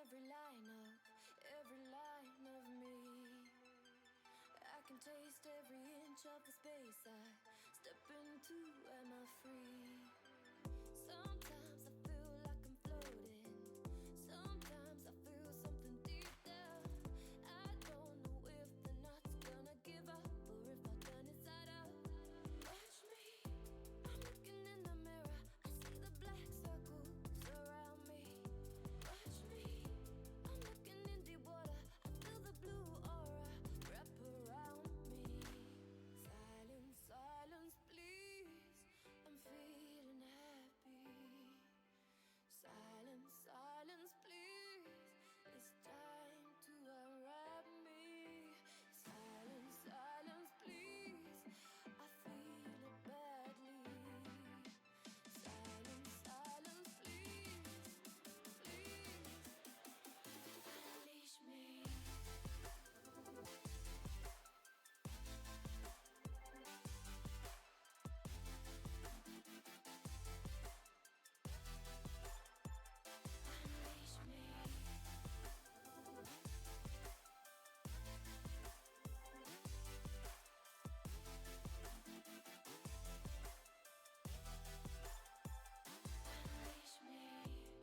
every line of me. I can taste every inch of the space I step into. Am I free? Sometimes I feel like I'm floating. Sometimes I feel something deep down. I don't know if the knot's gonna give up or if I'll turn inside out. Watch me, I'm looking in the mirror. I see the black circles around me. Watch me, I'm looking in deep water. I feel the blue aura wrap around me. Silence, silence, please. I'm feeling happy. Silence, silence, please. It's time to unwrap me. Silence, silence, please. I feel it badly. Silence, silence, please. Please, unleash me. Unleash me. Unleash me.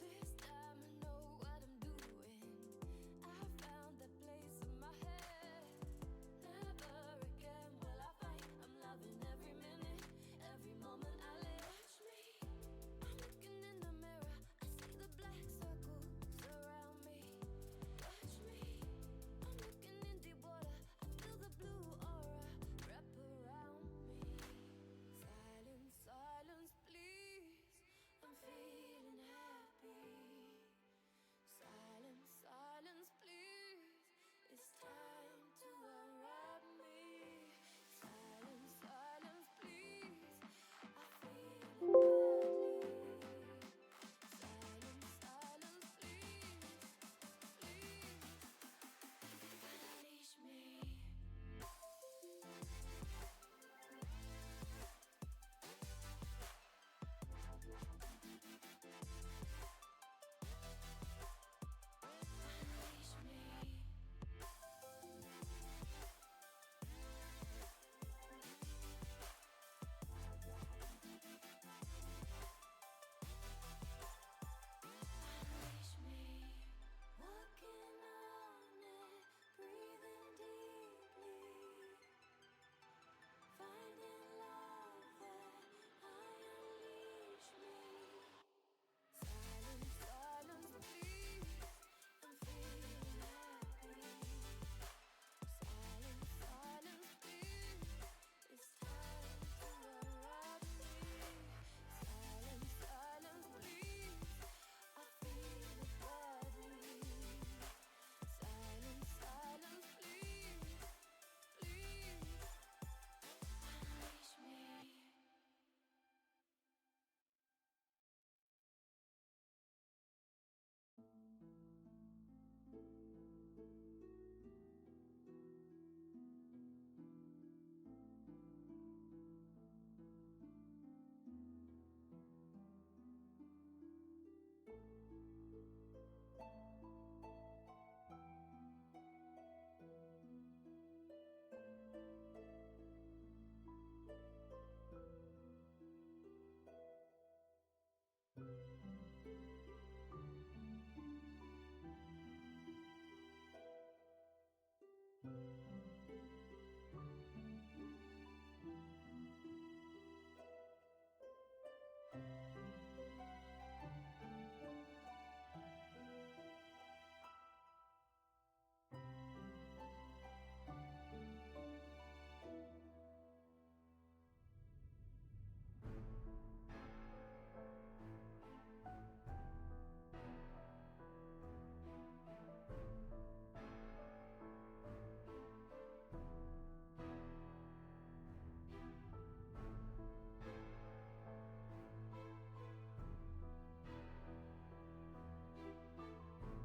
This time I know what I'm doing. I found that place in my head. Never again will I fight. I'm loving every minute, every moment I live. Watch me, I'm looking in the mirror. I see the black circles around me. Watch me, I'm looking in deep water. I feel the blue aura wrap around me. Silence, silence, please. I'm feeling happy. Silence, silence, please. It's time to unwrap me. Silence, silence, please. I feel it badly. Silence, silence, please. Please, unleash me. Unleash me. Unleash me. Walking on it, breathing deeply. Finding love that I unleash me. Silence, silence, please. I'm feeling happy. Silence, silence, please. It's time to unwrap me. Silence, silence, please. I feel it badly. Silence, silence, please. Please, unleash me.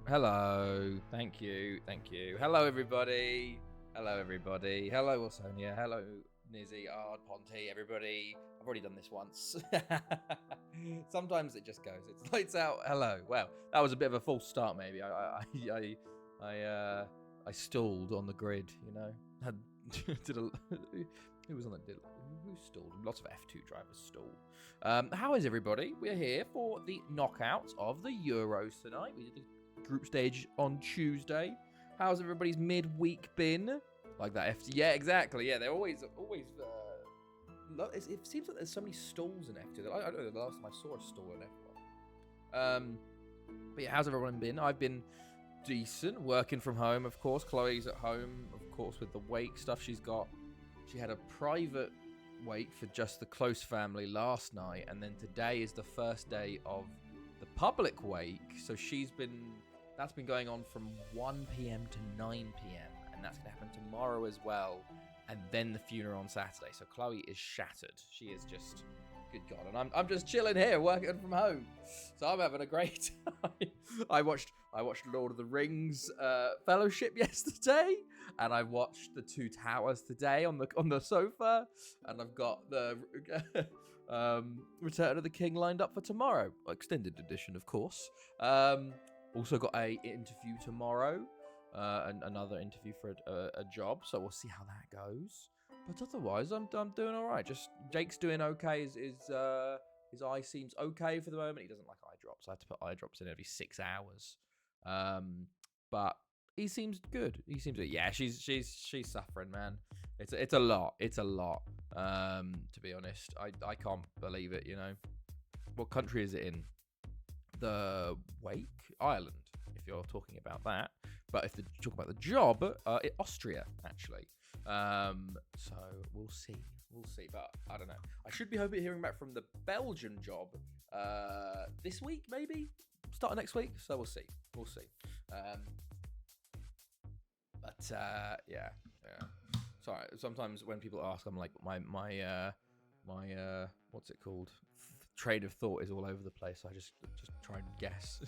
Hello, thank you. Hello, everybody. Hello, Wilsonia. Hello, Nizzy, Ard, Ponty, everybody. I've already done this once. Sometimes it just goes. It's lights out. Hello. Well, that was a bit of a false start. Maybe I stalled on the grid. You know, who was on that? Who stalled? Lots of F2 drivers stalled. How is everybody? We're here for the knockouts of the Euros tonight. We did the group stage on Tuesday. How's everybody's midweek been? Like that F2? Yeah, exactly. Yeah, they're always. It seems like there's so many stalls in F2. I don't know the last time I saw a stall in F1. But yeah, how's everyone been? I've been decent, working from home, of course. Chloe's at home, of course, with the wake stuff she's got. She had a private wake for just the close family last night, and then today is the first day of the public wake. So that's been going on from 1 p.m. to 9 p.m. and that's going to happen tomorrow as well. And then the funeral on Saturday. So Chloe is shattered. She is just, good God. And I'm just chilling here, working from home. So I'm having a great time. I watched Lord of the Rings Fellowship yesterday, and I watched The Two Towers today on the sofa, and I've got the Return of the King lined up for tomorrow, extended edition, of course. Also got a interview tomorrow. And another interview for a job, so we'll see how that goes. But otherwise, I'm doing all right. Just Jake's doing okay. His eye seems okay for the moment. He doesn't like eye drops. I have to put eye drops in every 6 hours. But he seems good. Yeah, she's suffering, man. It's a lot. It's a lot. To be honest, I can't believe it. You know, what country is it in? The Wake, Ireland. If you're talking about that. But if you talk about the job, Austria, actually. So we'll see. But I don't know. I should be hearing back from the Belgian job this week, maybe? Start next week. So we'll see. Yeah. Sorry, sometimes when people ask, I'm like, my what's it called? Train of thought is all over the place. So I just try and guess.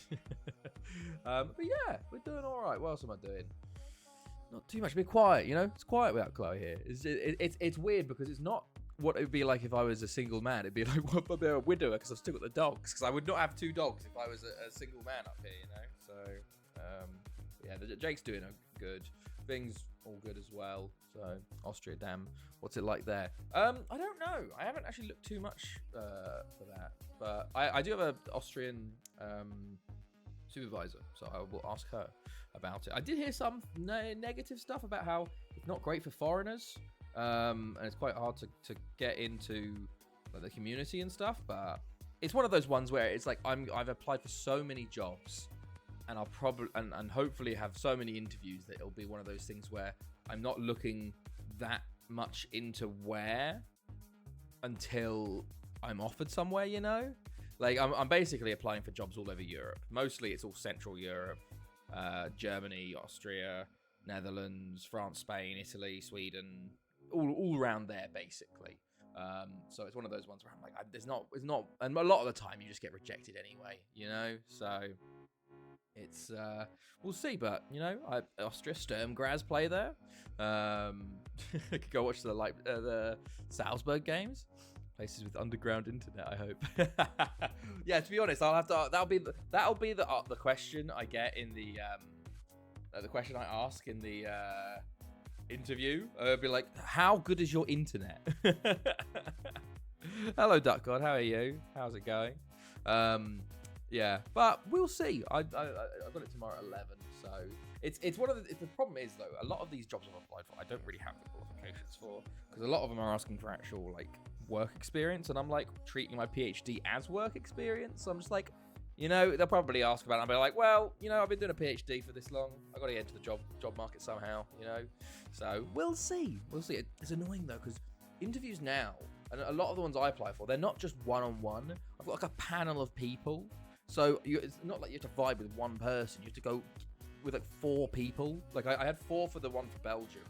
But yeah, we're doing all right. What else am I doing? Not too much. Be quiet, you know. It's quiet without Chloe here. It's weird because it's not what it would be like if I was a single man. It'd be like what if I'm a widower because I've still got the dogs. Because I would not have 2 dogs if I was a single man up here, you know. So yeah, Jake's doing good. Things all good as well. So Austria, damn, what's it like there? I don't know. I haven't actually looked too much for that, but I do have an Austrian supervisor, so I will ask her about it. I did hear some negative stuff about how it's not great for foreigners, and it's quite hard to get into like, the community and stuff. But it's one of those ones where it's like I've applied for so many jobs. And I'll probably and hopefully have so many interviews that it'll be one of those things where I'm not looking that much into where until I'm offered somewhere, you know? Like I'm basically applying for jobs all over Europe. Mostly it's all Central Europe, Germany, Austria, Netherlands, France, Spain, Italy, Sweden, all around there basically. So it's one of those ones where I'm like, there's not, and a lot of the time you just get rejected anyway, you know? So it's we'll see, but you know, Austria, Sturm Graz play there. I could go watch the Salzburg games. Places with underground internet, I hope. Yeah, to be honest, I'll have to. That'll be the question I get in the question I ask in the interview. I'll be like, "How good is your internet?" Hello, Duck God. How are you? How's it going? Yeah, but we'll see. I've got it tomorrow at 11, so it's one of the problem is though, a lot of these jobs I've applied for, I don't really have the qualifications for, because a lot of them are asking for actual like work experience, and I'm like treating my PhD as work experience. So I'm just like, you know, they'll probably ask about it. I'll be like, well, you know, I've been doing a PhD for this long. I've got to get into the job market somehow, you know. So we'll see. It's annoying though, because interviews now, and a lot of the ones I apply for, they're not just one-on-one. I've got like a panel of people. So it's not like you have to vibe with one person. You have to go with like 4 people. Like I had 4 for the one for Belgium.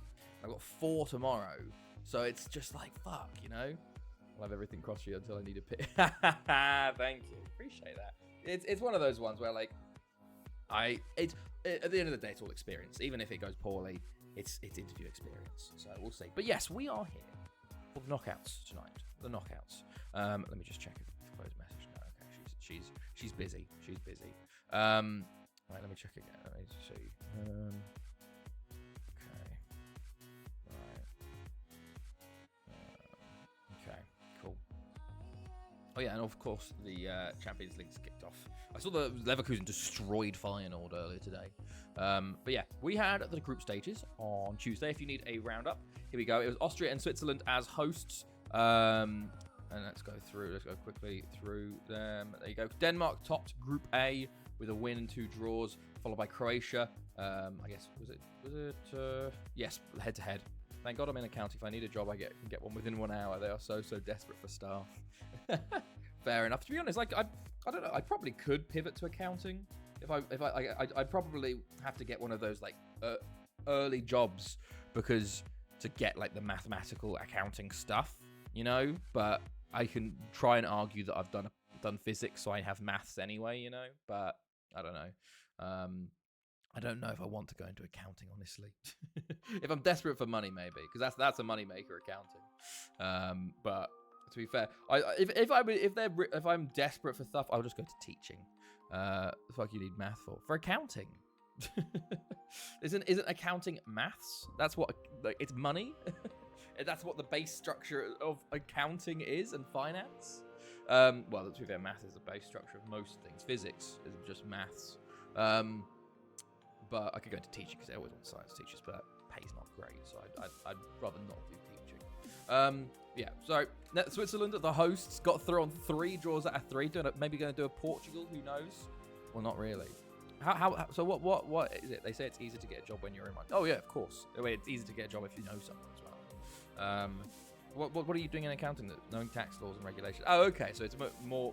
I've got 4 tomorrow. So it's just like, fuck, you know? I'll have everything crossed for you until I need a pick. Thank you. Appreciate that. It's one of those ones where like, at the end of the day, it's all experience. Even if it goes poorly, it's interview experience. So we'll see. But yes, we are here for the knockouts tonight. The knockouts. Let me just check if Chloe's message now. she's busy. She's busy. Right, let me check again. Let me see. Okay. Right. Okay. Cool. Oh yeah, and of course the Champions League's kicked off. I saw the Leverkusen destroyed Feyenoord earlier today. But yeah, we had the group stages on Tuesday. If you need a roundup, here we go. It was Austria and Switzerland as hosts. And let's go quickly through them. There you go. Denmark topped Group A with a win and 2 draws, followed by Croatia. I guess was it? Yes, head to head. Thank God I'm in accounting. If I need a job, I can get one within 1 hour. They are so desperate for staff. Fair enough. To be honest, like I don't know. I probably could pivot to accounting if I probably have to get one of those like early jobs because to get like the mathematical accounting stuff, you know. But I can try and argue that I've done physics, so I have maths anyway, you know. But I don't know. I don't know if I want to go into accounting, honestly. If I'm desperate for money, maybe, because that's a money maker, accounting. But to be fair, if I'm desperate for stuff, I'll just go to teaching. The fuck you need math for accounting? Isn't accounting maths? That's what, like, it's money. That's what the base structure of accounting is, and finance. Well, to be fair, math is the base structure of most things. Physics is just maths. But I could go into teaching because I always want science teachers, but pay's not great, so I'd rather not do teaching. Yeah, so Switzerland, the hosts, got through on 3 draws out of 3. Maybe going to do a Portugal, who knows? Well, not really. So what is it? They say it's easy to get a job when you're in one. Oh yeah, of course. It's easy to get a job if you know someone as well. What are you doing in accounting? Knowing tax laws and regulations. Oh, okay. So it's more.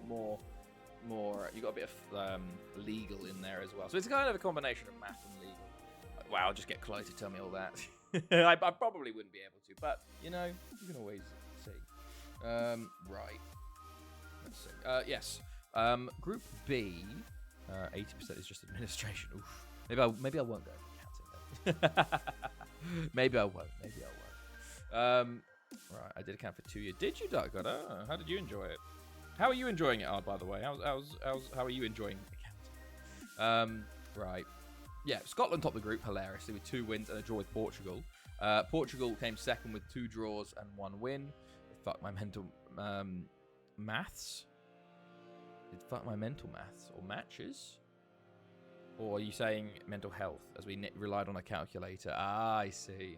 You got a bit of legal in there as well. So it's kind of a combination of math and legal. Wow, just get Chloe to tell me all that. I probably wouldn't be able to, but you know, you can always see. Right. Let's see. Yes. Group B. 80% is just administration. Oof. Maybe I won't go into accounting then. Maybe I won't. Right. I did account for 2 years. Did you, Doug? How did you enjoy it? How are you enjoying it, Ard, by the way? How are you enjoying accounting? Right. Yeah, Scotland topped the group hilariously with 2 wins and a draw with Portugal. Portugal came second with 2 draws and 1 win. Fuck my mental maths. Did fuck my mental maths or matches? Or are you saying mental health as we relied on a calculator? Ah, I see.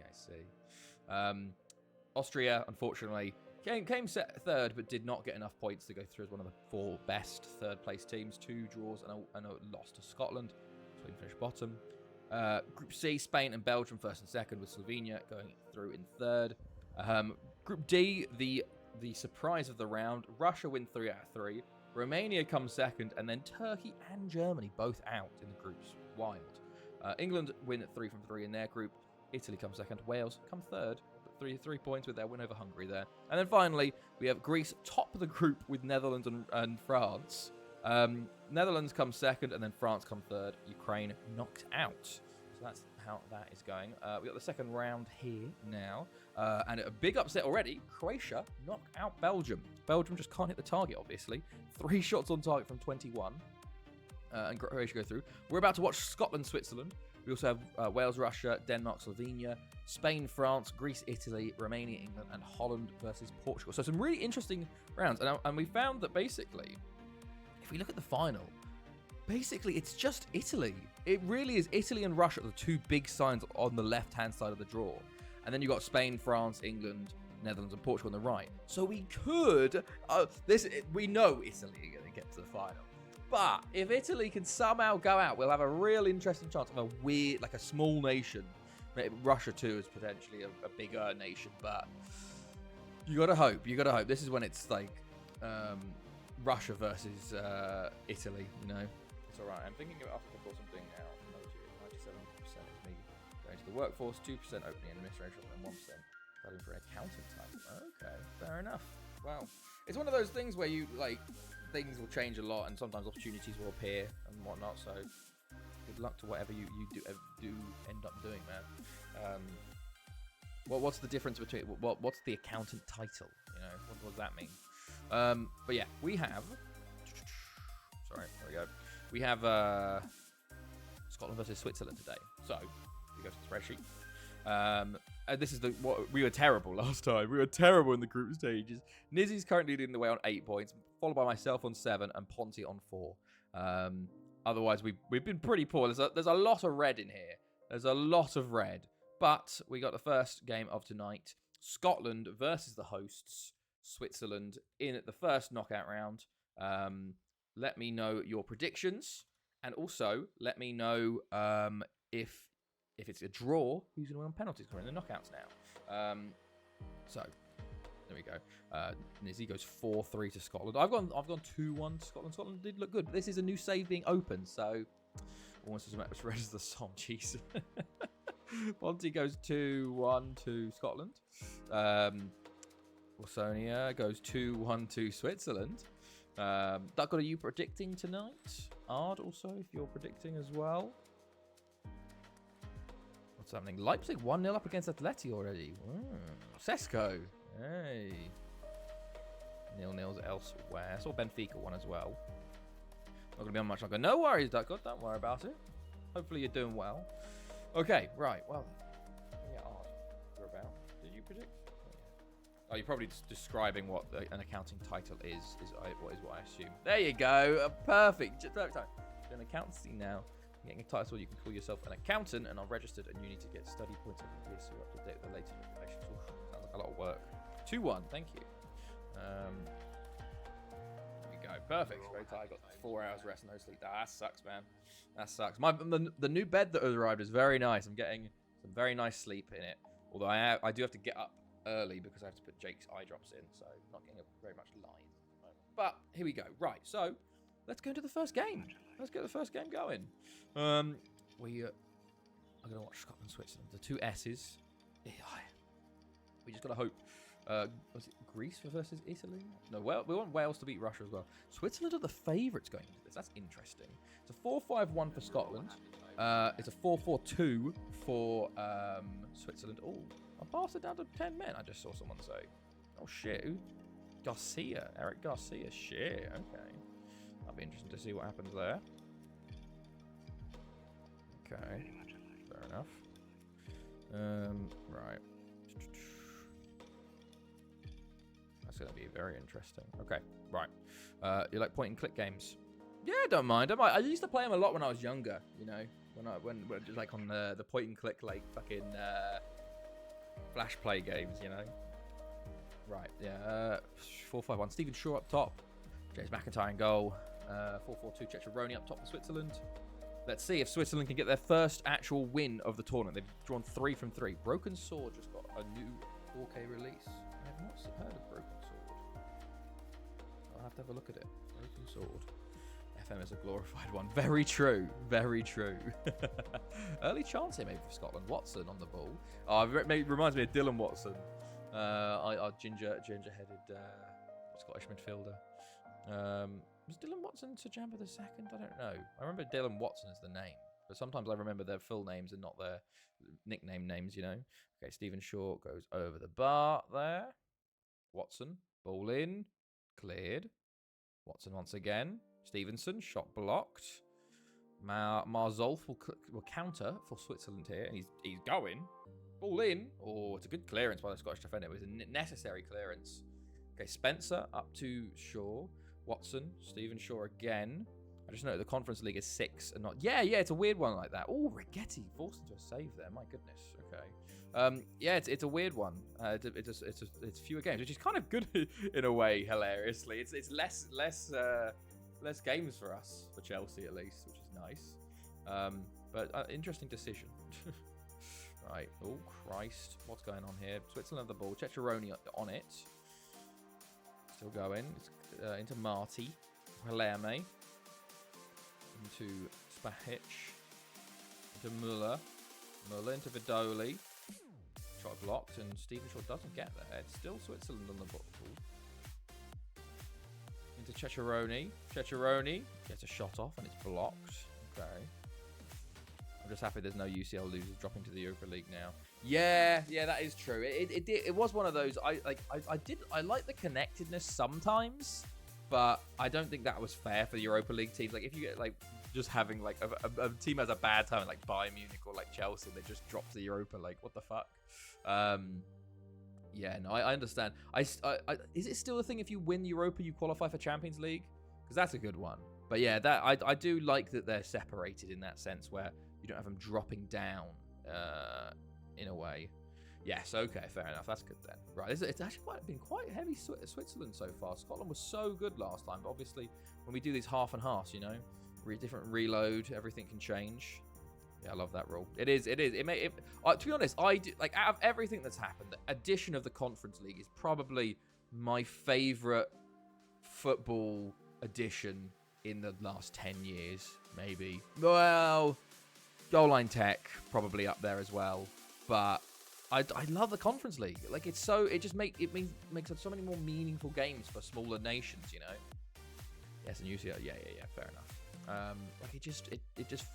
Austria, unfortunately, came third, but did not get enough points to go through as one of the 4 best third-place teams. 2 draws and a loss to Scotland, so we finished bottom. Group C, Spain and Belgium first and second, with Slovenia going through in third. Group D, the surprise of the round, Russia win 3 out of 3. Romania comes second, and then Turkey and Germany both out in the groups. Wild. England win 3 from 3 in their group. Italy comes second. Wales come third. 3 points with their win over Hungary there. And then finally, we have Greece top of the group with Netherlands and France. Netherlands come second, and then France come third. Ukraine knocked out. So that's how that is going. We got the second round here now. And a big upset already. Croatia knocked out Belgium. Belgium just can't hit the target, obviously. 3 shots on target from 21. And Croatia go through. We're about to watch Scotland, Switzerland. We also have Wales, Russia, Denmark, Slovenia, Spain, France, Greece, Italy, Romania, England, and Holland versus Portugal. So some really interesting rounds. And we found that basically, if we look at the final, basically it's just Italy. It really is Italy and Russia, the 2 big signs on the left-hand side of the draw. And then you've got Spain, France, England, Netherlands, and Portugal on the right. So we could... we know Italy are going to get to the final. But if Italy can somehow go out, we'll have a real interesting chance of a weird, like a small nation. Maybe Russia too is potentially a bigger nation, but you gotta hope. This is when it's like Russia versus Italy. You know, it's all right. I'm thinking of after something now. 97% is me going to the workforce, 2% opening administration, and 1% studying for an accountant type. Okay, fair enough. Wow, it's one of those things where you like. Things will change a lot, and sometimes opportunities will appear and whatnot. So, good luck to whatever you do end up doing, man. What's the difference between what's the accountant title? You know, what does that mean? But yeah, we have Sorry, there we go. We have Scotland versus Switzerland today. So, we go to the spreadsheet. This is what we were terrible last time. We were terrible in the group stages. Nizzy's currently leading the way on 8 points, followed by myself on 7 and Ponty on 4. Otherwise, we've been pretty poor. There's a lot of red in here. There's a lot of red. But we got the first game of tonight. Scotland versus the hosts, Switzerland, in at the first knockout round. Let me know your predictions. And also, let me know if it's a draw, who's going to win on penalties. We're in the knockouts now. So, there we go. Nizzy goes 4-3 to Scotland. I've gone 2-1 to Scotland. Scotland did look good. But this is a new save being opened, so almost as much red as the song. Jeez. Ponty goes 2-1 to Scotland. Wilsonia goes 2-1 to Switzerland. Duck, are you predicting tonight? Ard also, if you're predicting as well. What's happening? Leipzig 1-0 up against Atleti already. Sesko. Hey. 0-0s elsewhere. I saw Benfica one as well. Not going to be on much longer. No worries, Duck. Don't worry about it. Hopefully you're doing well. Okay, right. Well, yeah, Ard, you're about. Did you predict? Oh, you're probably just describing what an accounting title is what I assume. There you go. Perfect. Perfect time. Doing accountancy now. Getting a title, you can call yourself an accountant and are registered, and you need to get study points every year so you're up to date with the latest information. Sounds like a lot of work. 2-1. Thank you. There we go. Perfect. Very tired. Got 4 hours rest and no sleep. That sucks, man. That sucks. The new bed that has arrived is very nice. I'm getting some very nice sleep in it. Although I do have to get up early because I have to put Jake's eye drops in, so not getting very much light at the moment. But here we go. Right, so let's go into the first game. Let's get the first game going. I'm gonna watch Scotland, Switzerland. The 2 S's. We just gotta hope. Was it Greece versus Italy? No, we want Wales to beat Russia as well. Switzerland are the favourites going into this. That's interesting. It's a 4-5-1 for Scotland. It's a 4-4-2 for Switzerland. Oh, I passed it down to 10 men. I just saw someone say. Oh shit. Garcia. Eric Garcia. Shit. Okay. That'll be interesting to see what happens there. Okay. Fair enough. Right. That's going to be very interesting. Okay. Right. You like point and click games? Yeah, don't mind. I used to play them a lot when I was younger, you know. When just like on the point and click, like fucking flash play games, you know. Right, yeah. 4-5-1. Stephen Shaw up top. James McIntyre in goal. 4-4-2. Checharoni up top for Switzerland. Let's see if Switzerland can get their first actual win of the tournament. They've drawn 3 from 3. Broken Sword just got a new 4K release. I have not heard of Broken Sword. I'll have to have a look at it. Broken Sword. FM is a glorified one. Very true. Very true. Early chance here maybe for Scotland. Watson on the ball. Oh, it reminds me of Dylan Watson. Our ginger-headed Scottish midfielder. Was Dylan Watson Sir Jamba II? I don't know. I remember Dylan Watson is the name. But sometimes I remember their full names and not their nickname names, you know. Okay, Stephen Shaw goes over the bar there. Watson, ball in. Cleared. Watson once again. Stevenson, shot blocked. Marzolf will counter for Switzerland here. And he's going. Ball in. Oh, it's a good clearance by the Scottish defender. It was a necessary clearance. Okay, Spencer up to Shaw. Watson, Stephen Shaw again. I just know the Conference League is 6 and not... Yeah, it's a weird one like that. Oh, Rigetti forced into a save there. My goodness. Okay. Yeah, it's a weird one. It's fewer games, which is kind of good in a way, hilariously. It's less games for us, for Chelsea at least, which is nice. But interesting decision. Right. Oh, Christ. What's going on here? Switzerland have the ball. Checharoni on it. Still going. It's into Marty. Palerme. Into Spahic. Into Muller. Muller into Vidoli. Shot blocked, and Stephen Shaw doesn't get there. It's still Switzerland on the ball. Into Checharoni. Checharoni gets a shot off, and it's blocked. Okay. I'm just happy there's no UCL losers dropping to the Europa League now. Yeah, that is true. It was one of those. I like the connectedness sometimes, but I don't think that was fair for the Europa League teams. Like, if you get like just having like a team has a bad time, like Bayern Munich or like Chelsea, they just drop to the Europa. Like, what the fuck? Yeah, no, I understand. Is it still a thing if you win Europa, you qualify for Champions League? Because that's a good one. But yeah, that I do like that they're separated in that sense, where you don't have them dropping down in a way. Yes, okay, fair enough. That's good then. Right, it's actually been quite heavy Switzerland so far. Scotland was so good last time, but obviously when we do these half and halves, you know, different reload, everything can change. Yeah, I love that rule. It is. To be honest, I do, like, out of everything that's happened, the addition of the Conference League is probably my favorite football addition in the last 10 years, maybe. Well, goal line tech probably up there as well, but I love the Conference League. Like, it makes so many more meaningful games for smaller nations, you know. Yes, and UCL, yeah, fair enough. Like, it just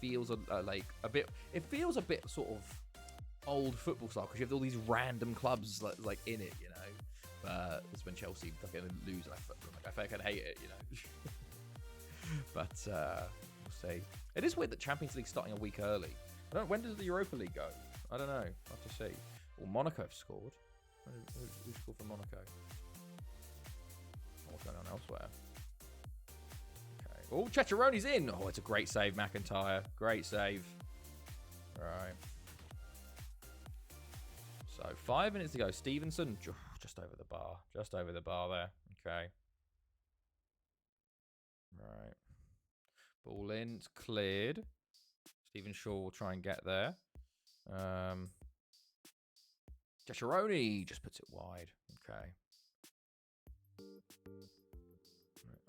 feels like a bit. It feels a bit sort of old football style because you have all these random clubs like in it, you know. But it's when Chelsea fucking lose, I fucking hate it, you know. But we'll see. It is weird that Champions League's starting a week early. I don't. When does the Europa League go? I don't know. I'll have to see. Well, Monaco have scored. Who scored for Monaco? What's going on elsewhere? Oh, Ceccheroni's in. Oh, it's a great save, McIntyre. Great save. Right. So, 5 minutes to go. Stevenson, just over the bar. Just over the bar there. Okay. Right. Ball in. It's cleared. Stephen Shaw will try and get there. Ceccheroni just puts it wide. Okay. Right,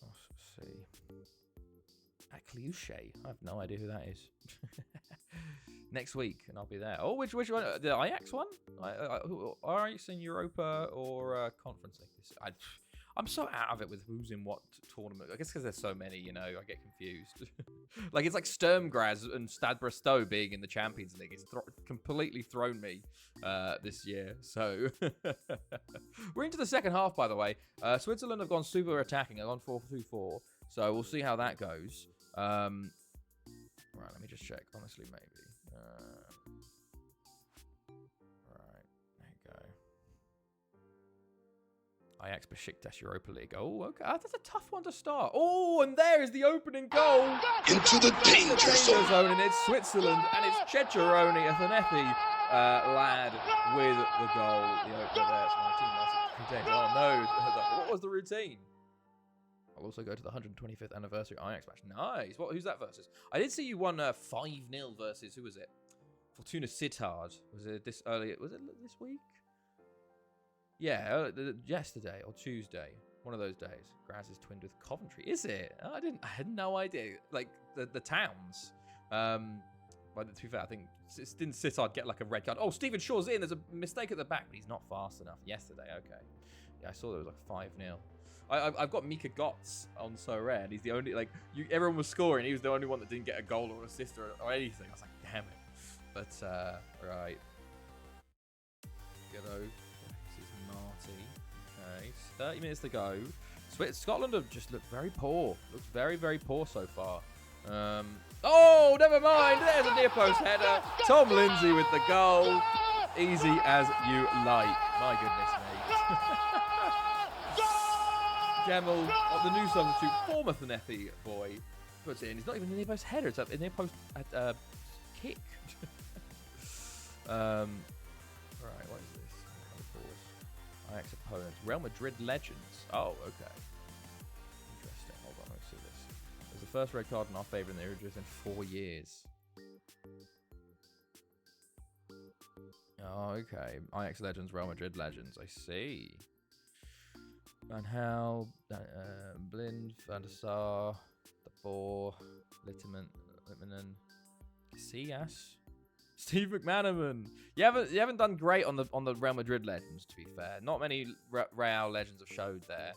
let's see. Kliuche. I have no idea who that is. Next week, and I'll be there. Oh, which one? The Ajax one? Ajax in Europa or Conference League? I'm so out of it with who's in what tournament. I guess because there's so many, you know, I get confused. Like, it's like Sturm Graz and Stade Brestow being in the Champions League. It's completely thrown me this year. So we're into the second half, by the way. Switzerland have gone super attacking. They've gone 4-2-4. So we'll see how that goes. Right, let me just check. Honestly, maybe. Right, there you go. Ajax Besiktas Europa League. Oh, okay. That's a tough one to start. Oh, and there is the opening goal. Into the danger zone. And it's Switzerland, and it's Ceccheroni, a Thanethi lad with the goal. The opener there. So my team lost it. Oh, no. What was the routine? I'll also go to the 125th anniversary Ajax match. Nice. Who's that versus? I did see you won 5-0 versus, who was it? Fortuna Sittard. Was it this early? Was it this week? Yeah, yesterday or Tuesday. One of those days. Graz is twinned with Coventry. Is it? Oh, I had no idea. Like, the towns. But to be fair, I think, didn't Sittard get like a red card? Oh, Stephen Shaw's in. There's a mistake at the back, but he's not fast enough. Yesterday, okay. Yeah, I saw there was like 5-0. I've got Mika Götze on So Rare, and he's the only, like, everyone was scoring. He was the only one that didn't get a goal or assist or anything. I was like, damn it. But, right. Ghetto. This is Marty. Okay, 30 minutes to go. Scotland have just looked very poor. Looks very, very poor so far. Oh, never mind. There's a near post header. Tom Lindsay with the goal. Easy as you like. My goodness me. Gemel, the new substitute, former Thanethi boy, puts it in. He's not even a near post header. It's a near post kick. Right, what is this? Ajax opponents. Real Madrid legends. Oh, okay. Interesting. Hold on, let's see this. It was the first red card in our favour in the Eredivisie in 4 years. Oh, okay. Ajax legends, Real Madrid legends. I see. Van Gaal, Blind, Van der Sar, De Boer, Littman, Casillas, Steve McManaman. You haven't done great on the Real Madrid legends, to be fair. Not many Real legends have showed there.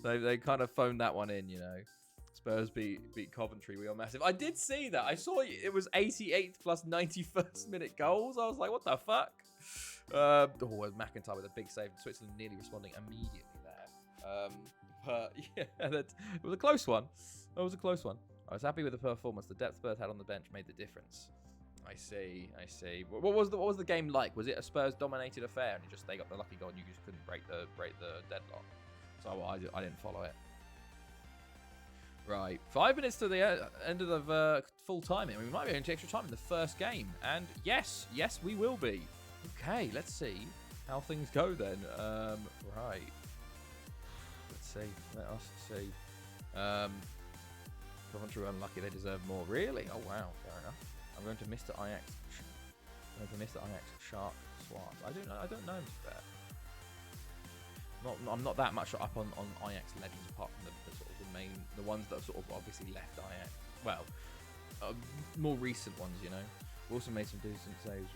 they kind of phoned that one in, you know. Spurs beat Coventry. We are massive. I did see that. I saw it was 88th plus 91st minute goals. I was like, what the fuck? McIntyre with a big save. Switzerland nearly responding immediately there. Yeah, it was a close one. It was a close one. I was happy with the performance. The depth Spurs had on the bench made the difference. I see. What was the game like? Was it a Spurs dominated affair and they got the lucky goal and you just couldn't break the deadlock? So I didn't follow it. Right, 5 minutes to the end of the full time. We might be going to extra time in the first game, and yes, we will be. Okay, let's see how things go then. Right, let us see. Coventry were unlucky; they deserve more. Really? Oh wow, fair enough. I'm going to Mr. Ajax. Shark Swart. I don't know. To be fair. I'm not that much up on Ajax legends apart from the sort of the ones that have sort of obviously left Ajax. Well, more recent ones, you know. We also made some decent saves.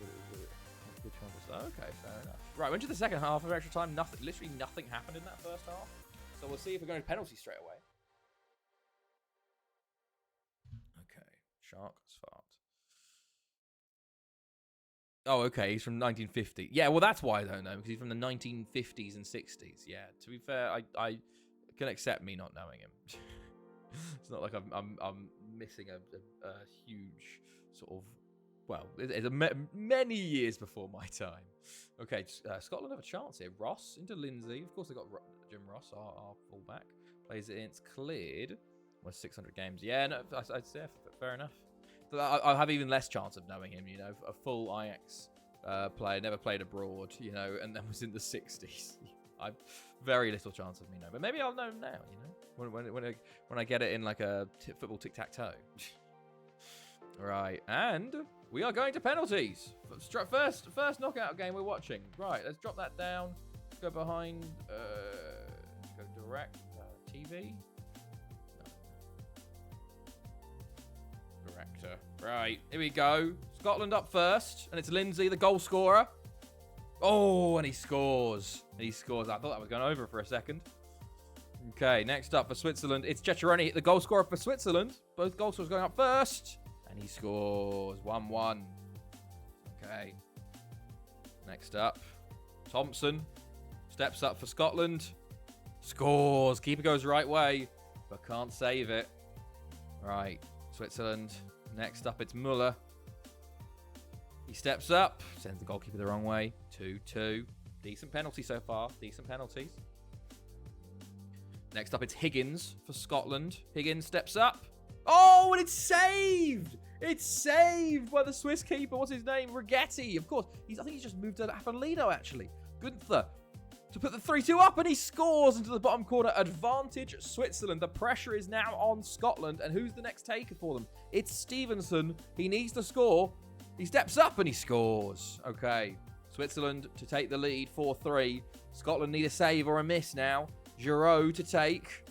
Okay, fair enough. Right, went to the second half of extra time. Literally nothing happened in that first half. So we'll see if we're going to penalty straight away. Okay, Shark Swart. Oh, okay, he's from 1950. Yeah, well, that's why I don't know, because he's from the 1950s and 60s. Yeah, to be fair, I can accept me not knowing him. It's not like I'm missing a huge sort of, well, it's many years before my time. Okay, Scotland have a chance here. Ross into Lindsay. Of course, they got Jim Ross, our fullback. Plays it in. It's cleared. Almost 600 games. Yeah, no, I'd say fair enough. I'll have even less chance of knowing him, you know, a full Ajax player, never played abroad, you know, and then was in the 60s. I've very little chance of me knowing, but maybe I'll know now, you know, when I get it in like a football tic-tac-toe. Right, and we are going to penalties. First knockout game we're watching. Right, let's drop that down. Let's go behind, go direct, TV. Director. Right, here we go. Scotland up first, and it's Lindsay, the goal scorer. Oh, and he scores. I thought that was going over for a second. Okay, next up for Switzerland, it's Ceccheroni, the goal scorer for Switzerland. Both goal scorers going up first, and he scores 1-1. Okay. Next up, Thompson steps up for Scotland. Scores. Keeper goes right way, but can't save it. Right. Switzerland. Next up, it's Muller. He steps up, sends the goalkeeper the wrong way. 2-2. Decent penalty so far. Decent penalties. Next up, it's Higgins for Scotland. Higgins steps up. Oh, and it's saved! It's saved by the Swiss keeper. What's his name? Rigetti. Of course. I think he's just moved to Apollino, actually. Gunther to put the 3-2 up, and he scores into the bottom corner. Advantage Switzerland. The pressure is now on Scotland, and who's the next taker for them? It's Stevenson. He needs to score. He steps up and he scores. Okay, Switzerland to take the lead, 4-3. Scotland need a save or a miss now. Giroud to take.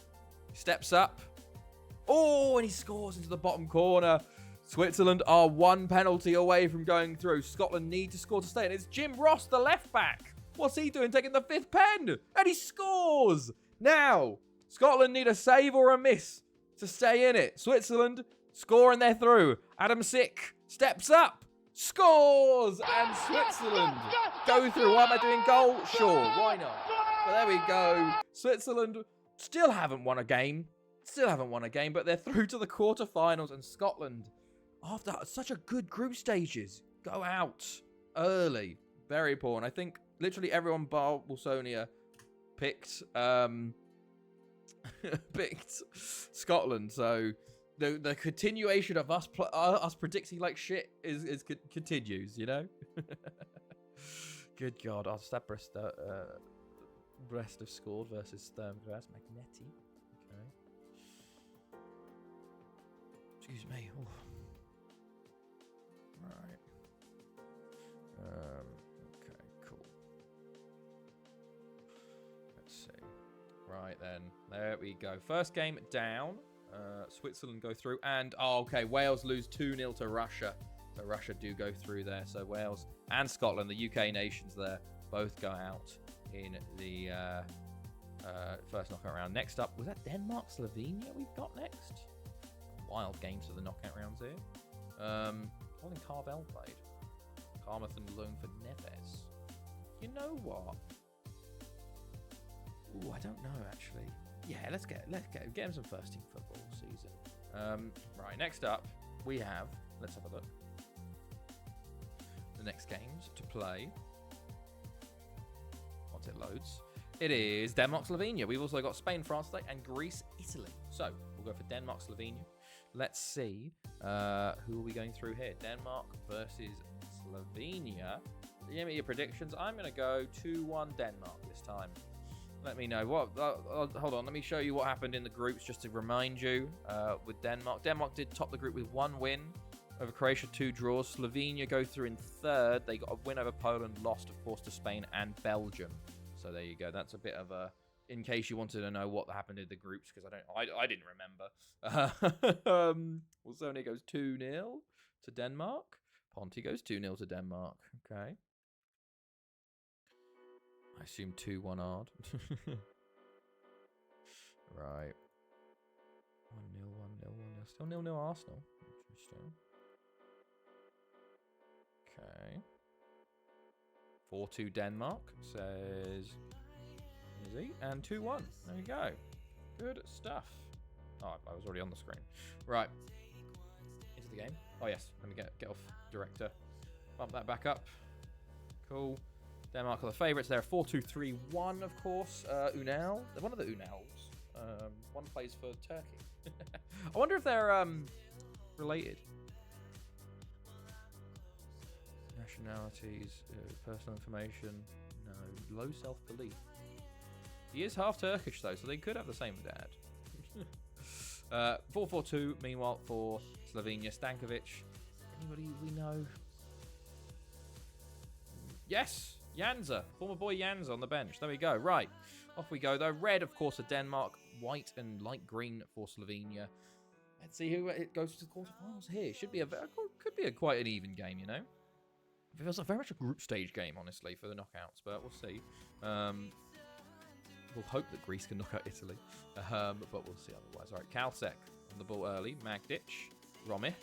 Steps up. Oh, and he scores into the bottom corner. Switzerland are one penalty away from going through. Scotland need to score to stay, and it's Jim Ross, the left back. What's he doing? Taking the 5th pen. And he scores. Now, Scotland need a save or a miss to stay in it. Switzerland score and they're through. Adam Sick steps up. Scores. And Switzerland go through. Why am I doing goal? Sure, why not? But there we go. Switzerland still haven't won a game. But they're through to the quarterfinals. And Scotland, after such a good group stages, go out early. Very poor. And I think literally everyone bar Wilsonia picked picked Scotland. So the continuation of us predicting like shit is continues, you know. Good God, Brest have scored versus Sturm-Graz. Magnetti. Okay. Excuse me. Ooh. Right. Okay, cool. Let's see. Right then, there we go. First game down. Switzerland go through, and okay, Wales lose 2-0 to Russia. So Russia do go through there. So Wales and Scotland, the UK nations there, both go out in the first knockout round. Next up, was that Denmark, Slovenia we've got next? Wild games for the knockout rounds here. Colin Carvel played. Carmarthen loan for Neves. You know what? Ooh, I don't know actually. Yeah, let's get him some first team football season. Right, next up we have. Let's have a look. The next games to play. Once it loads, it is Denmark, Slovenia. We've also got Spain, France today, and Greece, Italy. So we'll go for Denmark, Slovenia. Let's see who are we going through here. Denmark versus Slovenia. Give me your predictions. I'm going to go 2-1 Denmark this time. Let me know. Hold on. Let me show you what happened in the groups just to remind you with Denmark. Denmark did top the group with 1 win over Croatia, 2 draws. Slovenia go through in 3rd. They got a win over Poland, lost, of course, to Spain and Belgium. So there you go. That's a bit of a... In case you wanted to know what happened in the groups, because I didn't remember. Wilsonia goes 2-0 to Denmark. Ponti goes 2-0 to Denmark. Okay. I assume 2-1 hard. Right. 1-0, 1-0, 1-0. Still 0-0 Arsenal. Interesting. Okay. 4-2 Denmark, says Izzy. And 2-1. There you go. Good stuff. Oh, I was already on the screen. Right. Into the game. Oh, yes. Let me get off director. Bump that back up. Cool. Denmark are the favourites. They're 4-2-3-1, of course. Unal. They're one of the Unals. One plays for Turkey. I wonder if they're related. Nationalities, personal information. No. Low self-belief. He is half Turkish, though, so they could have the same dad. 4-4-2, meanwhile, for Slovenia. Stankovic. Anybody we know? Yes! Janza. Former boy Janza on the bench. There we go. Right. Off we go, though. Red, of course, for Denmark. White and light green for Slovenia. Let's see who it goes to the quarterfinals here. Could be quite an even game, you know? It feels like very much a group stage game, honestly, for the knockouts, but we'll see. We'll hope that Greece can knock out Italy, but we'll see otherwise. All right, Kalsek on the ball early. Magdic, Romy,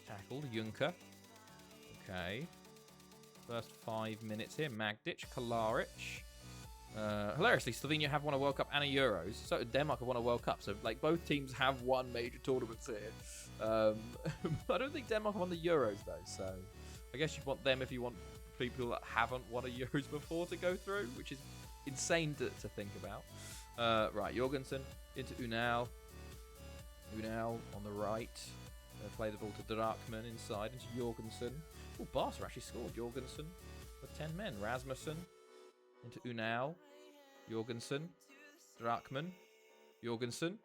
tackled. Juncker. Okay. First 5 minutes here. Magdic, Kalaric. Hilariously, Slovenia have won a World Cup and a Euros. So did Denmark have won a World Cup. So like both teams have won major tournaments here. I don't think Denmark have won the Euros though. So I guess you'd want them if you want people that haven't won a Euros before to go through, which is insane to think about. Right, Jorgensen into Unal. Unal on the right. Play the ball to Drakman inside into Jorgensen. Oh, Barca actually scored. Jorgensen for 10 men. Rasmussen into Unal. Jorgensen. Drakman. Jorgensen.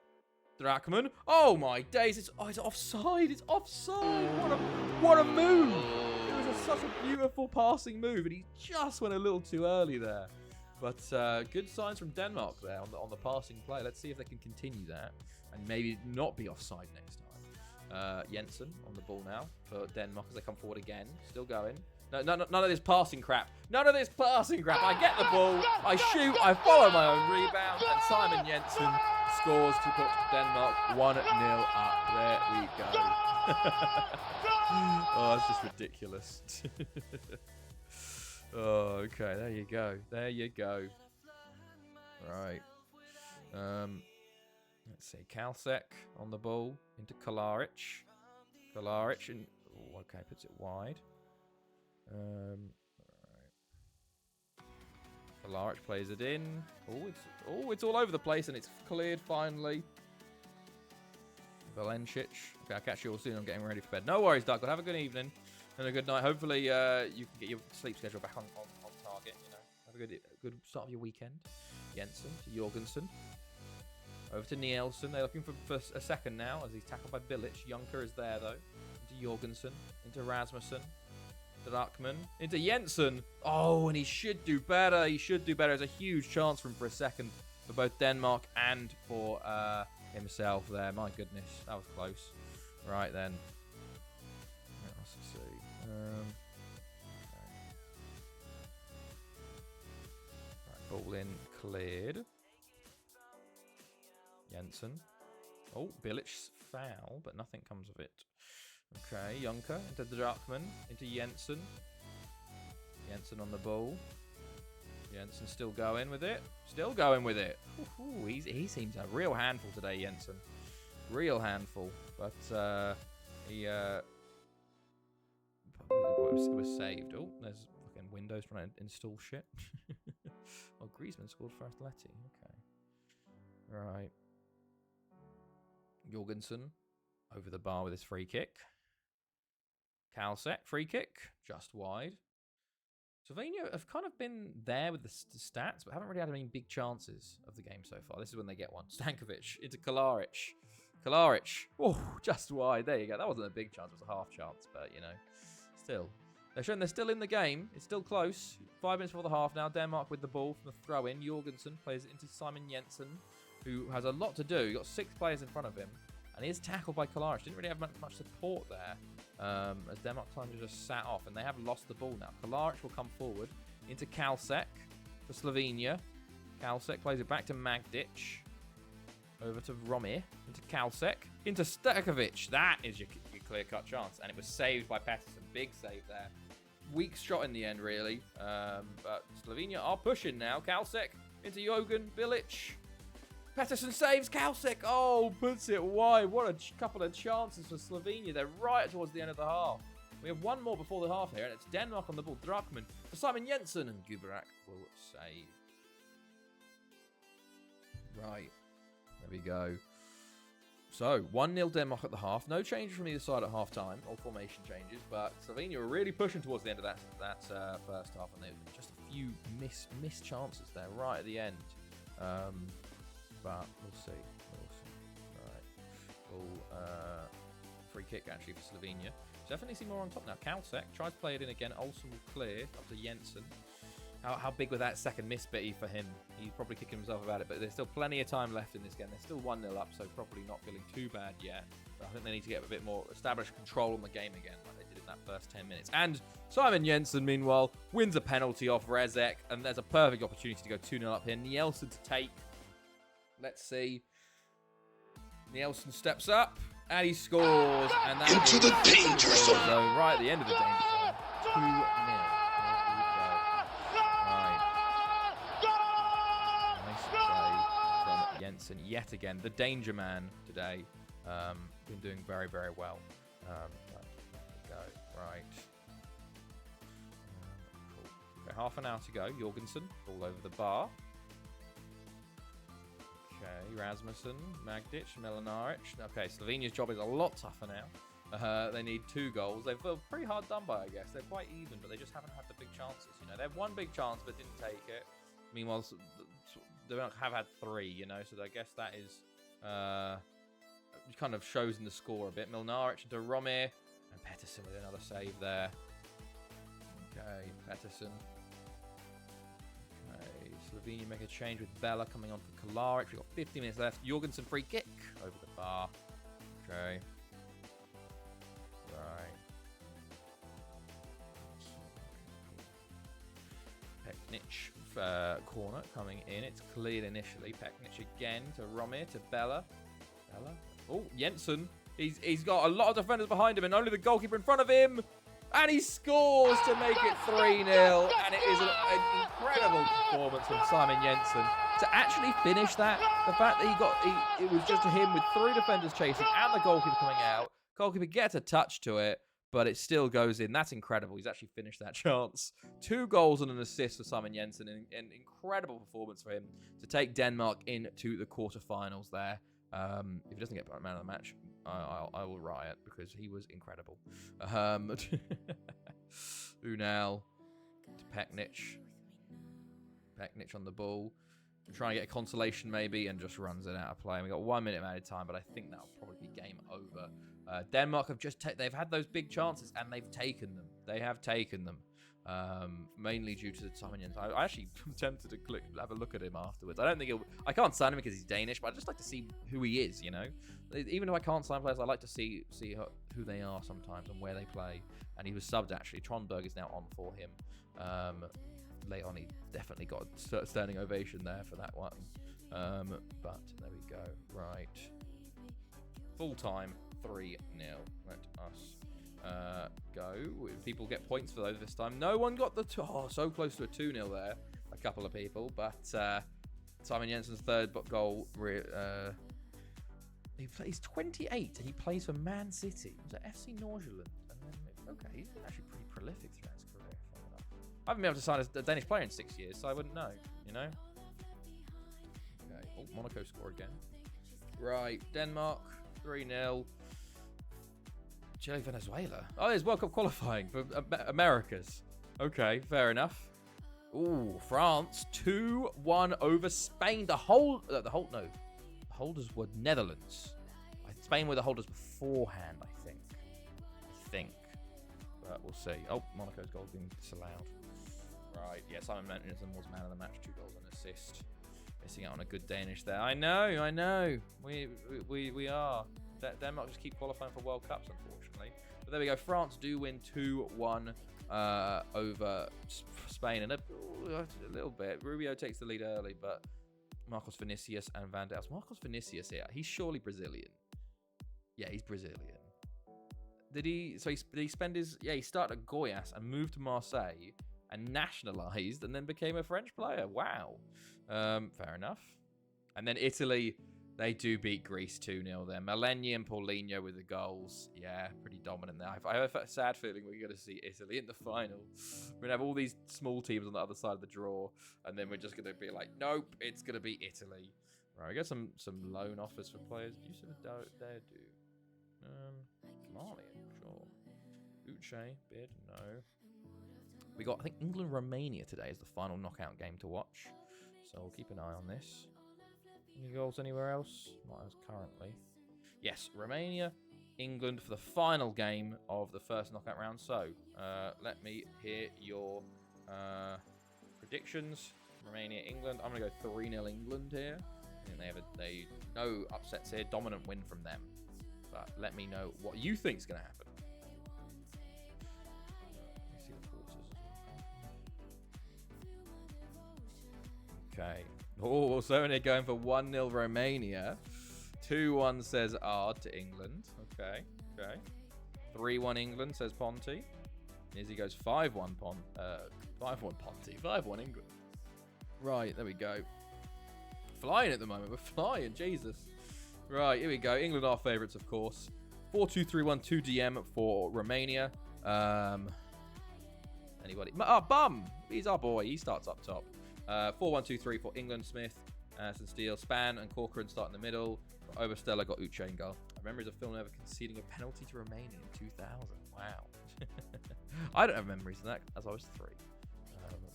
Drakman. Oh my days! It's offside. It's offside. What a move! It was such a beautiful passing move, and he just went a little too early there. But good signs from Denmark there on the passing play. Let's see if they can continue that and maybe not be offside next time. Jensen on the ball now for Denmark as they come forward again. Still going. No, none of this passing crap. None of this passing crap. I get the ball. I shoot. I follow my own rebound. And Simon Jensen scores to put Denmark 1-0 up. There we go. Oh, that's just ridiculous. Oh, okay. There you go. There you go. Right. Let's see. Kalsek on the ball into Kalaric. Kalaric and okay, puts it wide. Kalaric plays it in. It's all over the place and it's cleared finally. Valencic. Okay, I'll catch you all soon. I'm getting ready for bed. No worries, Doug. Have a good evening and a good night. Hopefully, you can get your sleep schedule back on target. You know, have a good start of your weekend. Jensen to Jorgensen. Over to Nielsen. They're looking for a second now as he's tackled by Bilic. Juncker is there, though. Into Jorgensen. Into Rasmussen. Drakman. Into Jensen. Oh, and he should do better. He should do better. There's a huge chance for him for a second for both Denmark and for himself there. My goodness. That was close. Right, then. Let's see. Right, ball in. Cleared. Jensen. Oh, Bilic's foul, but nothing comes of it. Okay, Juncker into Drakman, into Jensen. Jensen on the ball. Jensen still going with it. Still going with it. Ooh, he seems a real handful today, Jensen. Real handful. But he it was saved. Oh, there's fucking Windows trying to install shit. Oh, Griezmann scored for Atleti. Okay. Right. Jorgensen over the bar with his free kick. Kalsek, free kick, just wide. Slovenia have kind of been there with the stats, but haven't really had any big chances of the game so far. This is when they get one. Stankovic into Kalaric. Kalaric. Oh, just wide. There you go. That wasn't a big chance. It was a half chance, but, you know, still. They're showing they're still in the game. It's still close. 5 minutes before the half now. Denmark with the ball from the throw-in. Jorgensen plays it into Simon Jensen, who has a lot to do. He's got 6 players in front of him. And he is tackled by Kalaric. Didn't really have much support there. As Denmark kind of just sat off. And they have lost the ball now. Kalaric will come forward into Kalsek for Slovenia. Kalsek plays it back to Magdic. Over to Romir. Into Kalsek. Into Stankovic. That is your clear-cut chance. And it was saved by Pettersson. Big save there. Weak shot in the end, really. But Slovenia are pushing now. Kalsek into Jogan Bilic. Pettersson saves Kalsek. Oh, puts it wide. What a couple of chances for Slovenia. They're right towards the end of the half. We have one more before the half here, and it's Denmark on the ball. Drachman for Simon Jensen, and Guberak will save. Right. There we go. So, 1-0 Denmark at the half. No changes from either side at half-time. All formation changes. But Slovenia were really pushing towards the end of that first half. And there were just a few missed chances there right at the end. But we'll see. Right. Free kick, actually, for Slovenia. Definitely see more on top now. Kalsek tries to play it in again. Olsen will clear up to Jensen. How big was that second miss be for him? He's probably kicking himself about it, but there's still plenty of time left in this game. They're still 1-0 up, so probably not feeling too bad yet. But I think they need to get a bit more established control on the game again, like they did in that first 10 minutes. And Simon Jensen, meanwhile, wins a penalty off Rezek, and there's a perfect opportunity to go 2-0 up here. Nielsen to take. Let's see. Nielsen steps up, and he scores. And that Into the danger zone. Right at the end of the danger zone. 2-0. Jensen yet again, the danger man today, been doing very, very well. Go right. Cool. Okay, half an hour to go. Jorgensen all over the bar. Okay, Rasmussen, Magdic, Milanovic. Okay, Slovenia's job is a lot tougher now. They need 2 goals. They've felt pretty hard done by, I guess. They're quite even, but they just haven't had the big chances. You know, they had 1 big chance but didn't take it. Meanwhile, they have had 3, you know, so I guess that is kind of shows in the score a bit. Milnaric into Romir, and Pettersson with another save there. Okay, Pettersson. Okay, Slovenia make a change with Bella coming on for Kalaric. We've got 50 minutes left. Jorgensen free kick over the bar. Okay. Right. Peknic. Corner coming in. It's cleared initially. Peknic again to Romir, to Bella. Oh, Jensen. He's got a lot of defenders behind him and only the goalkeeper in front of him. And he scores to make it 3-0. And it is an incredible performance from Simon Jensen to actually finish that. The fact that it was just him with 3 defenders chasing and the goalkeeper coming out. Goalkeeper gets a touch to it, but it still goes in. That's incredible. He's actually finished that chance. 2 goals and an assist for Simon Jensen. An incredible performance for him to take Denmark into the quarterfinals there. If he doesn't get man of the match, I will riot because he was incredible. Unal to Peknic. Peknic on the ball. Trying to get a consolation maybe and just runs it out of play. And we got 1 minute of added time, but I think that'll probably be game over. Denmark have they've had those big chances and they've taken them. They have taken them. Mainly due to the Simon Jensen. I actually am tempted to have a look at him afterwards. I can't sign him because he's Danish, but I just like to see who he is, you know? Even if I can't sign players, I like to see who they are sometimes and where they play. And he was subbed, actually. Tronberg is now on for him. Late on, he definitely got a standing ovation there for that one. But there we go. Right. Full time, 3-0. Let us go. People get points for those this time. No one got so close to a 2-0 there. I couple of people, but Simon Jensen's third goal. He's 28 and he plays for Man City. He was at FC Nordsjælland. And then, okay, he's been actually pretty prolific throughout his career. I haven't been able to sign a Danish player in 6 years, so I wouldn't know, you know? Okay, oh, Monaco score again. Right, Denmark, 3-0. Chile, Venezuela. Oh, there's World Cup qualifying for Americas. Okay, fair enough. Ooh, France, 2-1 over Spain. The holders were Netherlands. Spain were the holders beforehand, I think. But we'll see. Oh, Monaco's goal being disallowed. Right, yeah, Simon Jensen was man of the match, 2 goals and an assist. Missing out on a good Danish there. I know. We are. Denmark just keep qualifying for World Cups, unfortunately. But there we go. France do win 2-1 over Spain. And a little bit. Rubio takes the lead early, but Marcos Vinicius and Van Dijk. Marcos Vinicius here. He's surely Brazilian. Yeah, he's Brazilian. Did he spend his... Yeah, he started at Goiás and moved to Marseille and nationalised and then became a French player. Wow. Fair enough. And then Italy, they do beat Greece 2-0 there. Maleny and Paulinho with the goals. Yeah, pretty dominant there. I have a sad feeling we're going to see Italy in the final. We're going to have all these small teams on the other side of the draw, and then we're just going to be like, nope, it's going to be Italy. Right, I got some loan offers for players. Yusuf Dare do. Malian, sure. Uche, bid, no. We got, I think, England-Romania today is the final knockout game to watch. So we'll keep an eye on this. Any goals anywhere else? Not as currently. Yes, Romania, England for the final game of the first knockout round. So let me hear your predictions. Romania, England. I'm going to go 3-0 England here. I think they no upsets here. Dominant win from them. But let me know what you think is going to happen. Let me see the forces. Okay. Oh, so they're going for 1-0 Romania. 2-1 says Ard to England. Okay. 3-1 England, says Ponty. Izzy goes 5-1 Ponty. 5-1 England. Right, there we go. Flying at the moment. We're flying. Jesus. Right, here we go. England are favourites, of course. 4-2-3-1, 2DM for Romania. Anybody? Bum! He's our boy. He starts up top. 4-1-2-3 for England. Smith, Anderson, Steele, Span, and Corcoran start in the middle. For Oberstella got Uche in goal. I remember as a film ever conceding a penalty to Romania in 2000. Wow. I don't have memories of that, as I was 3.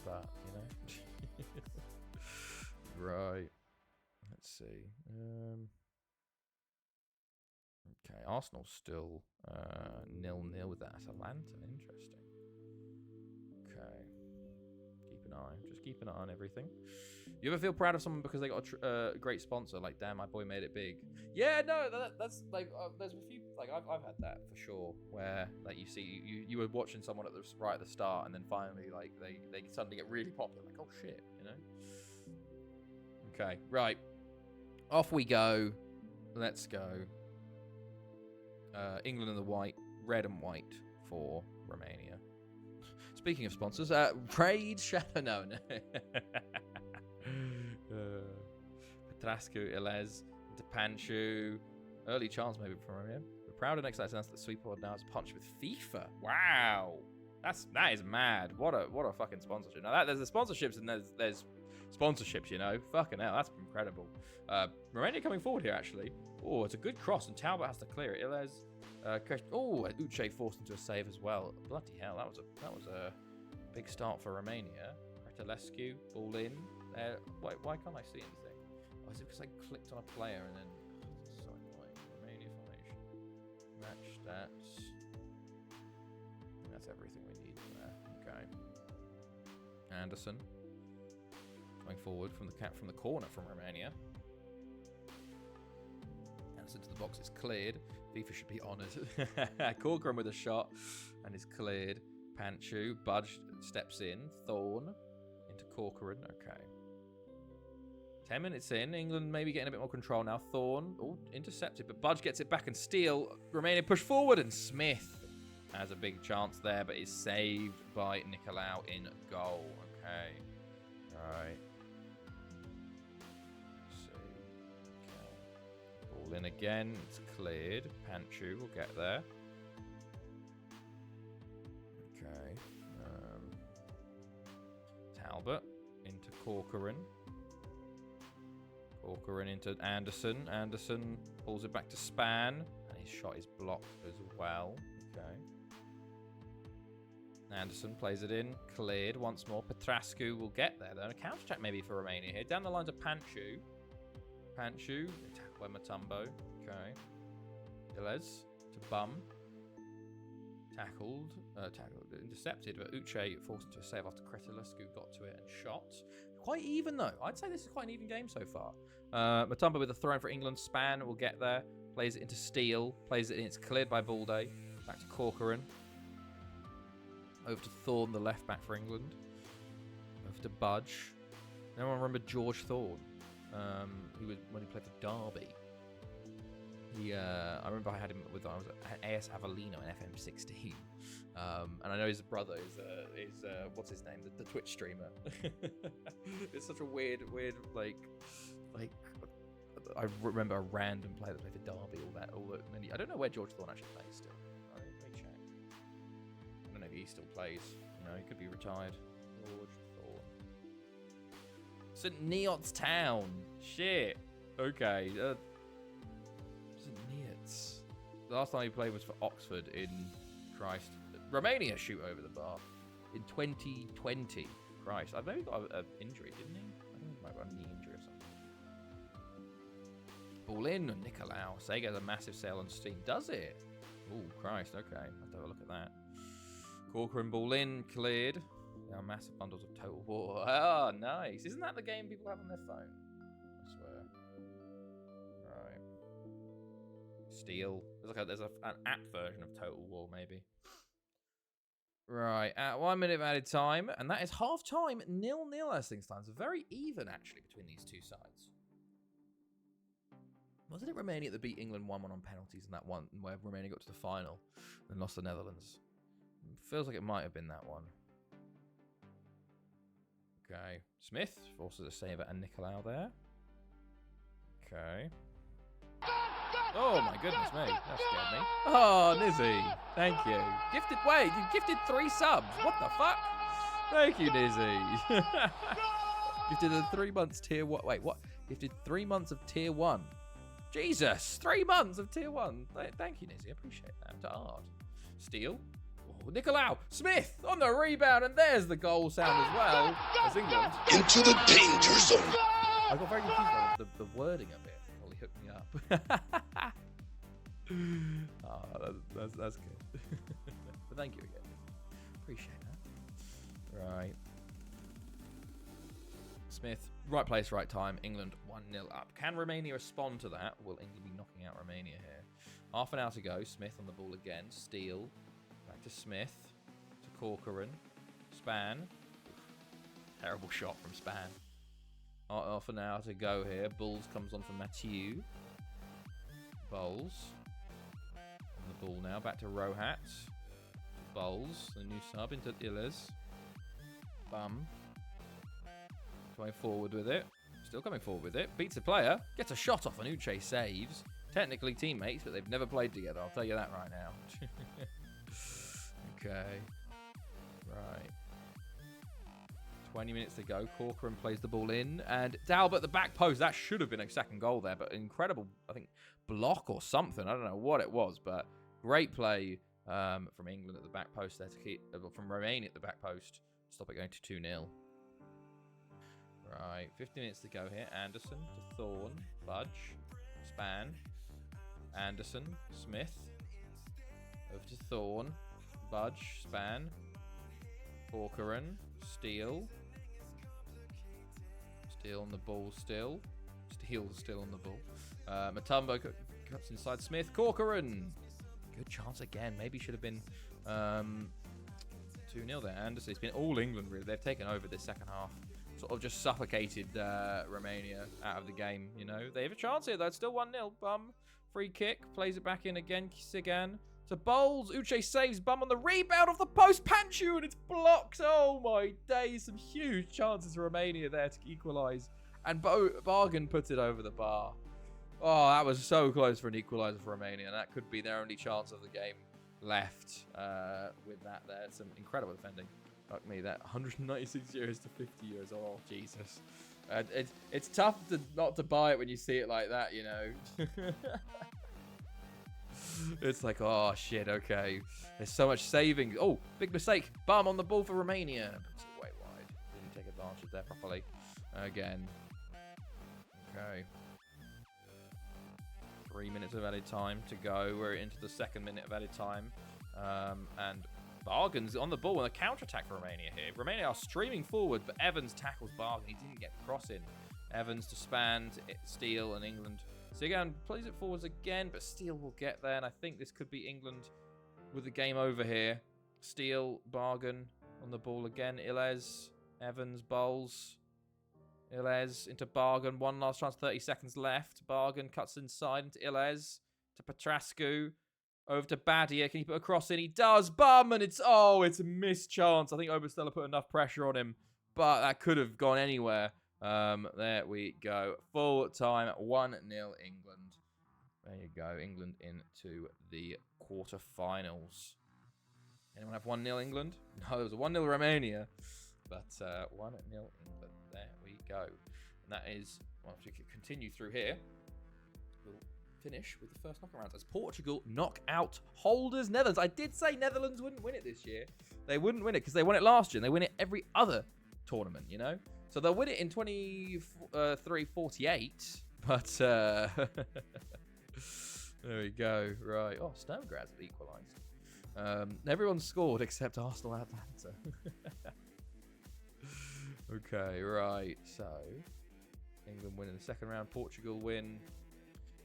But, you know. Right. Let's see. Okay, Arsenal's still 0-0 with that Atalanta. Interesting. Okay. Just keep an eye on everything. You ever feel proud of someone because they got a great sponsor? Like, damn, my boy made it big. Yeah, no, that's like, there's a few, like, I've had that for sure, where, like, you see, you were watching someone right at the start, and then finally, like, they suddenly get really popular. Like, oh, shit, you know? Okay, right. Off we go. Let's go. England in the white, red and white for Romania. Speaking of sponsors, Raid Shadow. No. Petrascu, Ilez, Depanchu. Early chance maybe from Romania. We're proud and excited to announce that Sweetboard now has a punch with FIFA. Wow. That is mad. What a fucking sponsorship. Now there's the sponsorships and there's sponsorships, you know. Fucking hell, that's incredible. Romania coming forward here actually. Oh, it's a good cross and Talbot has to clear it. Ilez. Uche forced into a save as well. Bloody hell, that was a big start for Romania. Retalescu, ball in. Why can't I see anything? Oh, is it because I clicked on a player and then... So annoying. Romania formation. Match stats. I think that's everything we need there. Okay. Anderson. Going forward from the corner from Romania. Anderson to the box, it's cleared. FIFA should be honoured. Corcoran with a shot and is cleared. Panchu, Budge steps in. Thorne into Corcoran. Okay. 10 minutes in. England maybe getting a bit more control now. Thorne, intercepted, but Budge gets it back and Steele. Romania push forward and Smith has a big chance there, but is saved by Nicolau in goal. Okay. Right. Let's see. Okay. Ball in again. It's cleared. Panchu will get there. Okay. Talbot into Corcoran. Corcoran into Anderson. Anderson pulls it back to Span. And his shot is blocked as well. Okay. Anderson plays it in. Cleared once more. Petrascu will get there, though. And a counter-attack maybe for Romania here. Down the lines of Panchu. Panchu. Attack by Mutombo. Okay. Illes to Bum. Tackled. Intercepted, but Uche forced into a save after Cretilescu got to it and shot. Quite even, though. I'd say this is quite an even game so far. Mutombo with a throw for England. Span will get there. Plays it into Steele. Plays it in. It's cleared by Balde. Back to Corcoran. Over to Thorne, the left back for England. Over to Budge. Anyone remember George Thorne? He was when he played for Derby. I remember I had him with I was at AS Avellino in FM16, and I know his brother is what's his name, the Twitch streamer. It's such a weird like I remember a random player that played for Derby. I don't know where George Thorne actually plays still. Let me check. I don't know if he still plays. You know, he could be retired. George Thorne. St. Neots Town. Shit. Okay. St. Neots. The last time he played was for Oxford in Romania shoot over the bar in 2020. Christ. I maybe got an injury, didn't he? I think he might have got a knee injury or something. Ball in, Nicolau. Sega has a massive sale on Steam. Does it? Oh, Christ. Okay. I'll have a look at that. Corcoran ball in, cleared. There are massive bundles of Total War. Oh, nice. Isn't that the game people have on their phone? I swear. Right. Steel. There's an app version of Total War, maybe. Right. At 1 minute of added time. And that is half time. 0-0 as things stand. It's very even, actually, between these two sides. Wasn't it Romania that beat England 1-1 on penalties in that one where Romania got to the final and lost the Netherlands? Feels like it might have been that one. Okay. Smith forces a save at Nicolau there. Okay. Oh my goodness me. That scared me. Oh, Nizzy. Thank you. Wait, you gifted 3 subs. What the fuck? Thank you, Nizzy. Gifted a 3 months tier 1. Wait, what? Gifted 3 months of tier 1. Jesus, 3 months of tier 1. Thank you, Nizzy. I appreciate that. To Art. Steele. Oh, Nicolau. Smith on the rebound, and there's the goal sound as well as England. Into the danger zone. I got very confused by the wording of it. Probably hooked me up. Oh, that's good. But thank you again. Appreciate that. Right. Smith. Right place, right time. England 1-0 up. Can Romania respond to that? Will England be knocking out Romania here? Half an hour to go. Smith on the ball again. Steele. Back to Smith. To Corcoran. Span. Terrible shot from Span. Half an hour to go here. Bulls comes on for Mathieu. Bowles. On the ball now. Back to Rohat. Bowles. The new sub into Illes. Bum. Going forward with it. Still coming forward with it. Beats the player. Gets a shot off and Uche saves. Technically teammates, but they've never played together. I'll tell you that right now. Okay. Right. 20 minutes to go. Corcoran plays the ball in. And Talbot at the back post. That should have been a second goal there. But incredible, I think, block or something. I don't know what it was. But great play from England at the back post there to keep... from Romania at the back post. Stop it going to 2-0. Right, 50 minutes to go here. Anderson to Thorne, Budge, Span, Anderson, Smith, over to Thorne, Budge, Span, Corcoran, Steele on the ball still. Steele's still on the ball. Mutombo cuts inside Smith, Corcoran. Good chance again. Maybe should have been 2-0 there. Anderson, it's been all England really. They've taken over this second half. Sort of just suffocated Romania out of the game, you know. They have a chance here, though. It's still 1-0. Bum. Free kick. Plays it back in again. Sigan. to Bowles. Uche saves Bum on the rebound off the post. Panchu, and it's blocked. Oh my days. Some huge chances for Romania there to equalise. And Bargain puts it over the bar. Oh, that was so close for an equaliser for Romania. And that could be their only chance of the game left with that there. Some incredible defending. Fuck me, that 196 euros to 50 euros. Oh, Jesus. It's tough not to buy it when you see it like that, you know. It's like, oh, shit, okay. There's so much savings. Oh, big mistake. Bum on the ball for Romania. Puts it way wide. Didn't take advantage there properly. Again. Okay. 3 minutes of added time to go. We're into the second minute of added time. And Bargain's on the ball and a counter-attack for Romania here. Romania are streaming forward, but Evans tackles Bargain. He didn't get the cross in. Evans to Span, to Steele, and England. So again, plays it forwards again, but Steele will get there. And I think this could be England with the game over here. Steele, Bargain on the ball again. Illes, Evans, Bowles. Illes into Bargain. One last chance, 30 seconds left. Bargain cuts inside into Illes. To Petrascu. Over to Badia. Can he put a cross in? He does. Bum! And it's a missed chance. I think Oberstella put enough pressure on him. But that could have gone anywhere. There we go. Full time. 1-0 England. There you go. England into the quarterfinals. Anyone have 1-0 England? No, there was a 1-0 Romania. But 1-0 England. There we go. And that is, well, if we could continue through here, we'll finish with the first knockout rounds as Portugal knock out holders Netherlands. I did say Netherlands wouldn't win it this year. They wouldn't win it because they won it last year and they win it every other tournament, you know? So they'll win it in 23-48, but there we go. Right. Oh, Sturmgraz have equalised. Everyone scored except Arsenal Atlanta. Okay, right. So England win in the second round. Portugal win.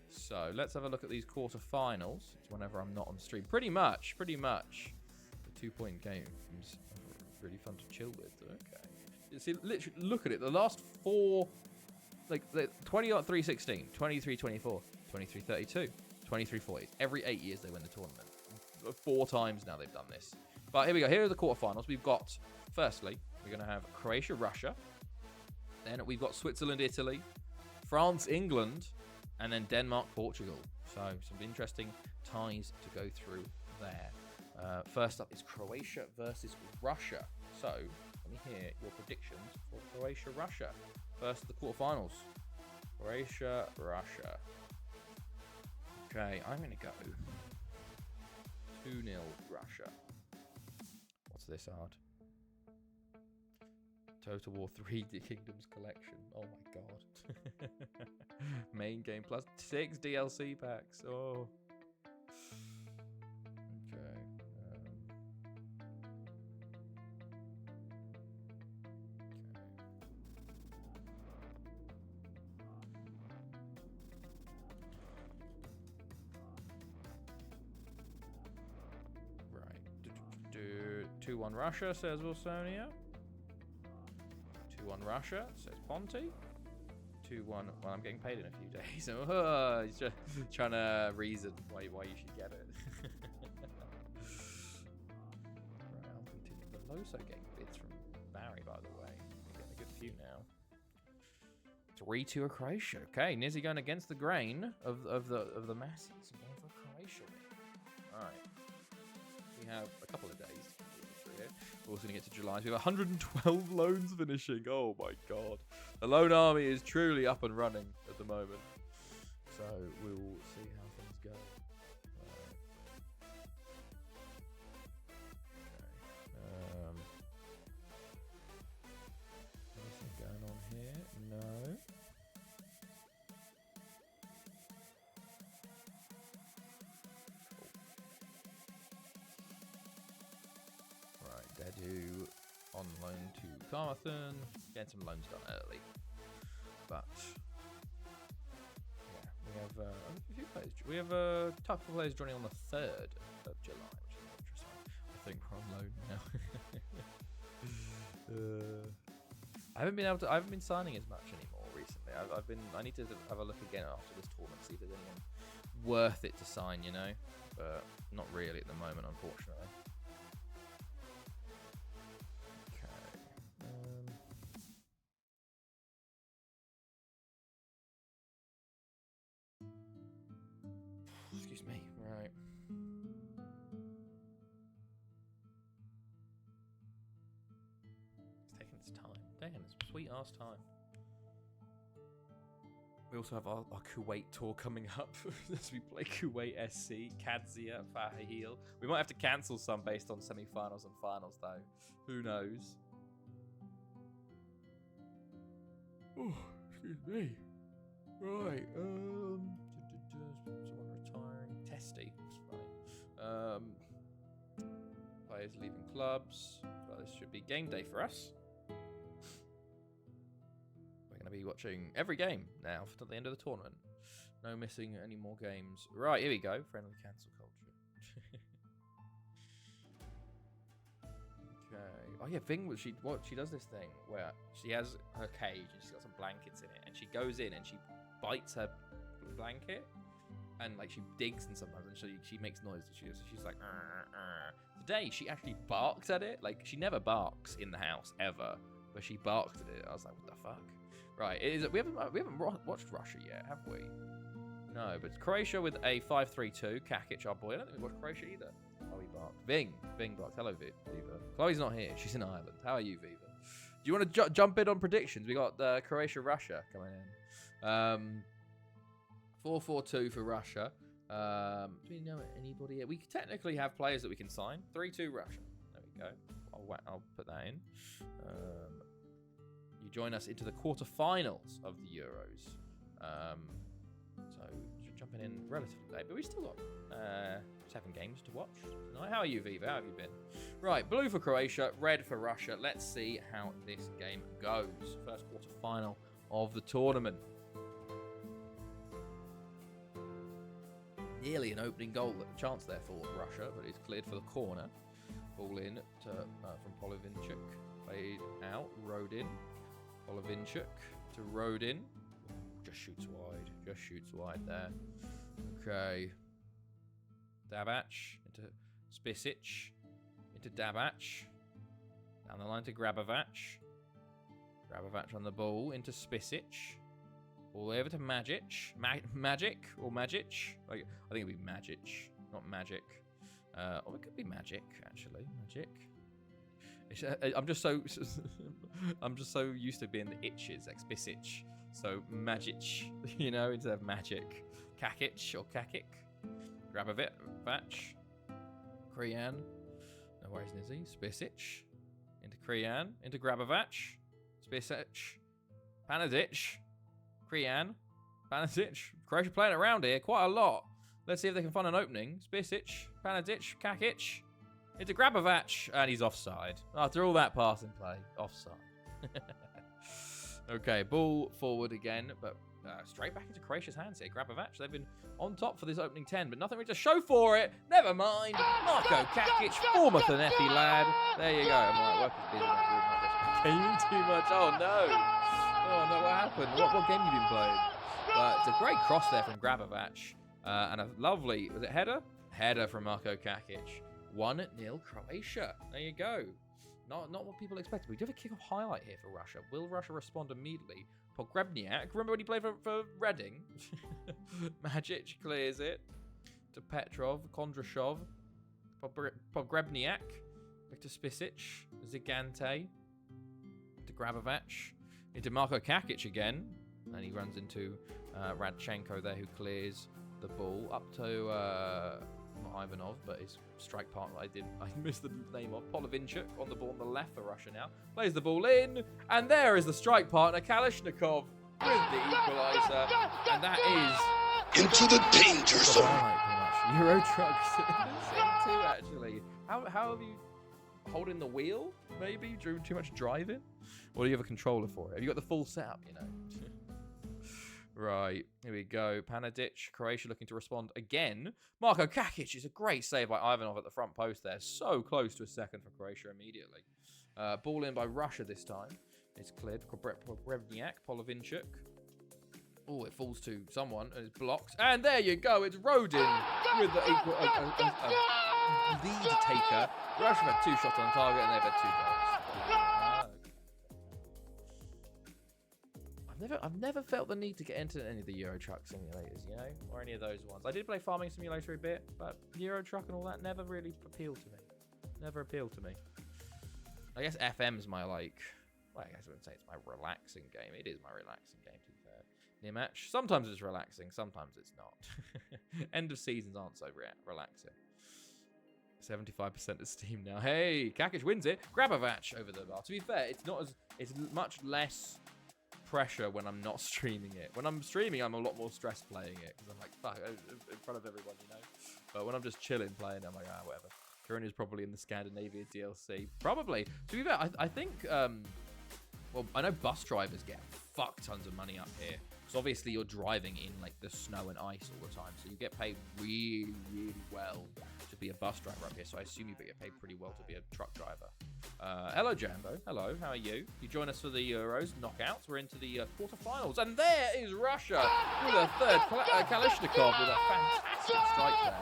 So let's have a look at these quarterfinals. It's whenever I'm not on stream. Pretty much. The 2-point games are really fun to chill with. Okay. You see, literally, look at it. The last four, like 23-16, 23-24, 23-32, 23-40. Every 8 years they win the tournament. 4 times now they've done this. But here we go. Here are the quarterfinals. We've got, firstly, we're going to have Croatia, Russia. Then we've got Switzerland, Italy, France, England, and then Denmark, Portugal. So some interesting ties to go through there. First up is Croatia versus Russia. So let me hear your predictions for Croatia, Russia. First, the quarterfinals. Croatia, Russia. Okay, I'm going to go 2-0 Russia. What's this, Ard? Total War 3 Kingdoms Collection. Oh my god. Main game plus 6 DLC packs. Oh. Okay. Right. 2-1 Russia, says Wilsonia. 2-1 Russia, says Ponte. 2-1. Well, I'm getting paid in a few days. He's just trying to reason why you should get it. Right, I'll continue. The Loso getting bids from Barry, by the way. We're getting a good few now. 3-2 Croatia. Okay, Nizzy going against the grain of the masses. Going for Croatia. All right. We have a couple of days. We're also going to get to July. So we have 112 loans finishing. Oh my god. The loan army is truly up and running at the moment. So we'll see how things go. Okay. Anything going on here? No. Dedu on loan to Carmarthen. Getting some loans done early. But yeah, we have a few players. We have a couple of players joining on the 3rd of July, which is interesting. I think we're on loan now. I haven't been signing as much anymore recently. I need to have a look again after this tournament, see if there's anyone worth it to sign, you know, but not really at the moment, unfortunately. Okay. Excuse me. Right. It's taking its time. Damn, it's sweet ass time. We also have our Kuwait tour coming up as we play Kuwait SC, Kadzia, Fahil. We might have to cancel some based on semi-finals and finals, though. Who knows? Oh, excuse me. Right. Someone retiring. Testy. That's funny. Players leaving clubs. So this should be game day for us. Going to be watching every game now to the end of the tournament. No missing any more games. Right, here we go. Friendly cancel culture. Okay. Oh yeah, Ving, she does this thing where she has her cage and she's got some blankets in it, and she goes in and she bites her blanket, and like she digs, and sometimes and she makes noise. She's like, Today she actually barked at it. Like, she never barks in the house ever, but she barked at it. I was like, what the fuck? Right, we haven't watched Russia yet, have we? No, but it's Croatia with a 5-3-2. Kakic, our boy. I don't think we watched Croatia either. Oh, he barked. Ving barked. Hello, Viva. Chloe's not here. She's in Ireland. How are you, Viva? Do you want to jump in on predictions? We got Croatia-Russia coming in. 4-4-2 for Russia. Do we know anybody yet? We technically have players that we can sign. 3-2 Russia. There we go. I'll put that in. You join us into the quarterfinals of the Euros. So jumping in relatively late, but we still got 7 games to watch tonight. How are you, Viva? How have you been? Right, blue for Croatia, red for Russia. Let's see how this game goes. First quarterfinal of the tournament. Nearly an opening goal chance there for Russia, but it's cleared for the corner. Ball in to from Polovinchuk. Played out, Rodin. Polovinchuk to Rodin. Just shoots wide there. Okay. Dabac into Spisic. Into Dabac. Down the line to Grabovac. Grabovac on the ball into Spisic. All the way over to Magic. Magic or Magic? Like, I think it'd be Magic, not Magic. Or it could be Magic, actually. Magic. I'm just so used to being the itches, like Spisic. So Magic, you know, instead of Magic. Kakic or Kakic. Grabovac. Kriyan. No worries, Nizzy. Spisic. Into Kriyan. Into Grabovac. Spisic. Panadic. Kriyan. Panadic. Croatia playing around here quite a lot. Let's see if they can find an opening. Spisic. Panadic. Kakic. Into Grabovac. And he's offside. After all that passing play. Offside. Okay, ball forward again, but straight back into Croatia's hands here. Grabovac, they've been on top for this opening 10, but nothing really to show for it. Never mind. Marko Kakic, former Thanethi lad. There you go. I'm like, work is busy enough reading like this. Came in too much. Oh, no. Oh, no, what happened? What game have you been playing? But it's a great cross there from Grabovac. And a lovely, was it header? Header from Marko Kakic. 1-0 Croatia. There you go. Not what people expected. We do have a kick-off highlight here for Russia. Will Russia respond immediately? Pogrebniak. Remember when he played for Reading? Magic clears it to Petrov, Kondrashov, Pogrebniak, back to Spisic, Zigante, to Grabovac, into Marko Kakic again, and he runs into Radchenko there, who clears the ball up to not Ivanov, but his strike partner I missed the name of. Polovinchuk on the ball on the left for Russia now. Plays the ball in, and there is the strike partner, Kalashnikov, with the equaliser, and that is into the danger zone. Euro Trucks too, actually. How have you holding the wheel? Maybe doing too much driving, or do you have a controller for it? Have you got the full setup? You know. Right, here we go. Panadic, Croatia looking to respond again. Marko Kakic is a great save by Ivanov at the front post there. So close to a second for Croatia immediately. Ball in by Russia this time. It's cleared. Pogrebniak, Polovinchuk. Oh, it falls to someone and it's blocked. And there you go. It's Rodin with the equal lead taker. Russia have had 2 shots on target and they've had 2 goals. I've never felt the need to get into any of the Euro Truck simulators, you know, or any of those ones. I did play Farming Simulator a bit, but Euro Truck and all that never really appealed to me. Never appealed to me. I guess FM's my well, I guess I wouldn't say it's my relaxing game. It is my relaxing game, to be fair. Near match. Sometimes it's relaxing, sometimes it's not. End of seasons aren't so relaxing. 75% of Steam now. Hey, Kakic wins it. Grabovac over the bar. To be fair, it's much less pressure when I'm not streaming it. When I'm streaming, I'm a lot more stressed playing it because I'm like, fuck, in front of everyone, you know. But when I'm just chilling playing, I'm like, whatever. Karina's probably in the Scandinavia DLC. Probably. To be fair, I think, well, I know bus drivers get fuck tons of money up here. Because obviously you're driving in like the snow and ice all the time. So you get paid really, really well to be a bus driver up here. So I assume you get paid pretty well to be a truck driver. Hello, Jambo. Hello, how are you? You join us for the Euros knockouts. We're into the quarterfinals. And there is Russia with a third. Kalishnikov with a fantastic strike there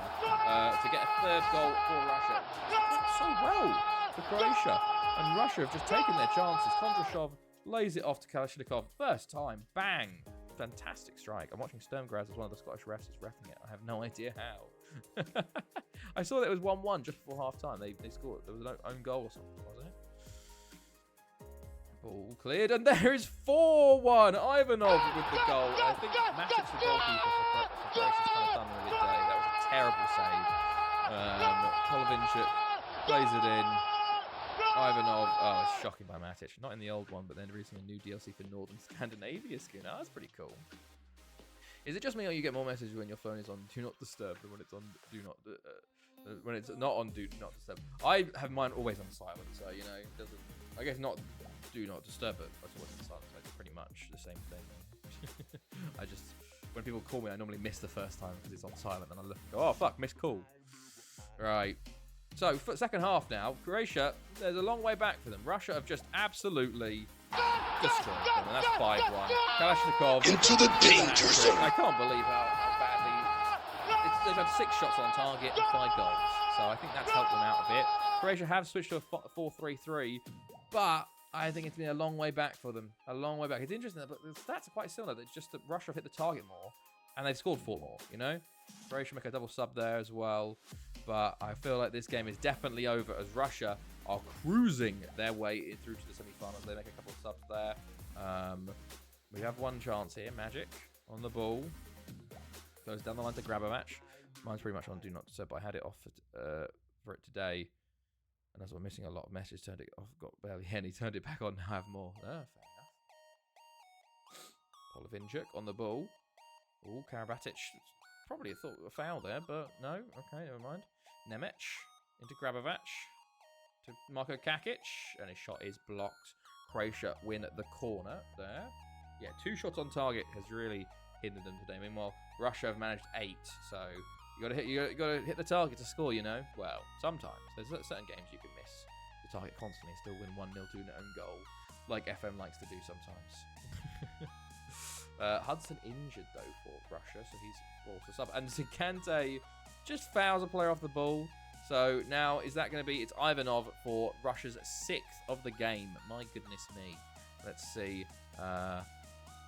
to get a third goal for Russia. That's so well for Croatia. And Russia have just taken their chances. Kondrashov lays it off to Kalishnikov. First time. Bang. Fantastic strike. I'm watching Sturmgraz as one of the Scottish refs is reffing it. I have no idea how. I saw that it was 1-1 just before half-time. They scored. There was an own goal or something, wasn't it? Ball cleared, and there is 4-1. Ivanov with the goal. I think Matic's the goalkeeper for Croatia has kind of done with it today. That was a terrible save. Polovinchuk plays it in. Ivanov, it's shocking by Matic. Not in the old one, but then releasing a new DLC for Northern Scandinavia skin. Oh, that's pretty cool. Is it just me or you get more messages when your phone is on Do Not Disturb than when it's on Do Not... when it's not on Do Not Disturb? I have mine always on silent, so, you know, it doesn't... I guess not Do Not Disturb, but it's always on silent, so it's pretty much the same thing. I just... When people call me, I normally miss the first time because it's on silent, and I look and go, oh, fuck, missed call. Right. So, for second half now, Croatia, there's a long way back for them. Russia have just absolutely destroyed them, and that's 5-1. Kalashnikov Into the danger zone. I can't believe how badly... they've had 6 shots on target and 5 goals, so I think that's helped them out a bit. Croatia have switched to a 4-3-3, but I think it's been a long way back for them. A long way back. It's interesting, but the stats are quite similar. It's just that Russia have hit the target more, and they've scored 4 more, you know? Croatia make a double sub there as well. But I feel like this game is definitely over as Russia are cruising their way through to the semi-finals. They make a couple of subs there. We have one chance here. Magic on the ball. Goes down the line to Grabovac. Mine's pretty much on Do Not Disturb, but I had it off for it today. And as I'm missing a lot of messages, turned it off. Got barely any. Turned it back on. Now I have more. Oh, fair enough. Polovinchuk on the ball. Ooh, Karabatic. Probably thought a foul there, but no. Okay, never mind. Nemec into Grabovac to Marko Kakic, and his shot is blocked. Croatia win at the corner there. Yeah, 2 shots on target has really hindered them today. Meanwhile, Russia have managed 8, so you gotta hit the target to score. You know, well, sometimes there's certain games you can miss the target constantly and still win 1-0 to an own goal, like FM likes to do sometimes. Hudson injured though for Russia, so he's forced to sub. And Zikante just fouls a player off the ball. So now is that going to be? It's Ivanov for Russia's 6th of the game. My goodness me. Let's see.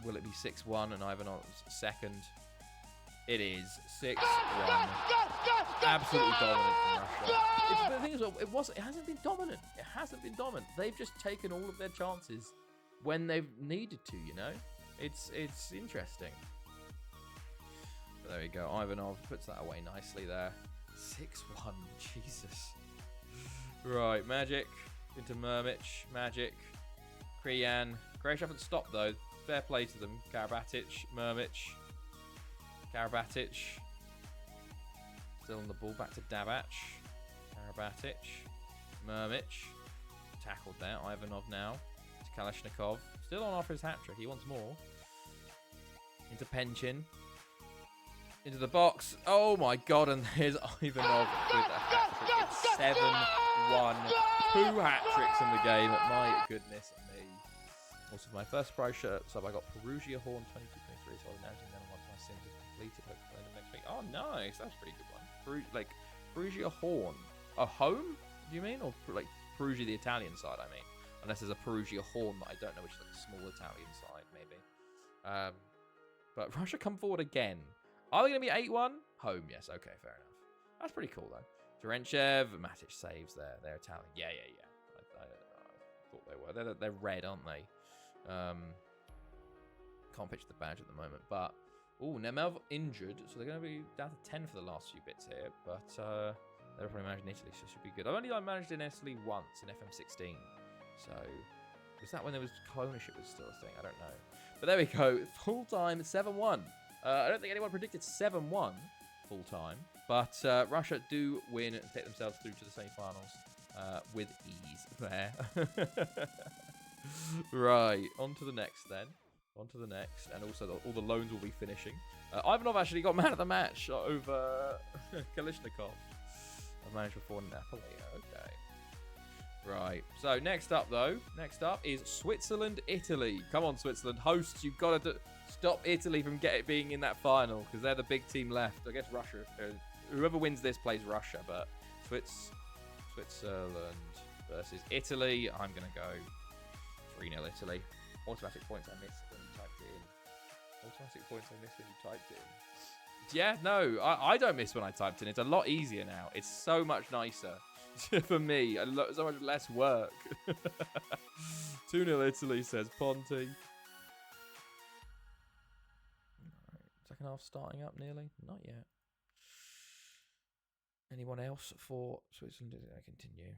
Will it be 6-1 and Ivanov's second? It is 6-1. Absolutely dominant from Russia. The thing is, it hasn't been dominant. It hasn't been dominant. They've just taken all of their chances when they've needed to. You know. It's interesting. But there we go. Ivanov puts that away nicely there. 6-1. Jesus. Right. Magic into Mermic. Magic. Kriyan. Croatia haven't stopped though. Fair play to them. Karabatic. Mermic. Karabatic. Still on the ball. Back to Dabac. Karabatic. Mermic. Tackled there. Ivanov now. To Kalashnikov. Still on offer his hat-trick. He wants more. Into Penchin. Into the box. Oh my god. And there's Ivanov with a hat-trick. It's 7-1. 2 hat-tricks in the game. My goodness me. Also, my first prize shirt sub, I got Perugia Horn 2223. victory, so I imagine them once my Sims have completed, hopefully in the next week. Oh, nice. That's a pretty good one. Perugia Horn. A home, do you mean? Or like Perugia, the Italian side, I mean. Unless there's a Perugia Horn that I don't know, which is like a small Italian side, maybe. But Russia come forward again. Are they going to be 8-1? Home, yes. Okay, fair enough. That's pretty cool, though. Terentchev, Matic saves there. They're Italian. Yeah. I thought they were. They're red, aren't they? Can't picture the badge at the moment. But, Nemelv injured. So they're going to be down to 10 for the last few bits here. But they're probably managed in Italy, so it should be good. I've only managed in Italy once in FM16. So, was that when there was co-ownership was still a thing? I don't know. But there we go. Full-time 7-1. I don't think anyone predicted 7-1 full-time. But Russia do win and take themselves through to the semi-finals with ease there. Right, on to the next then. On to the next. And also all the loans will be finishing. Ivanov actually got man of the match over Kalishnikov. I've managed before Napoli. Okay. Right. So next up, though. Next up is Switzerland, Italy. Come on, Switzerland. Hosts, you've got to stop Italy from being in that final because they're the big team left. I guess Russia. Whoever wins this plays Russia, but Switzerland versus Italy. I'm going to go 3-0 Italy. Automatic points I missed when you typed it in. Automatic points I missed when you typed it in. Yeah, no, I don't miss when I typed in. It's a lot easier now. It's so much nicer for me. So much less work. 2-0 Italy, says Ponte. Right, second half starting up nearly. Not yet. Anyone else for Switzerland? Is it going to continue?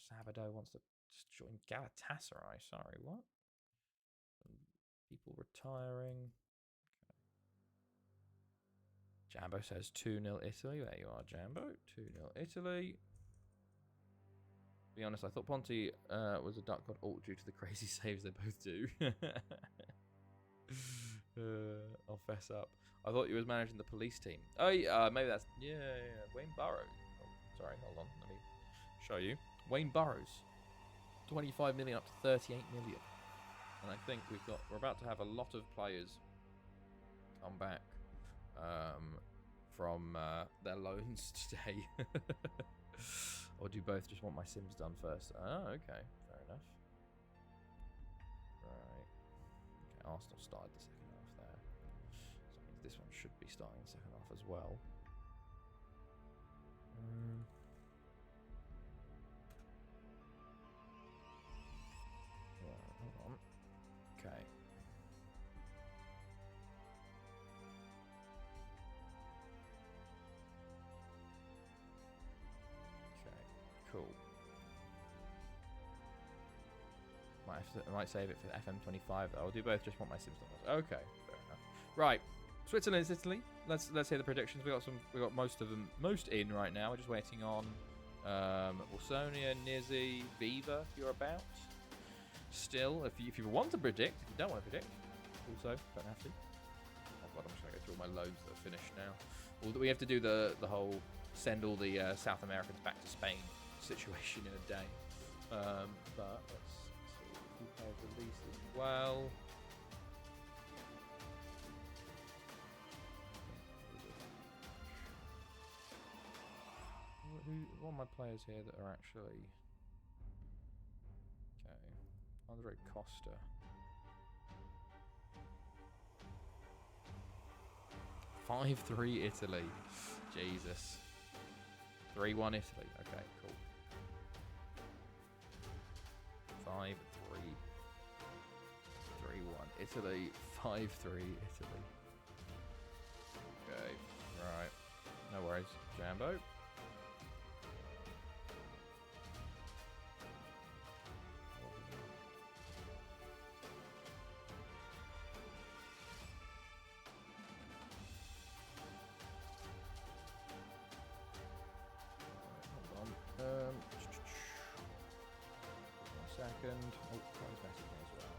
Sabado wants to just join Galatasaray. Sorry, what? People retiring. Jambo says 2-0 Italy. There you are, Jambo. 2-0 Italy. To be honest, I thought Ponte was a duck god alt due to the crazy saves they both do. I'll fess up. I thought you was managing the police team. Oh, yeah, maybe that's... Yeah. Wayne Burrows. Oh, sorry, hold on. Let me show you. Wayne Burrows. 25 million up to 38 million. And I think we're about to have a lot of players come back from their loans today. Or do you both just want my Sims done first? Oh, okay. Fair enough. Right. Okay, Arsenal started the second half there. So that means this one should be starting the second half as well. Right, hold on. Okay. Cool. I might save it for FM15 though. I'll do both. Just want my Sims done. Okay, fair enough. Right, Switzerland is Italy. Let's hear the predictions. We got most in right now. We're just waiting on Wilsonia, Nizzy, Viva. If you're about. Still, if you want to predict, if you don't want to predict, also don't have to. Oh god, I'm just gonna go through all my loads that are finished now. Well, we have to do the whole send all the South Americans back to Spain situation in a day. But let's see who has released as well. One of my players here that are actually okay. Andre Costa. $5-3 Italy. Jesus. 3-1 Italy. Okay, cool. 5-3. 3-1 Italy. 5-3 Italy. Okay, right. No worries. Jambo. Second. Oh, that was messaging as well.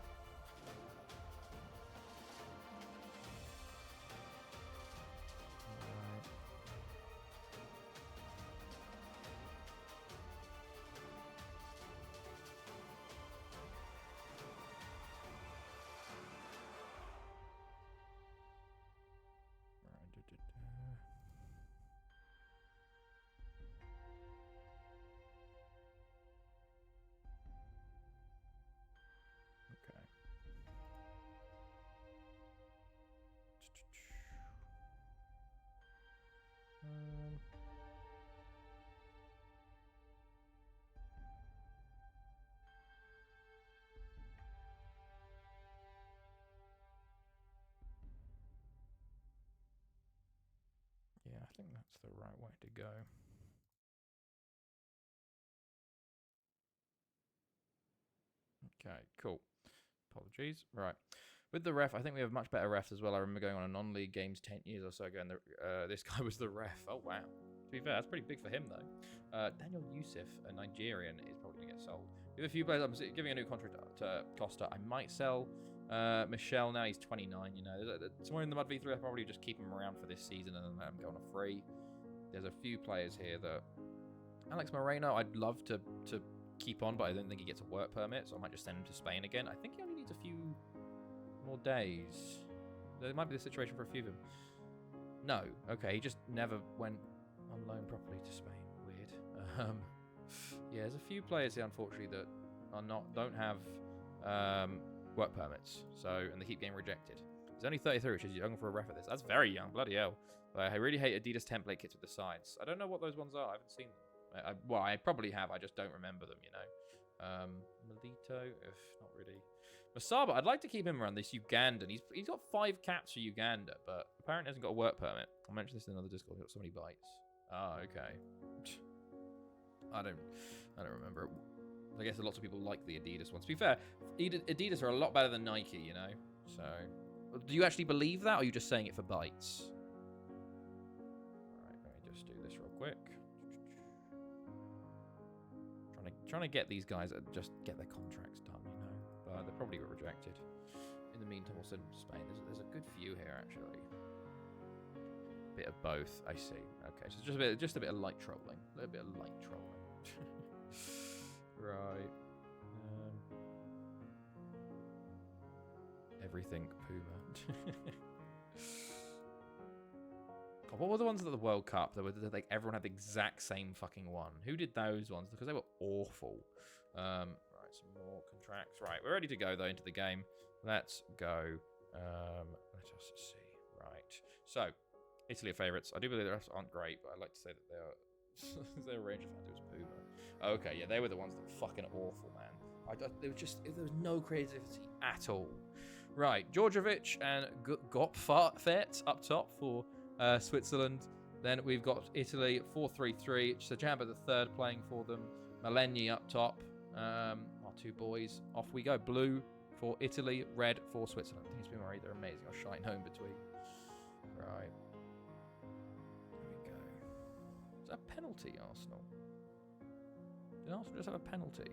Alright. think that's the right way to go. Okay, cool. Apologies. Right. With the ref, I think we have much better refs as well. I remember going on a non-league games 10 years or so ago, and this guy was the ref. Oh, wow. To be fair, that's pretty big for him, though. Daniel Yusuf, a Nigerian, is probably going to get sold. We have a few players. I'm giving a new contract to Costa. I might sell Michelle now. He's 29, you know. Somewhere in the Mud V3, I'll probably just keep him around for this season and then let him go on a free. There's a few players here that... Alex Moreno, I'd love to keep on, but I don't think he gets a work permit, so I might just send him to Spain again. I think he only needs a few more days. There might be the situation for a few of them. No, okay, he just never went on loan properly to Spain. Weird. Yeah, there's a few players here, unfortunately, that don't have work permits, and they keep getting rejected. He's only 33, which is young for a ref at this. That's very young, bloody hell. I really hate Adidas template kits with the sides. I don't know what those ones are. I haven't seen them. Well, I probably have. I just don't remember them, you know. Melito, not really. Masaba, I'd like to keep him around this Ugandan. He's got 5 caps for Uganda, but apparently hasn't got a work permit. I mentioned this in another Discord. He's got so many bites. Oh, okay. I don't remember. I guess lots of people like the Adidas ones. To be fair, Adidas are a lot better than Nike, you know. So, do you actually believe that, or are you just saying it for bites? All right, let me just do this real quick. Trying to get these guys just get their contracts done, you know. But they probably were rejected. In the meantime, we'll send them to Spain. There's a good few here, actually. Bit of both, I see. Okay, so just a bit of light trolling. A little bit of light trolling. Right. Everything Puma. God, what were the ones at the World Cup that were like everyone had the exact same fucking one? Who did those ones? Because they were awful. Right, some more contracts. Right, we're ready to go though into the game. Let's go. Let us see. Right. So, Italy are favourites. I do believe the refs aren't great, but I like to say that they are. Their range of fans, it was Puma. Okay, yeah, they were the ones that were fucking awful, man. There was no creativity at all. Right, Djordjevic and Gopfert up top for Switzerland. Then we've got Italy 4-3-3. Sajamba the third playing for them. Maleny up top. Our 2 boys. Off we go. Blue for Italy, red for Switzerland. I think it's been right. They're amazing. I'll shine home between. Right. There we go. Is that a penalty, Arsenal? Did Arsenal just have a penalty?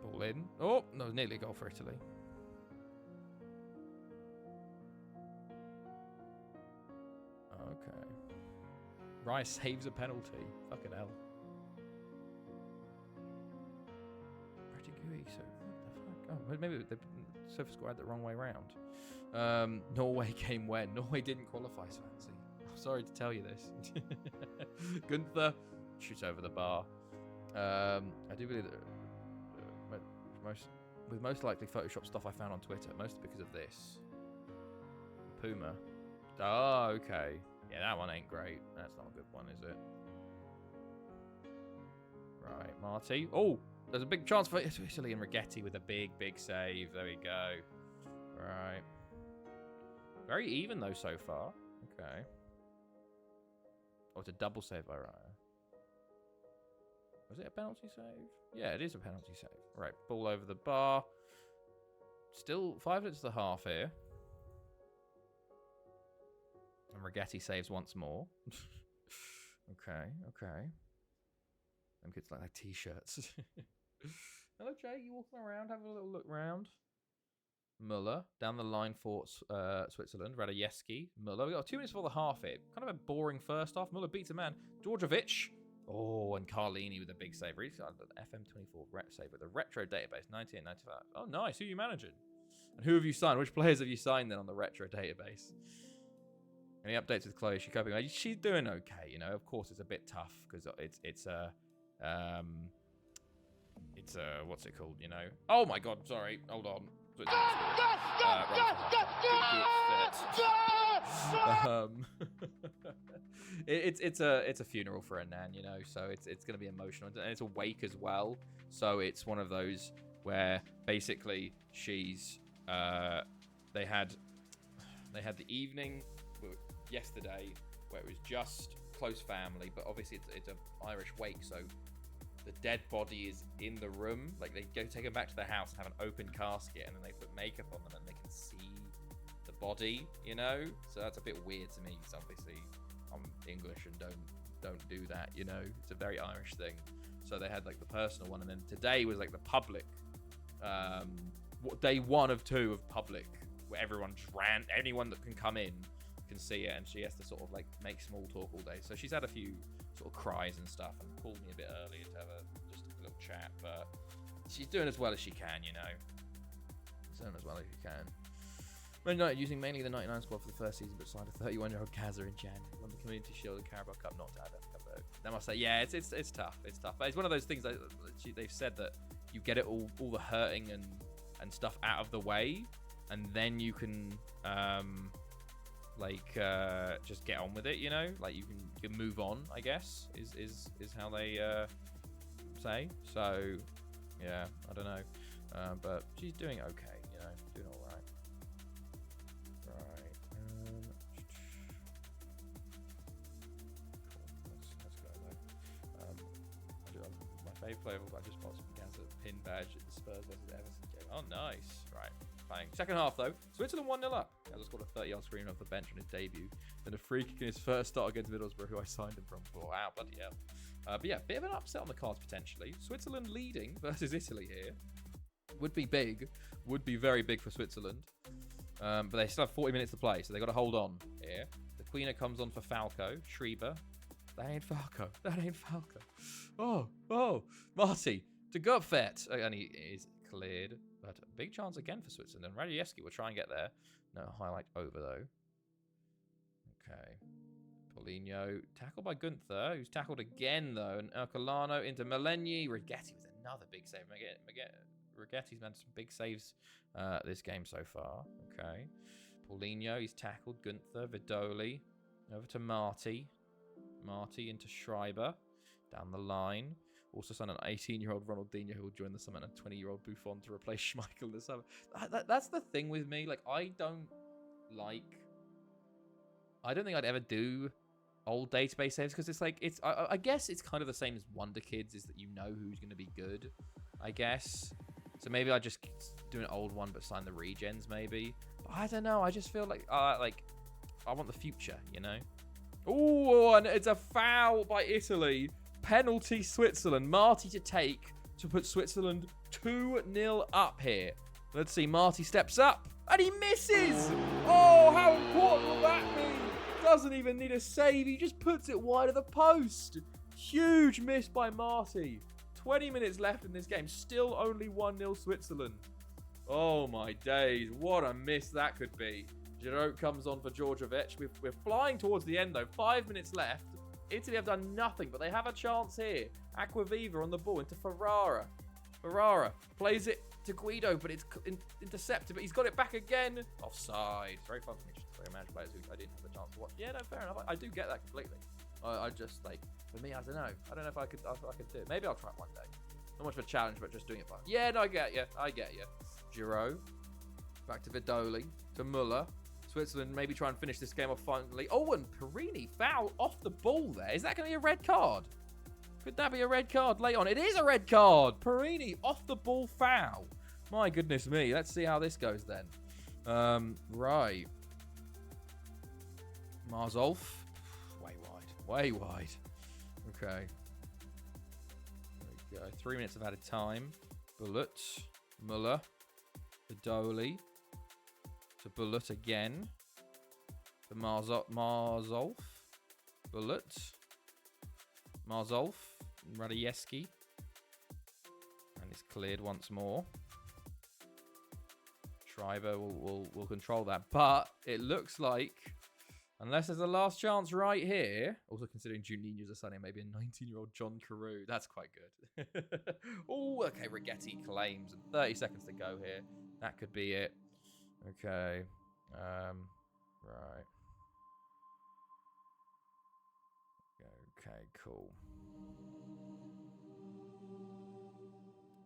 Ball in. Oh, no, nearly a goal for Italy. Okay. Rice saves a penalty. Fucking hell. What the fuck? Oh, maybe the Surface Squad had the wrong way round. Norway came when? Norway didn't qualify, Swansea. I'm sorry to tell you this. Gunther shoots over the bar. I do believe that most likely Photoshop stuff I found on Twitter, mostly because of this. Puma. Oh, okay. Yeah, that one ain't great. That's not a good one, is it? Right, Marty. Oh, there's a big chance for Italy and Rigetti with a big, big save. There we go. Right. Very even, though, so far. Okay. Oh, it's a double save by Raya. Was it a penalty save? Yeah, it is a penalty save. Right, ball over the bar. Still 5 minutes to the half here. And Rigetti saves once more. Okay. Them kids like their t-shirts. Hello, Jay. You walking around? Have a little look round. Muller down the line for Switzerland. Radejeski. Muller. We got 2 minutes for the half here. Kind of a boring first half. Muller beats a man. Djordjevic. Oh, and Carlini with a big save. He's got an FM15 save with a retro database. 1995. Oh, nice. Who are you managing? And who have you signed? Which players have you signed then on the retro database? Any updates with Chloe? Is she coping? She's doing okay, you know. Of course, it's a bit tough because it's what's it called? You know. Oh my God! Sorry. Hold on. It's a funeral for a nan, you know. So it's gonna be emotional, and it's a wake as well. So it's one of those where basically she's they had. They had the evening yesterday where it was just close family, but obviously it's an Irish wake, so the dead body is in the room. Like, they go take them back to their house and have an open casket, and then they put makeup on them and they can see the body, you know? So that's a bit weird to me, because obviously I'm English and don't do that, you know? It's a very Irish thing. So they had like the personal one, and then today was like the public, day 1 of 2 of public, where everyone just ran, anyone that can come in can see it, and she has to sort of like make small talk all day. So she's had a few sort of cries and stuff, and called me a bit earlier to have just a little chat, but she's doing as well as she can, you know. She's doing as well as she can. Man United using mainly the 99 squad for the first season, but signed a 31-year-old Kazza in Jan. Won the Community Shield and Carabao Cup, not to add a cup. They must say, yeah, it's tough. It's tough. But it's one of those things that they've said that you get it all the hurting and stuff out of the way, and then you can just get on with it, you know, like you can move on, I guess, is how they say. So yeah, I don't know, but she's doing okay, you know, doing all right. Let's go though. My favourite player, I just bought some Gaza pin badge at the Spurs versus Everton game. Oh, nice. Right. Playing. Second half, though. Switzerland 1-0 up. Gaza scored a 30-yard screen off the bench on his debut. Then a free kick in his first start against Middlesbrough, who I signed him from. Wow, bloody hell. But yeah, bit of an upset on the cards, potentially. Switzerland leading versus Italy here. Would be big. Would be very big for Switzerland. But they still have 40 minutes to play, so they've got to hold on here. The Queener comes on for Falco. Schreiber. That ain't Falco. That ain't Falco. Oh. Marty. To Gupfet. And he is cleared. But a big chance again for Switzerland. Radieski will try and get there. No highlight over, though. Okay. Paulinho. Tackled by Gunther, who's tackled again, though. And Ercolano into Melegni. Rigetti with another big save. Rigetti's made some big saves this game so far. Okay. Paulinho, he's tackled. Gunther. Vidoli. Over to Marty. Marty into Schreiber. Down the line. Also signed an 18-year-old Ronaldinho who will join the summer, and a 20-year-old Buffon to replace Schmeichel this summer. That's the thing with me. Like, I don't think I'd ever do old database saves, because it's like, I guess it's kind of the same as Wonder Kids, is that you know who's going to be good, I guess. So maybe I just do an old one but sign the regens, maybe. But I don't know. I just feel like I want the future, you know? Oh, and it's a foul by Italy. Penalty Switzerland. Marty to take to put Switzerland 2-0 up here. Let's see. Marty steps up and he misses. Oh, how important will that be? Doesn't even need a save. He just puts it wide of the post. Huge miss by Marty. 20 minutes left in this game. Still only 1-0 Switzerland. Oh my days. What a miss that could be. Giroud comes on for Djordjevic. We're flying towards the end, though. 5 minutes left. Italy have done nothing, but they have a chance here. Aquaviva on the ball into Ferrara. Ferrara plays it to Guido, but it's intercepted. But he's got it back again. Offside. It's very fun for me just to play manage players who I didn't have the chance to watch. Yeah, no, fair enough. I do get that completely. I just, like, for me, I don't know. I don't know if I could do it. Maybe I'll try it one day. Not much of a challenge, but just doing it fun. Yeah, no, I get you. Giroud. Back to Vidoli. To Muller. Switzerland maybe try and finish this game off finally. Oh, and Perini foul off the ball there. Is that going to be a red card? Could that be a red card late on? It is a red card. Perini off the ball foul. My goodness me. Let's see how this goes then. Right. Marzolf. Way wide. Okay. There we go. 3 minutes of added time. Bullet. Muller. Vidoli. To Bullet again. To Marzolf. Bullet. Marzolf. Radieski. And it's cleared once more. Schreiber will control that. But it looks like, unless there's a last chance right here, also considering Juninho's a son, maybe a 19-year-old John Carew. That's quite good. Oh, okay. Rigetti claims. And 30 seconds to go here. That could be it. Okay. Right. Okay, cool.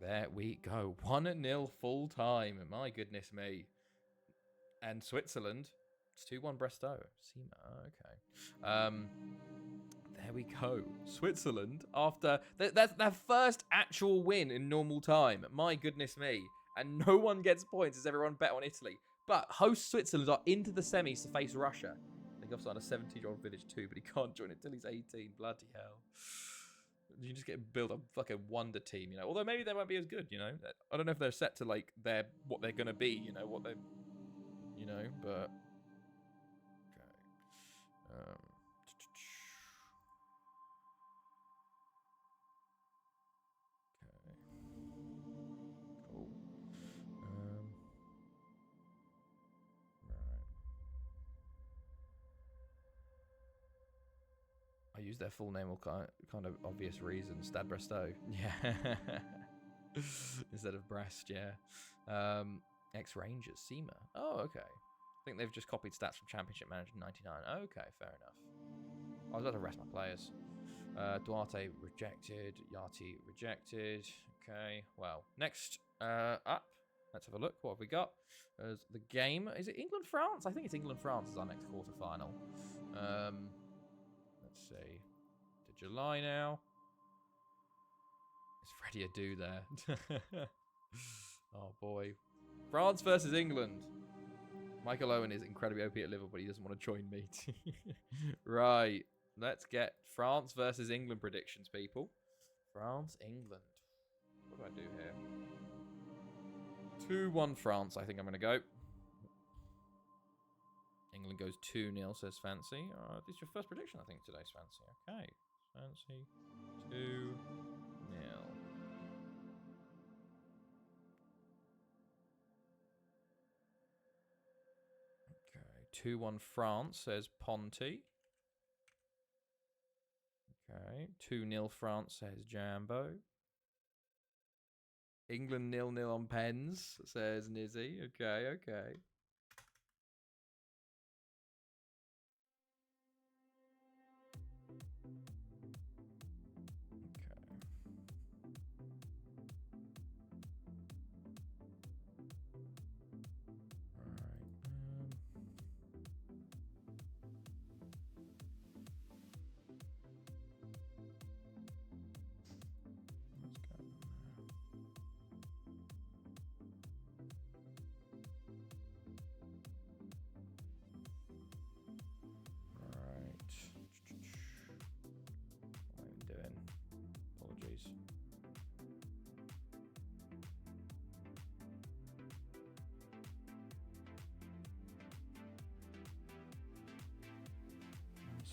There we go. 1-0 full time. My goodness me. And Switzerland It's 2-1 Brestow. Sima, okay. There we go. Switzerland, after that's their first actual win in normal time. My goodness me. And no one gets points as everyone bet on Italy. But host Switzerland are into the semis to face Russia. They have signed a 17-year-old village too, but he can't join it till he's 18. Bloody hell. You just get built a fucking wonder team, you know. Although maybe they won't be as good, you know. I don't know if they're set to like what they're gonna be, you know, what they, you know. But okay. Cool. Right. I use their full name for kind of obvious reasons. Stade Brestow. Yeah. Instead of Brest, yeah. Ex-Rangers, Sema. Oh, okay. I think they've just copied stats from Championship Manager 99. Okay, fair enough. I was about to rest my players. Duarte rejected. Yati rejected. Okay, well, next up. Let's have a look. What have we got? As the game. Is it England-France? I think it's England-France is our next quarterfinal. Let's see. To July now. Is Freddie Adu there? Oh, boy. France versus England. Michael Owen is incredibly OP at Liverpool, but he doesn't want to join me. Right. Let's get France versus England predictions, people. France, England. What do I do here? 2-1 France, I think I'm going to go. England goes 2-0, says Fancy. This is your first prediction, I think, today, Fancy. Okay. Fancy. 2-0. Okay. 2-1 France, says Ponty. Okay. 2-0 France, says Jambo. England 0-0 on pens, says Nizzy. Okay, okay.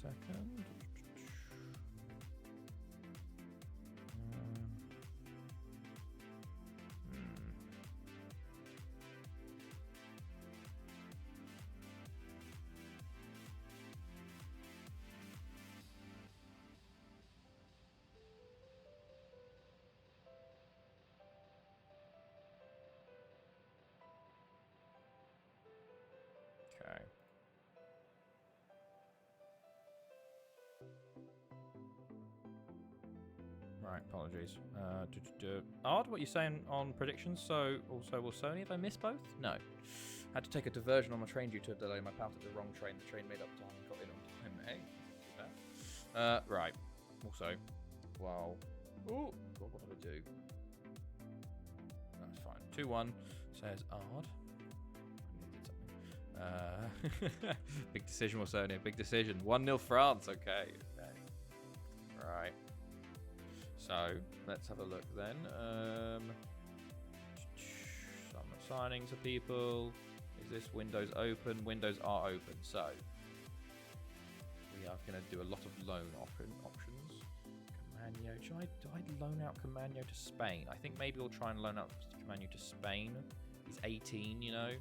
Second. Okay. Right, apologies. Odd, what you're saying on predictions. So, also, will Sony, have I missed both? No. Had to take a diversion on my train due to a delay. My pal took the wrong train. The train made up time and got in on time. Hey, not too bad. Right. Also, wow. Oh, God, what did I do? That's fine. 2-1, says Odd. Big decision, will Sony. Big decision. 1-0 France. Okay. Right. So, let's have a look then. Some signings of people. Is this Windows open? Windows are open. So, we are going to do a lot of loan options. Camano. Do I loan out Camano to Spain? I think maybe we'll try and loan out Camano to Spain. He's 18, you know.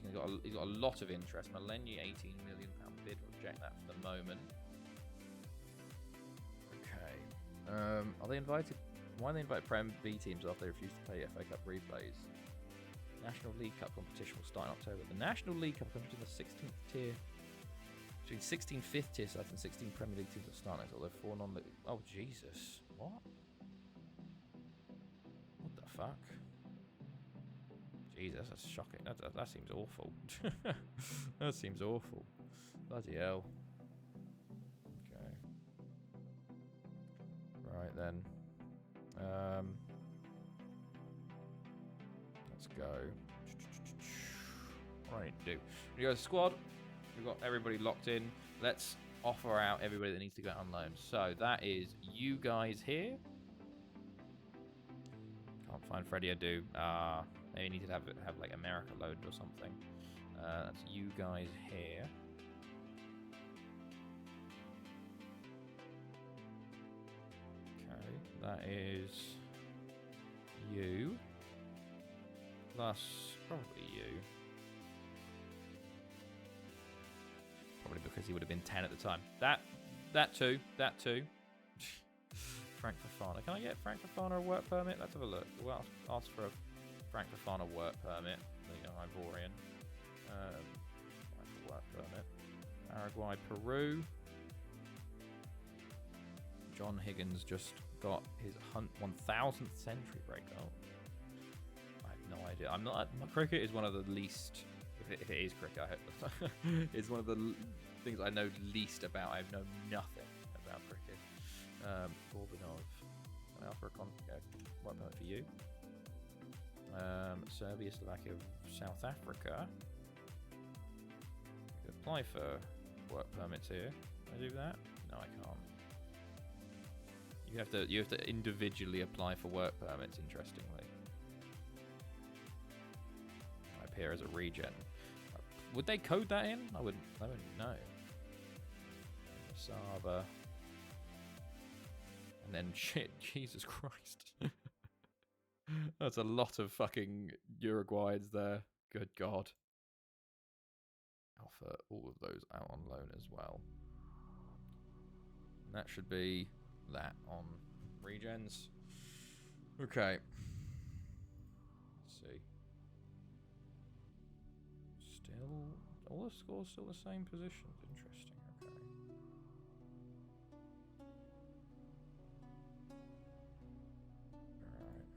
He's got a lot of interest. Malenia, £18 million bid. We'll reject that for the moment. Are they invited? Why do they invite Prem B teams after they refuse to play FA Cup replays? National League Cup competition will start in October. The National League Cup comes to the 16th tier. Between 16 fifth tier sides and 16 Premier League teams will start next. Although 4 non-league. Oh Jesus! What? What the fuck? Jesus, that's shocking. That seems awful. That seems awful. Bloody hell. Okay. Right then. Let's go. Right, do. We got a squad. We've got everybody locked in. Let's offer out everybody that needs to go on loan. So that is you guys here. Can't find Freddie Adu. Maybe need to have like America loaded or something. That's you guys here. Okay, that is you. Plus probably you. Probably because he would have been 10 at the time. That too. Frank Fafana. Can I get Frank Fafana a work permit? Let's have a look. We'll ask for a Frank Fafana work permit. The Ivorian. Work permit. Paraguay, Peru. John Higgins just got his 1000th century break. Oh, I have no idea. I'm not. Cricket is one of the least. If it is cricket, I hope it's one of the things I know least about. I know nothing about cricket. Gorbanov. Can I offer a work permit for you? Serbia, Slovakia, South Africa. You can apply for work permits here. Can I do that? No, I can't. You have to individually apply for work permits. Interestingly, I appear as a regen. Would they code that in? I wouldn't know. Saba. And then shit, Jesus Christ. That's a lot of fucking Uruguayans there. Good God. Offer all of those out on loan as well. And that should be that on regens. Okay. Let's see. Still, all the scores still the same positions. Interesting. Okay. All right.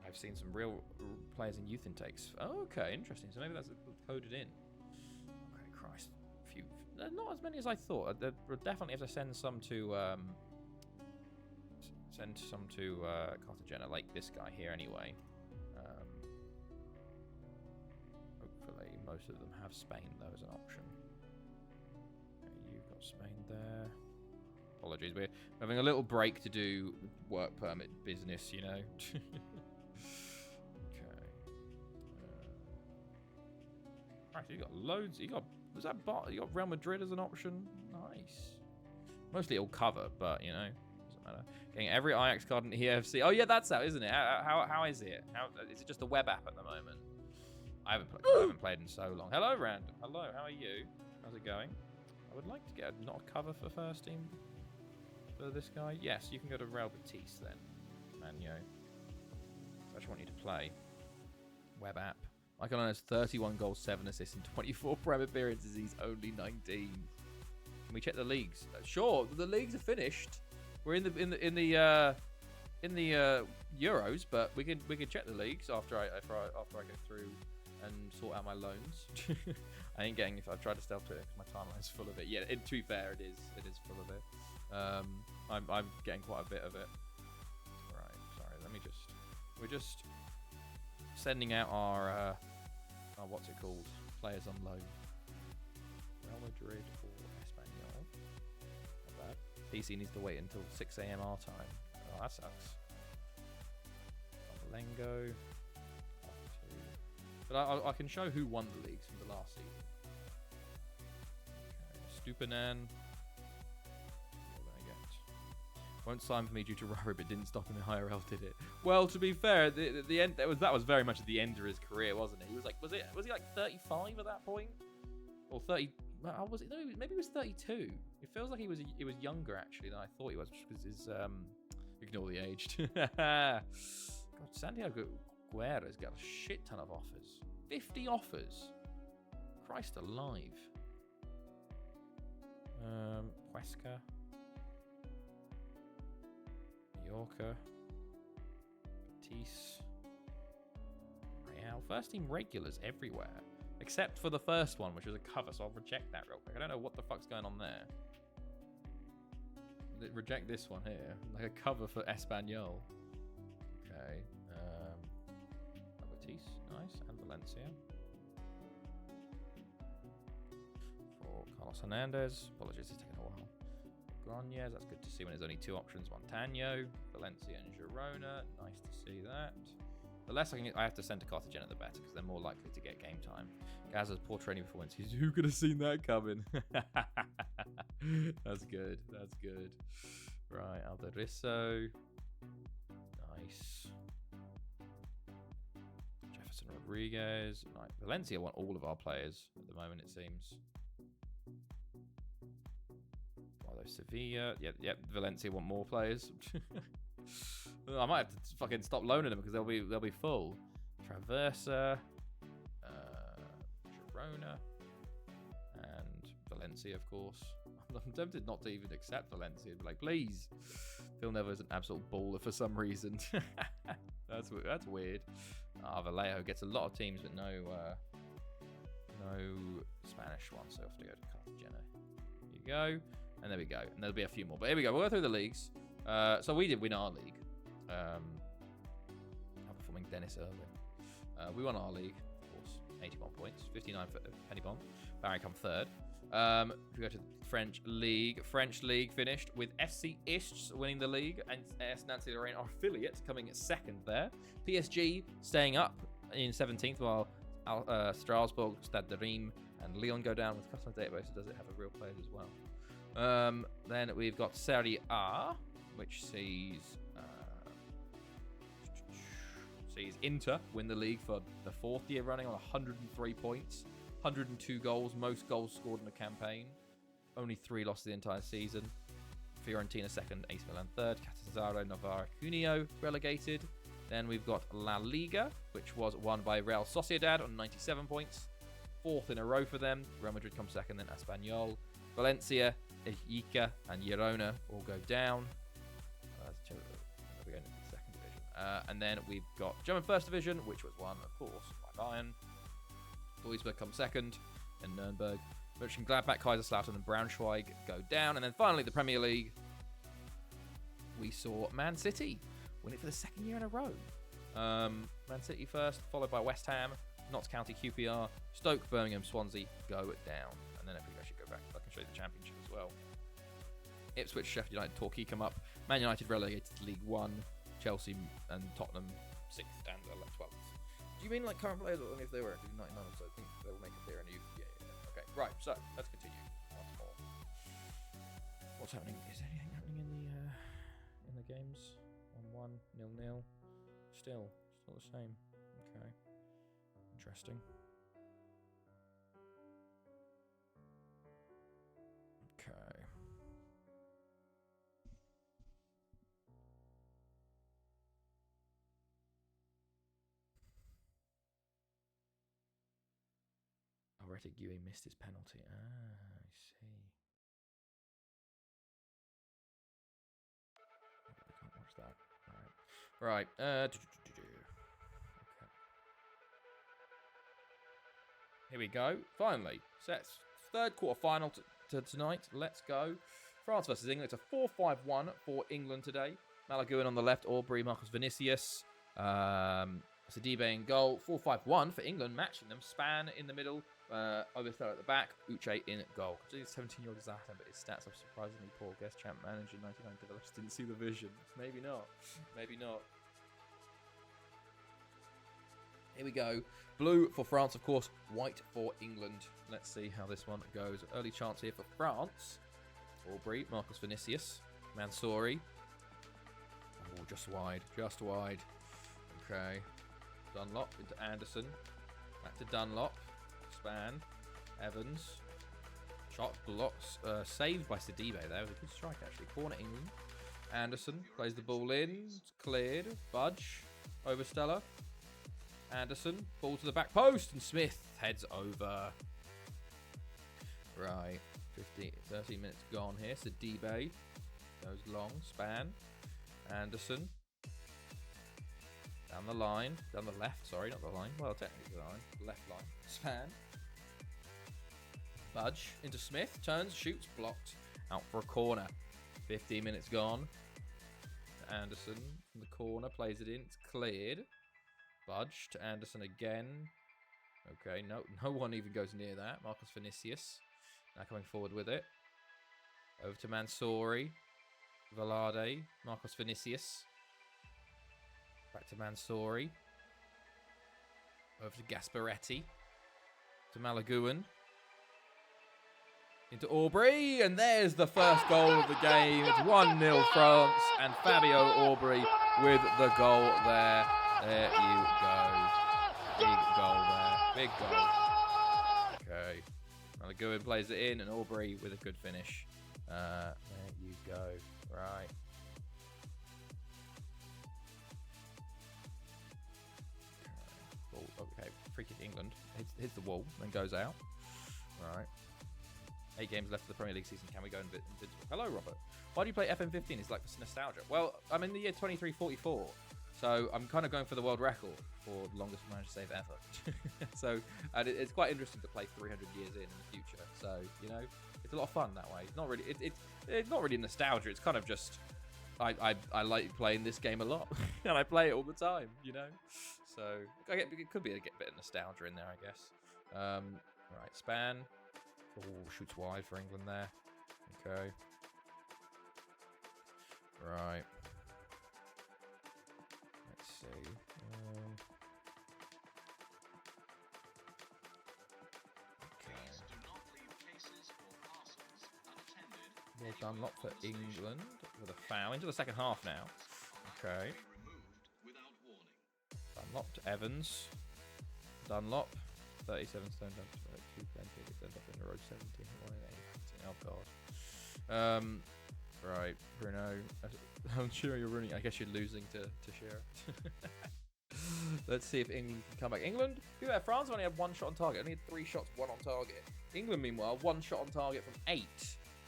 I've seen some real players in youth intakes. Oh, okay, interesting. So maybe that's coded in. Okay, Christ, few. Not as many as I thought. We'll definitely have to send some to. Cartagena, like this guy here anyway. Hopefully most of them have Spain though as an option. Okay, you've got Spain there. Apologies, we're having a little break to do work permit business, you know. Okay. Right, you got loads. You got Real Madrid as an option. Nice. Mostly all cover, but you know. Matter. Getting every Ajax card in EFC. Oh yeah, that's out, isn't it? How is it? How is it? Just a web app at the moment? I haven't played in so long. Hello, Random. Hello, how are you? How's it going? I would like to get not a cover for first team for this guy. Yes, you can go to Real Betis then, Manyo. I just want you to play. Web app. Michael Owen has 31 goals, 7 assists, and 24 Prem appearances. He's only 19. Can we check the leagues? Sure, the leagues are finished. We're in the Euros, but we can check the leagues after I go through and sort out my loans. I ain't getting. If I try to stealth it, because my timeline's full of it. Yeah, to be fair, it is full of it. I'm getting quite a bit of it. Right, sorry. We're just sending out our what's it called? Players on loan. Real Madrid or Espanyol. Not bad. PC needs to wait until 6 a.m. our time. Oh, that sucks. Lengo. But I can show who won the leagues from the last season. Okay. Stupinan. What did I get? Won't sign for me due to Rory, but didn't stop him in IRL, did it? Well, to be fair, the end that was very much at the end of his career, wasn't it? He was like, was he like 35 at that point, or 30? Well, was it? No, maybe he was 32. It feels like he was younger actually than I thought he was, because his ignore the age. God, Santiago Guerra's got a shit ton of offers. 50 offers. Christ alive. Huesca. Mallorca. Betis. Real. First team regulars everywhere. Except for the first one, which was a cover, so I'll reject that real quick. I don't know what the fuck's going on there. Reject this one here. Like a cover for Espanyol. Okay. Betis, nice. And Valencia. For Carlos Hernandez. Apologies, it's taken a while. Granollers, that's good to see when there's only 2 options. Montano, Valencia and Girona. Nice to see that. The less I have to send to Cartagena, the better, because they're more likely to get game time. Gaza's poor training performances. Who could have seen that coming? That's good. That's good. Right, Alderisso. Nice. Jefferson Rodriguez. Right. Valencia want all of our players at the moment, it seems. Although Sevilla. Yep. Valencia want more players. I might have to fucking stop loaning them because they'll be full. Traversa, Girona, and Valencia, of course. I'm tempted not to even accept Valencia. Be like, please. Phil Neville is an absolute baller for some reason. That's weird. Vallejo gets a lot of teams, but no Spanish ones. So I have to go to Cartagena. Here you go, and there we go. And there'll be a few more. But here we go. We'll go through the leagues. So we did win our league. Outperforming Dennis Irwin. We won our league, of course, 81 points, 59 for Pennybon. Barry come third. We go to the French League. French League finished with FC Ists winning the league and AS Nancy Lorraine, our affiliate, coming second there. PSG staying up in 17th, while Strasbourg, Stade de Reims, and Lyon go down with customer database. Does it have a real players as well? Then we've got Serie A, which sees Inter win the league for the 4th year running on 103 points, 102 goals, most goals scored in a campaign, only 3 losses the entire season. Fiorentina second, AC Milan third, Catanzaro, Navarra, Cuneo relegated. Then we've got La Liga, which was won by Real Sociedad on 97 points, 4th in a row for them. Real Madrid come second, then Espanyol, Valencia, Ica, and Girona all go down. We're going into the second division. And then we've got German First Division, which was won, of course, by Bayern. Duisburg come second, and Nuremberg. Mönchengladbach, Kaiserslautern, and Braunschweig go down. And then finally, the Premier League. We saw Man City win it for the 2nd year in a row. Man City first, followed by West Ham, Notts County, QPR, Stoke, Birmingham, Swansea go down. And then if we actually go back, I can show you the Championship as well. Ipswich, Sheffield United, Torquay come up. Man United relegated to League One. Chelsea and Tottenham 6th and 12th. Do you mean like current players, or only if they were actually 99 or so? I think they will make it there. And yeah. Okay, right. So let's continue once more. What's happening? Is anything happening in the games? 1-1, 0-0. Still the same. Okay, interesting. Okay. Retic Ewing missed his penalty. I see. I can't watch that. Right. Okay. Here we go. Finally, sets 3rd quarter final to tonight. Let's go. France versus England. It's a 4-5-1 for England today. Malaguin on the left. Aubrey, Marcus Vinicius. Sidibe in goal. 4-5-1 for England, matching them. Span in the middle. Overthrow at the back. Uche in goal. 17-year-old Zlatan, but his stats are surprisingly poor. Guest champ manager, 99 developers didn't see the vision. Maybe not. Here we go. Blue for France, of course. White for England. Let's see how this one goes. Early chance here for France. Aubrey, Marcus Vinicius, Mansouri. Oh, just wide. Okay. Dunlop into Anderson. Back to Dunlop. Span. Evans. Shot blocks. Saved by Sidibe there. It was a good strike, actually. Corner England. Anderson plays the ball in. It's cleared. Budge. Over Stella. Anderson. Ball to the back post. And Smith heads over. Right. 13 minutes gone here. Sidibe goes long. Span. Anderson. Down the line. Down the left, sorry, not the line. Well, technically the line. Left line. Span. Budge into Smith. Turns, shoots, blocked. Out for a corner. 15 minutes gone. Anderson in the corner. Plays it in. It's cleared. Budge to Anderson again. Okay, no one even goes near that. Marcus Vinicius. Now coming forward with it. Over to Mansouri. Velarde. Marcus Vinicius. Back to Mansouri. Over to Gasparetti. To Malaguin. Into Aubrey. And there's the first goal of the game. It's 1-0 France. And Fabio Aubrey with the goal there. There you go. Big goal there. Big goal. Okay. Malaguin plays it in. And Aubrey with a good finish. There you go. Right. Okay, free kick England. Hits the wall, then goes out. Right. 8 games left of the Premier League season. Can we go invincible? Hello, Robert. Why do you play FM15? It's like for nostalgia. Well, I'm in the year 2344, so I'm kind of going for the world record for the longest managed save ever. So, and it's quite interesting to play 300 years in the future. So, you know, it's a lot of fun that way. It's not really. It's not really nostalgia. It's kind of just. I like playing this game a lot, and I play it all the time, you know. So it could be a bit of nostalgia in there, I guess. Right, Span. Oh, shoots wide for England there. Okay. Right. Let's see. Well done, lot for England with a foul into the second half now. Okay. Dunlop to Evans. Dunlop, 37 stone up to 220. Stand up in the road 17. Oh god. Right, Bruno. I'm sure you're running. I guess you're losing to Shearer. Let's see if England can come back. England, France only had 1 shot on target. Only had 3 shots, 1 on target. England, meanwhile, 1 shot on target from 8.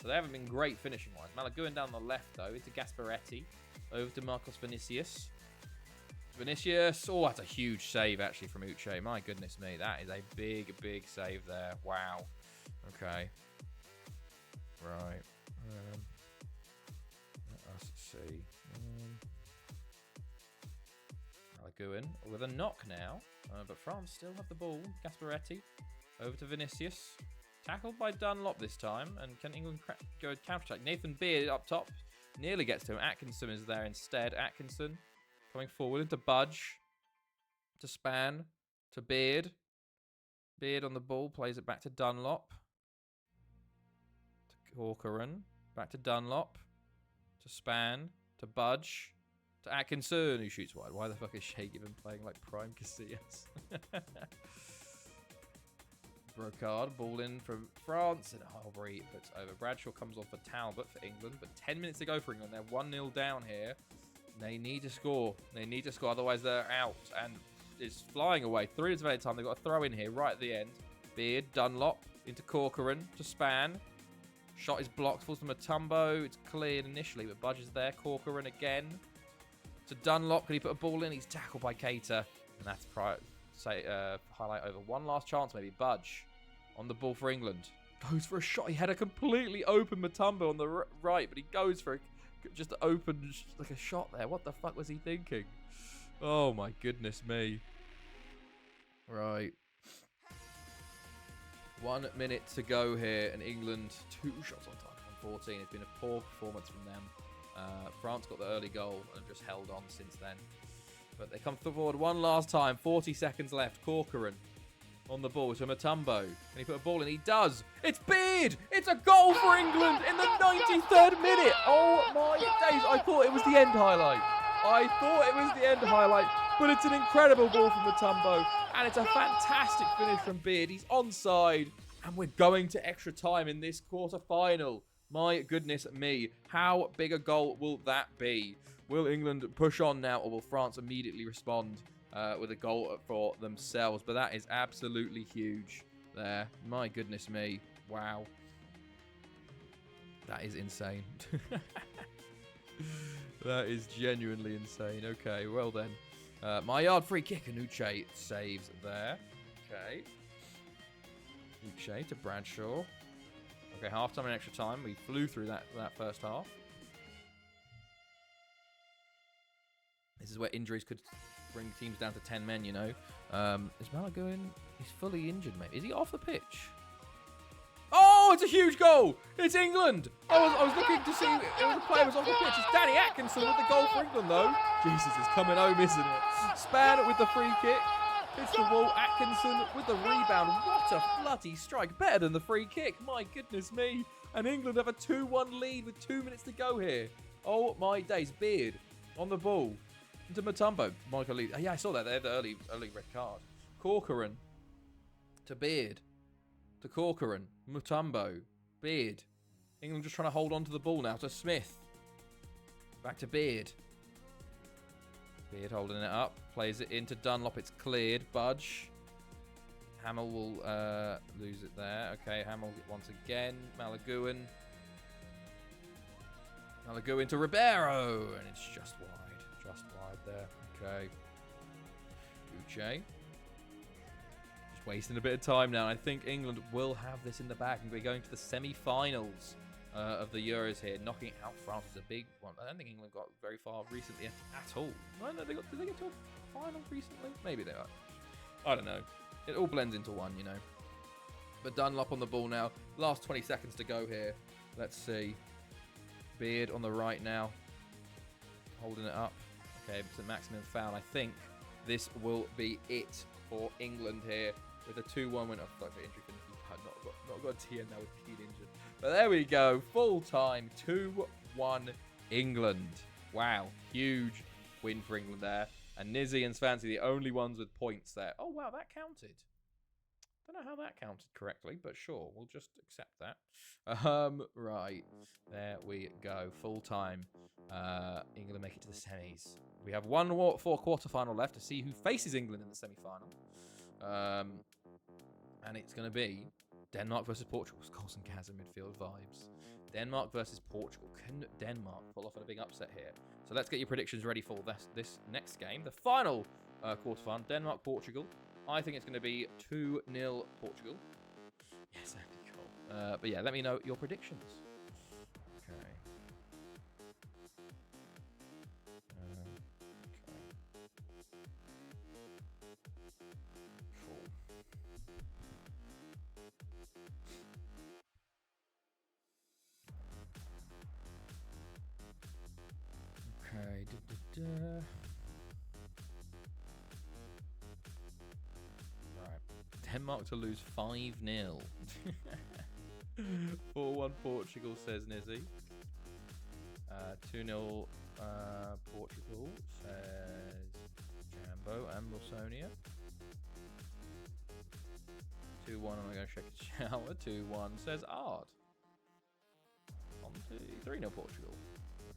So they haven't been great finishing wise. Malaguin down the left though, into Gasparetti. Over to Marcos Vinicius. Vinicius. Oh, that's a huge save actually from Uche. My goodness me. That is a big, big save there. Wow. Okay. Right. Let us see. Malaguin with a knock now. But France still have the ball. Gasparetti. Over to Vinicius. Tackled by Dunlop this time, and can England go counter-attack? Nathan Beard up top, nearly gets to him. Atkinson is there instead. Atkinson coming forward into Budge, to Span, to Beard. Beard on the ball, plays it back to Dunlop. To Corcoran, back to Dunlop, to Span, to Budge, to Atkinson, who shoots wide. Why the fuck is Shea even playing like prime Casillas? Brocard, ball in from France, and Aubrey puts over. Bradshaw comes on for Talbot for England, but 10 minutes to go for England. They're 1-0 down here. They need to score. They need to score, otherwise they're out. And it's flying away. 3 minutes of added time. They've got a throw in here right at the end. Beard, Dunlop, into Corcoran, to Span. Shot is blocked, falls to Mutombo. It's cleared initially, but Budge is there. Corcoran again. To Dunlop, can he put a ball in? He's tackled by Keita. And that's highlight over. One last chance, maybe. Budge on the ball for England. Goes for a shot. He had a completely open Mutombo on the right, but he goes for just open, like a shot there. What the fuck was he thinking? Oh my goodness me. Right. 1 minute to go here, and England 2 shots on target from 14. It's been a poor performance from them. France got the early goal and just held on since then. But they come forward one last time. 40 seconds left. Corcoran on the ball to Mutombo. Can he put a ball in? He does. It's Beard. It's a goal for England in the 93rd minute. Oh my days. I thought it was the end highlight. But it's an incredible ball from Mutombo. And it's a fantastic finish from Beard. He's onside. And we're going to extra time in this quarter-final. My goodness me. How big a goal will that be? Will England push on now, or will France immediately respond with a goal for themselves? But that is absolutely huge there. My goodness me. Wow. That is insane. That is genuinely insane. Okay, well then. My yard free kick, and Uche saves there. Okay. Uche to Bradshaw. Okay, half time and extra time. We flew through that first half. This is where injuries could bring teams down to 10 men, you know. Is Malaguin? He's fully injured, maybe. Is he off the pitch? Oh, it's a huge goal! It's England! I was looking to see if the player was off the pitch. It's Danny Atkinson with the goal for England, though. Jesus, it's coming home, isn't it? Span with the free kick. Hits the wall. Atkinson with the rebound. What a bloody strike. Better than the free kick. My goodness me. And England have a 2-1 lead with 2 minutes to go here. Oh, my days. Beard on the ball. Into Mutombo. Michael Lee. Yeah, I saw that. They had the early red card. Corcoran to Beard. To Corcoran. Mutombo. Beard. England just trying to hold on to the ball now. To Smith. Back to Beard. Beard holding it up. Plays it into Dunlop. It's cleared. Budge. Hamill will lose it there. Okay, Hamill once again. Malaguin. Malaguin to Ribeiro. And it's just wide. Just wide there. Okay. Uche. Just wasting a bit of time now. I think England will have this in the bag. And we're going to the semi-finals of the Euros here. Knocking out France is a big one. I don't think England got very far recently at all. I know did they get to a final recently? Maybe they are. I don't know. It all blends into one, you know. But Dunlop on the ball now. Last 20 seconds to go here. Let's see. Beard on the right now. Holding it up. Okay, it's a maximum foul. I think this will be it for England here with a 2-1 win. Oh, fuck, for injury. Not got TN now with Keane injured. But there we go. Full time. 2-1 England. Wow. Huge win for England there. And Nizzy and Swansea, the only ones with points there. Oh, wow, that counted. Don't know how that counted correctly, but sure, we'll just accept that. Right, there we go. Full time. England make it to the semis. We have one more quarterfinal left to see who faces England in the semi-final. And it's going to be Denmark versus Portugal. Scholes and Kaz in midfield vibes. Denmark versus Portugal. Can Denmark pull off a big upset here? So let's get your predictions ready for this next game. The final quarterfinal, Denmark-Portugal. I think it's going to be 2-0 Portugal. Yes, that'd be cool. But yeah, let me know your predictions. Okay. Cool. Okay. Right. Denmark to lose 5-0. 4-1 Portugal, says Nizzy. 2-0 Portugal, says Jambo and Wilsonia. 2-1, I'm going to check a shower. 2-1, says Ard. 3-0 Portugal.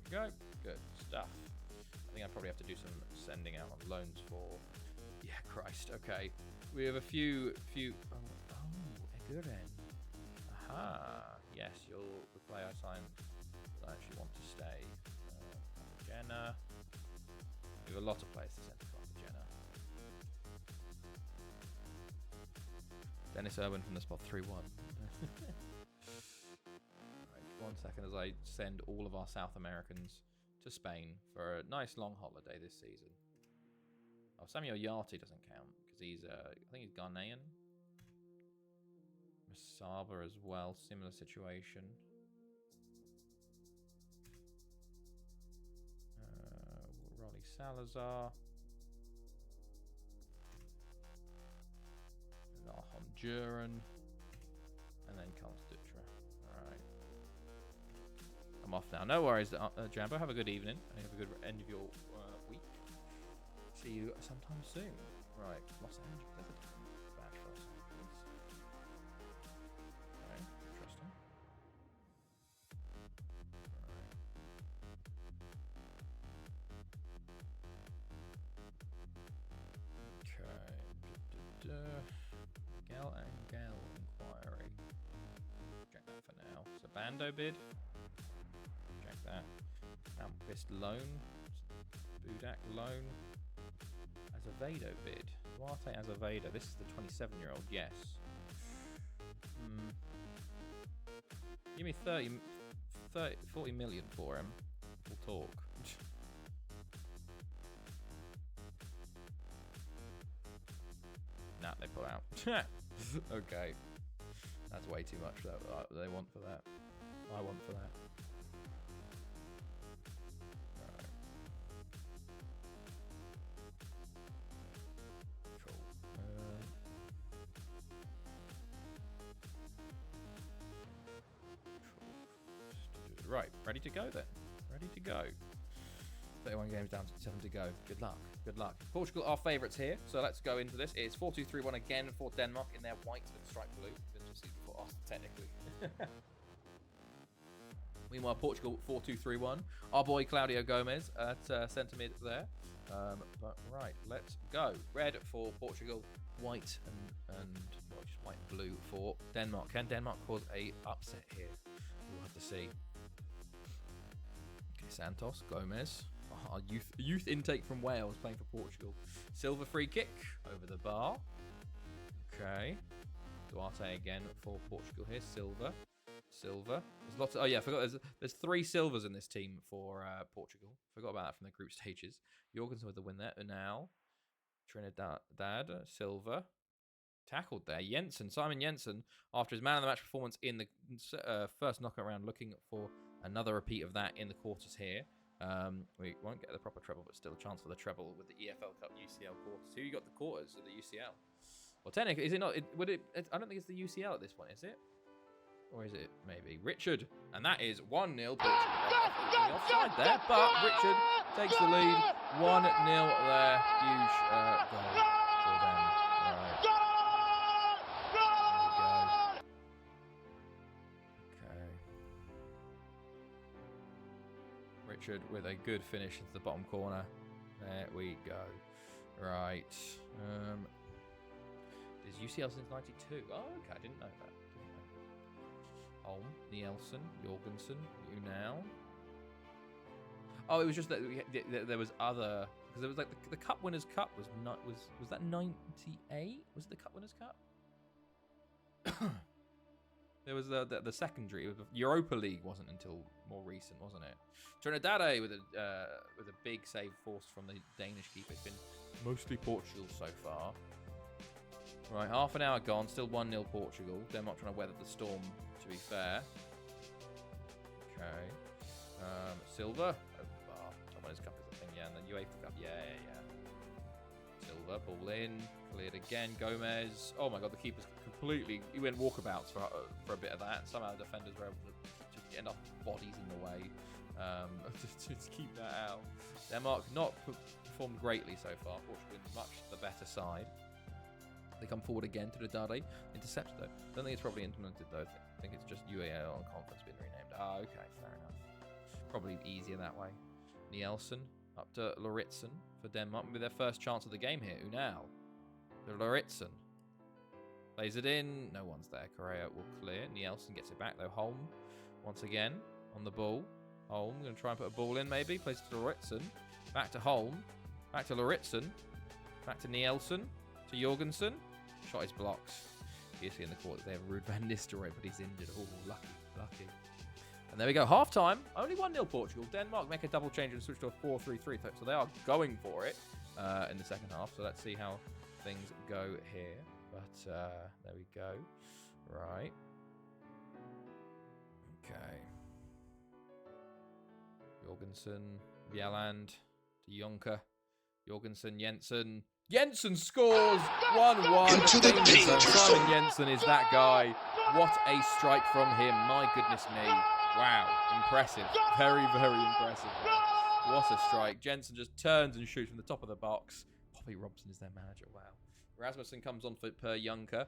There we go. Good stuff. I think I probably have to do some sending out on loans for... Yeah, Christ. Okay. We have a few... Oh, Eguren. Aha. Yes, the player I signed will actually want to stay. Jenna. We have a lot of players to send to Jenna. Dennis Irwin from the spot 3-1. Right, 1 second as I send all of our South Americans to Spain for a nice long holiday this season. Oh, Samuel Yati doesn't count because he's, I think he's Ghanaian. Masaba as well, similar situation. Rolly Salazar. Honduran. And then Carlos Dutra. Alright. I'm off now. No worries, Jambo. Have a good evening. And have a good end of your week. See you sometime soon. Right. Los Angeles. That's a bad for Los Angeles. Okay. Interesting. Alright. Okay. Gal and Gal inquiry. Check that for now. So Bando bid. Check that. Almpist loan. Budak loan. Azevedo bid. Duarte Azevedo. This is the 27-year-old. Yes. Give me 40 million for him. We'll talk. Nah, they pull out. Okay. That's way too much that they want for that. I want for that. Right. Cool. Right, ready to go then. Ready to go. 31 games down to 7 to go. Good luck. Good luck. Portugal are favourites here, so let's go into this. It's 4-2-3-1 again for Denmark in their white and striped blue. For us, technically. Meanwhile, Portugal 4-2-3-1. Our boy Claudio Gomez at centre mid there. But right, let's go. Red for Portugal, white and well, just white and blue for Denmark. Can Denmark cause a upset here? We'll have to see. Okay, Santos, Gomez. Our youth intake from Wales playing for Portugal. Silva free kick over the bar. Okay. Duarte again for Portugal here. Silva. There's lots of, oh yeah, I forgot. There's 3 silvers in this team for Portugal. Forgot about that from the group stages. Jorgensen with the win there. Unal. Trinidad. Silva. Tackled there. Simon Jensen, after his man of the match performance in the first knockout round, looking for another repeat of that in the quarters here. We won't get the proper treble, but still a chance for the treble with the EFL Cup UCL quarters. Who you got the quarters of the UCL? Well, technically, is it not? I don't think it's the UCL at this point, is it? Or is it maybe Richard? And that is 1-0 Portugal. Offside there, but Richard takes the lead. 1-0 there. Huge goal for them. Right. There we go. Okay. Richard with a good finish into the bottom corner. There we go. Right. Is UCL since 92? Oh, okay. I didn't know that. Holm, Nielsen, Jorgensen, Unal. Oh, it was just that there was other, because there was like the Cup Winners' Cup was that 98? Was it the Cup Winners' Cup? There was the secondary. Europa League wasn't until more recent, wasn't it? Trinidad with a big save forced from the Danish keeper. It's been mostly Portugal so far. Right, half an hour gone, still 1-0 Portugal. Denmark trying to weather the storm, to be fair. Okay. Silva. Someone has cup is the thing, yeah. And then UEFA Cup, yeah. Silva, ball in. Cleared again. Gomez. Oh my god, the keeper's completely... He went walkabouts for a bit of that. Somehow the defenders were able to just get enough bodies in the way to keep that out. Denmark not performed greatly so far. Portugal much the better side. They come forward again to the Dade. Intercepted though. Don't think it's probably implemented though. I think it's just UAL on conference being renamed. Ah, okay, fair enough. Probably easier that way. Nielsen up to Lauritsen for Denmark. Maybe their first chance of the game here. Unal. Lauritsen. Plays it in. No one's there. Correa will clear. Nielsen gets it back though. Holm once again on the ball. Holm going to try and put a ball in maybe. Plays it to Lauritsen. Back to Holm. Back to Lauritsen. Back to Nielsen. To Jorgensen. Shot his blocks. Obviously in the court they have Ruud van Nistelrooy, but he's injured. Oh, lucky. And there we go. Half time. Only 1-0 Portugal. Denmark make a double change and switch to a 4-3-3. So they are going for it in the second half. So let's see how things go here. But there we go. Right. Okay. Jorgensen. Bjelland. To Jonker. Jorgensen. Jensen. Jensen scores 1-1. Into the danger zone. Simon Jensen is that guy. What a strike from him. My goodness me. Wow. Impressive. Very, very impressive. What a strike. Jensen just turns and shoots from the top of the box. Bobby Robson is their manager. Wow. Rasmussen comes on for Per Juncker.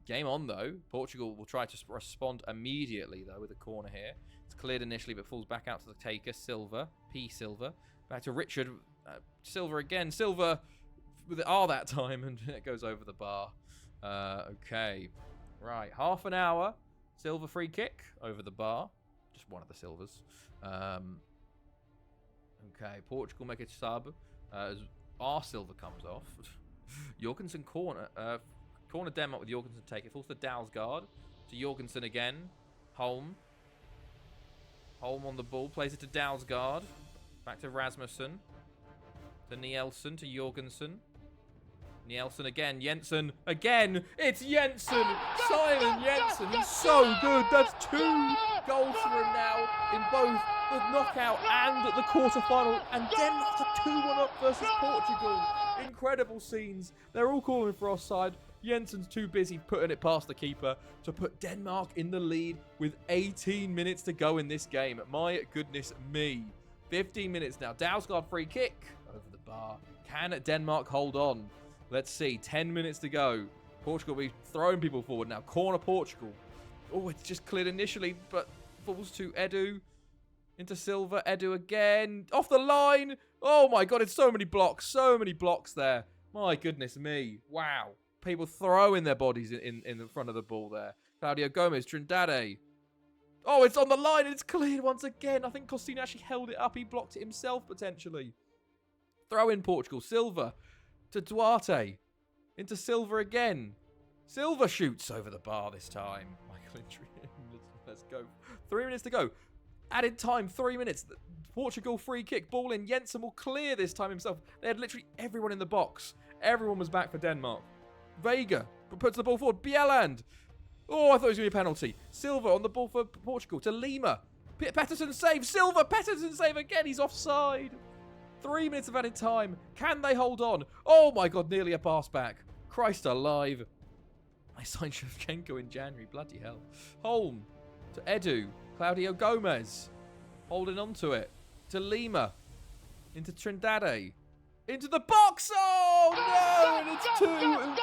Game on, though. Portugal will try to respond immediately, though, with a corner here. It's cleared initially, but falls back out to the taker. Silva. Silva. Back to Richard. Silva again. Silva with the R that time, and it goes over the bar. Okay. Right. Half an hour. Silva free kick over the bar. Just one of the Silvers. Okay, Portugal make a sub as our silver comes off. Jorgensen corner. Corner Denmark with Jorgensen take it. Falls to Dalsgaard. To Jorgensen again. Holm. Holm on the ball. Plays it to Dalsgaard. Back to Rasmussen. To Nielsen. To Jorgensen. Nielsen again. Jensen again. It's Jensen. Simon Jensen. He's so good. That's 2 goals for him now in both the knockout and the quarterfinal. And Denmark are 2-1 up versus Portugal. Incredible scenes. They're all calling for offside. Jensen's too busy putting it past the keeper to put Denmark in the lead with 18 minutes to go in this game. My goodness me. 15 minutes now. Dalsgaard free kick over the bar. Can Denmark hold on? Let's see. 10 minutes to go. Portugal will be throwing people forward now. Corner Portugal. Oh, it's just cleared initially, but falls to Edu. Into Silva. Edu again. Off the line. Oh my god, it's so many blocks. So many blocks there. My goodness me. Wow. People throwing their bodies in the front of the ball there. Claudio Gomez. Trindade. Oh, it's on the line and it's cleared once again. I think Costina actually held it up. He blocked it himself, potentially. Throw in Portugal. Silva to Duarte. Into Silva again. Silva shoots over the bar this time. Michael Intri. Let's go. 3 minutes to go. Added time, 3 minutes. Portugal free kick. Ball in. Jensen will clear this time himself. They had literally everyone in the box. Everyone was back for Denmark. Vega puts the ball forward. Bieland. Oh, I thought it was going to be a penalty. Silva on the ball for Portugal to Lima. Pettersson save. Silva. Pettersson save again. He's offside. 3 minutes of added time. Can they hold on? Oh my god, nearly a pass back. Christ alive. I signed Shevchenko in January. Bloody hell. Holm to Edu. Claudio Gomez. Holding on to it. To Lima. Into Trindade. Into the box. Oh no. And it's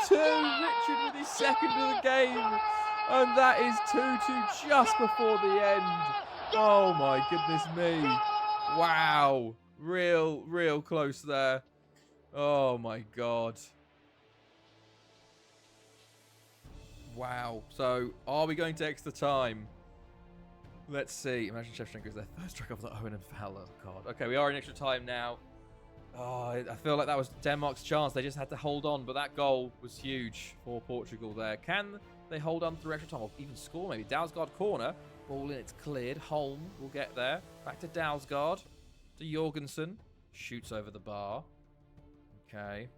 2-2. Richard with his second of the game. And that is 2-2 just before the end. Oh my goodness me. Wow. Real close there. Oh my god. Wow. So, are we going to extra time? Let's see. Imagine Shevchenko is their first strike off the Owen and Fowler. God. Okay, we are in extra time now. Oh, I feel like that was Denmark's chance. They just had to hold on, but that goal was huge for Portugal there. Can they hold on through extra time or even score maybe? Dalsgaard corner. Ball in, it's cleared. Holm will get there. Back to Dalsgaard. To Jorgensen. Shoots over the bar. Okay.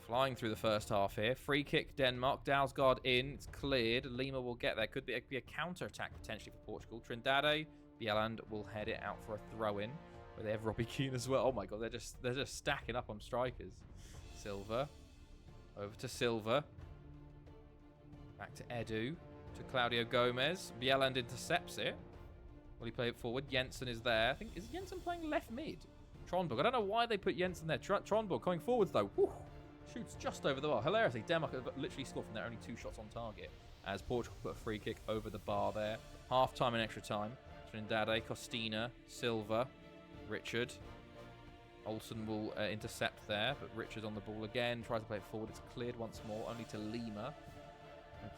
Flying through the first half here. Free kick, Denmark. Dalsgaard in. It's cleared. Lima will get there. Could be a counter-attack potentially for Portugal. Trindade. Bieland will head it out for a throw-in. Where they have Robbie Keane as well. Oh my god, they're just stacking up on strikers. Silva. Over to Silva. Back to Edu. To Claudio Gomez. Bieland intercepts it. Will he play it forward? Jensen is there. I think, is Jensen playing left mid? Tronborg. I don't know why they put Jensen there. Tronborg coming forwards though. Woo. Shoots just over the bar. Hilariously, Denmark have literally scored from there. Only 2 shots on target. As Portugal put a free kick over the bar there. Half time and extra time. Trindade, Costina, Silva, Richard. Olsen will intercept there, but Richard on the ball again. Tries to play it forward. It's cleared once more. Only to Lima.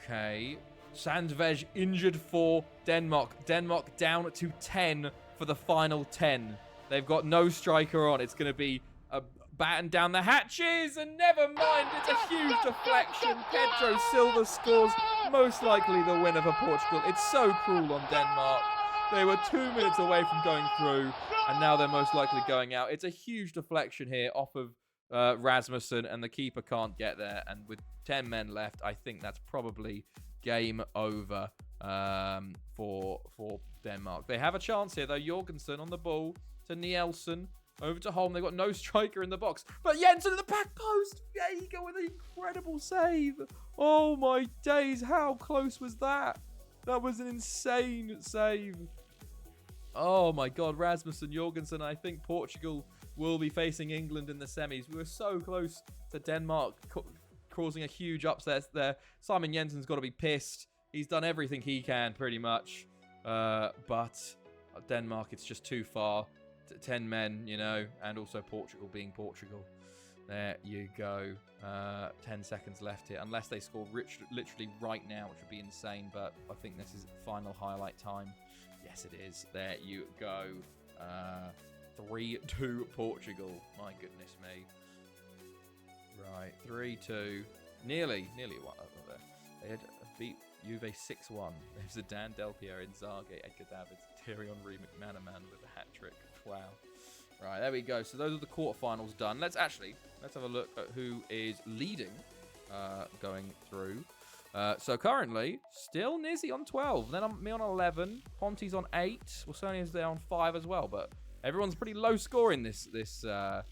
Okay. Sandvej injured for Denmark. Denmark down to 10 for the final 10. They've got no striker on. It's going to be a batten down the hatches, and never mind, it's a huge deflection. Pedro Silva scores, most likely the winner for Portugal. It's so cruel on Denmark. They were 2 minutes away from going through, and now they're most likely going out. It's a huge deflection here off of Rasmussen, and the keeper can't get there. And with 10 men left, I think that's probably game over for Denmark. They have a chance here, though. Jorgensen on the ball to Nielsen. Over to Holm. They've got no striker in the box. But Jensen at the back post. Vega with an incredible save. Oh, my days. How close was that? That was an insane save. Oh, my God. Rasmussen, Jorgensen. I think Portugal will be facing England in the semis. We were so close to Denmark causing a huge upset there. Simon Jensen's got to be pissed. He's done everything he can, pretty much. But Denmark, it's just too far. 10 men, you know, and also Portugal being Portugal. There you go. 10 seconds left here. Unless they score literally right now, which would be insane. But I think this is final highlight time. Yes, it is. There you go. 3-2 Portugal. My goodness me. Right, 3-2. Nearly what? They had beat Juve 6-1. There's Zidane, Del Piero, Inzaghi, Edgar Davids, Thierry Henry, McManaman with a hat-trick. Wow. Right, there we go. So those are the quarterfinals done. Let's have a look at who is leading going through. So currently, still Nizzy on 12. Then me on 11. Ponty's on 8. Wilsonia's there on 5 as well. But everyone's pretty low scoring this season.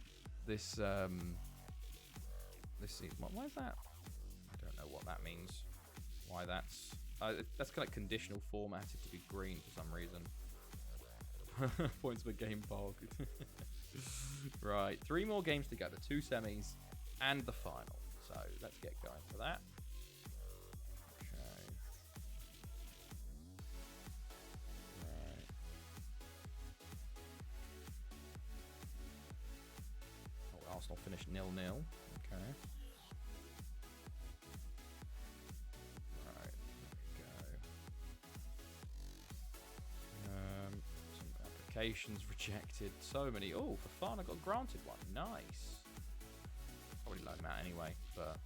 Why is that? I don't know what that means. Why that's kind of conditional formatted to be green for some reason. Points per game bog. Right, 3 more games to go. The 2 semis and the final. So let's get going for that. Okay. Right. Oh, Arsenal finished 0-0. Okay. Right, there we go. Some applications rejected. So many. Oh, Fafana got granted one. Nice. Probably load them out anyway, but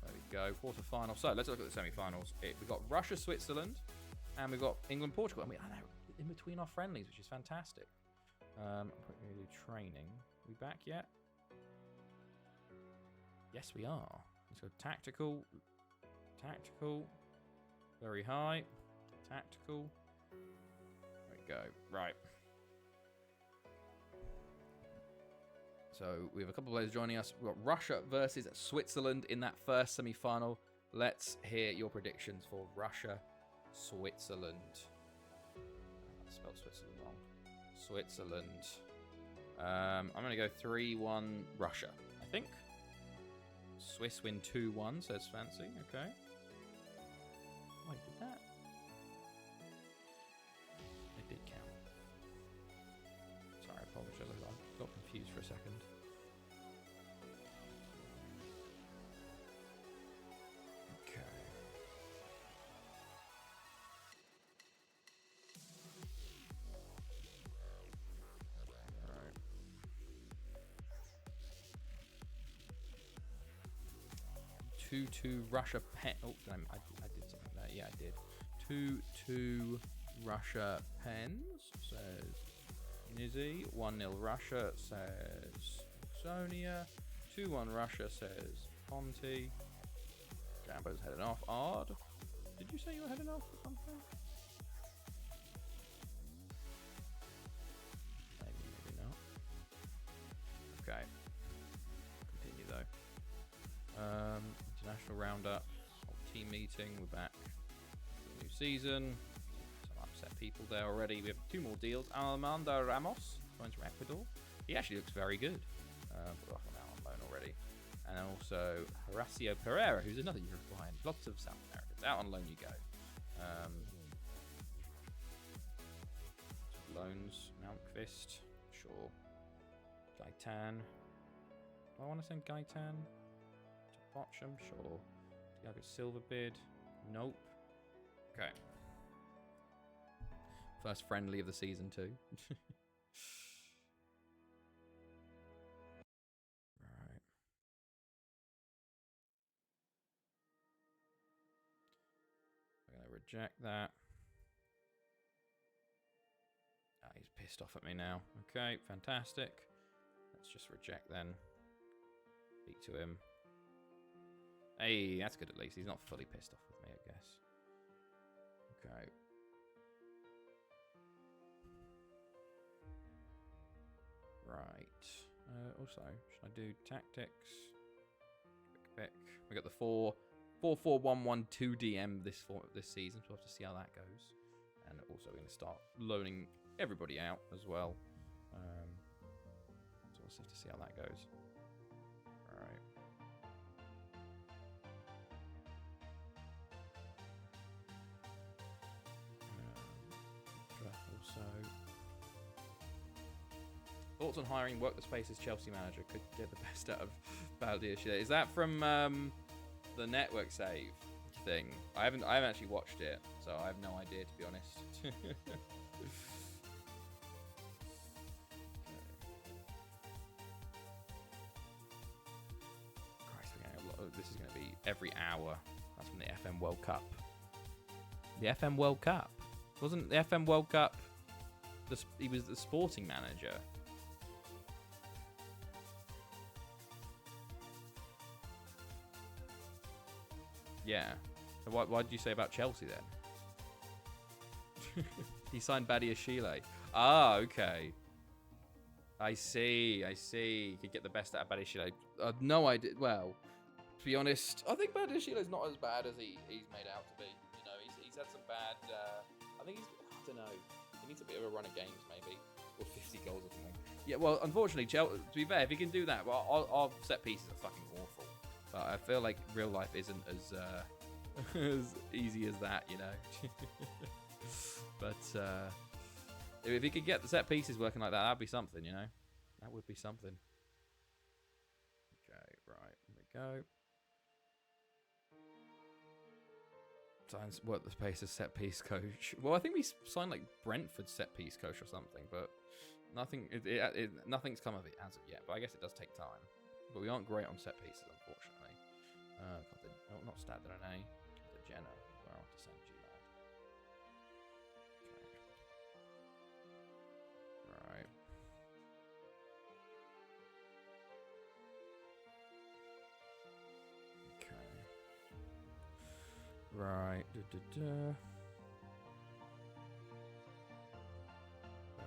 there we go. Quarter-final. So let's look at the semi-finals. We've got Russia, Switzerland, and we've got England, Portugal. I mean, I know, in between our friendlies, which is fantastic. I'm going to do training. Are we back yet? Yes, we are. Let's go tactical, very high, tactical. There we go. Right. So we have a couple of players joining us. We've got Russia versus Switzerland in that first semi-final. Let's hear your predictions for Russia, Switzerland. I spelled Switzerland wrong. Switzerland. I'm going to go 3-1 Russia, I think. Swiss win 2-1, says Fancy. Okay. Wait, did that? It did count. Sorry, I apologize. I got confused for a second. Okay. Alright. 2-2 Russia pen. Oh, damn, I did something there. Yeah, I did. 2-2 Russia pens, says Nizzy. 1-0 Russia, says Sonia. 2-1 Russia, says Ponty. Jambo's heading off. Ard, did you say you were heading off or something? Maybe not. Okay. Continue though. International roundup. Team meeting. We're back. New season. Some upset people there already. We have 2 more deals. Armando Ramos joins from Ecuador. He actually looks very good. But I'm out on loan already. And then also Horacio Pereira, who's another Uruguayan. Lots of South Americans. Out on loan you go. Loans. Mountquist. Sure. Gaitan. Do I want to send Gaitan to Bochum? Sure. Thiago Silverbid. Nope. Okay. First friendly of the season too. Right. I'm going to reject that. Ah, he's pissed off at me now. Okay, fantastic. Let's just reject then. Speak to him. Hey, that's good at least. He's not fully pissed off with me, I guess. Okay. Right. Also, should I do tactics? Quick pick. We got the 4-4-1-1 2DM this season, so we'll have to see how that goes. And also, we're going to start loaning everybody out as well. So we'll have to see how that goes. All right. Also, thoughts on hiring Work the Spaces Chelsea manager? Could get the best out of Baldier. Is that from the network save thing? I haven't actually watched it, so I have no idea, to be honest. every hour. That's from the FM World Cup. The FM World Cup. Wasn't the FM World Cup... He was the sporting manager. Yeah. So why did you say about Chelsea then? He signed Badiashile. Ah, okay. I see. You could get the best out of Badiashile. No idea. Well, to be honest, I think Badiashile is not as bad as he's made out to be. You know, he's had some bad... I think I don't know. He needs a bit of a run of games, maybe. Or 50 goals or something. Yeah, well, unfortunately, Chelsea, to be fair, if he can do that, well, our set pieces are fucking awful. But I feel like real life isn't as as easy as that, you know. But if he could get the set pieces working like that, that'd be something, you know. That would be something. Okay, right, here we go. Signs work the space as set piece coach. Well, I think we signed like Brentford set piece coach or something, but nothing's come of it as of yet. But I guess it does take time. But we aren't great on set pieces, unfortunately. Not Stade Rennais, the Jenna. Where I'll have to send you that. Okay. Right. Right. Where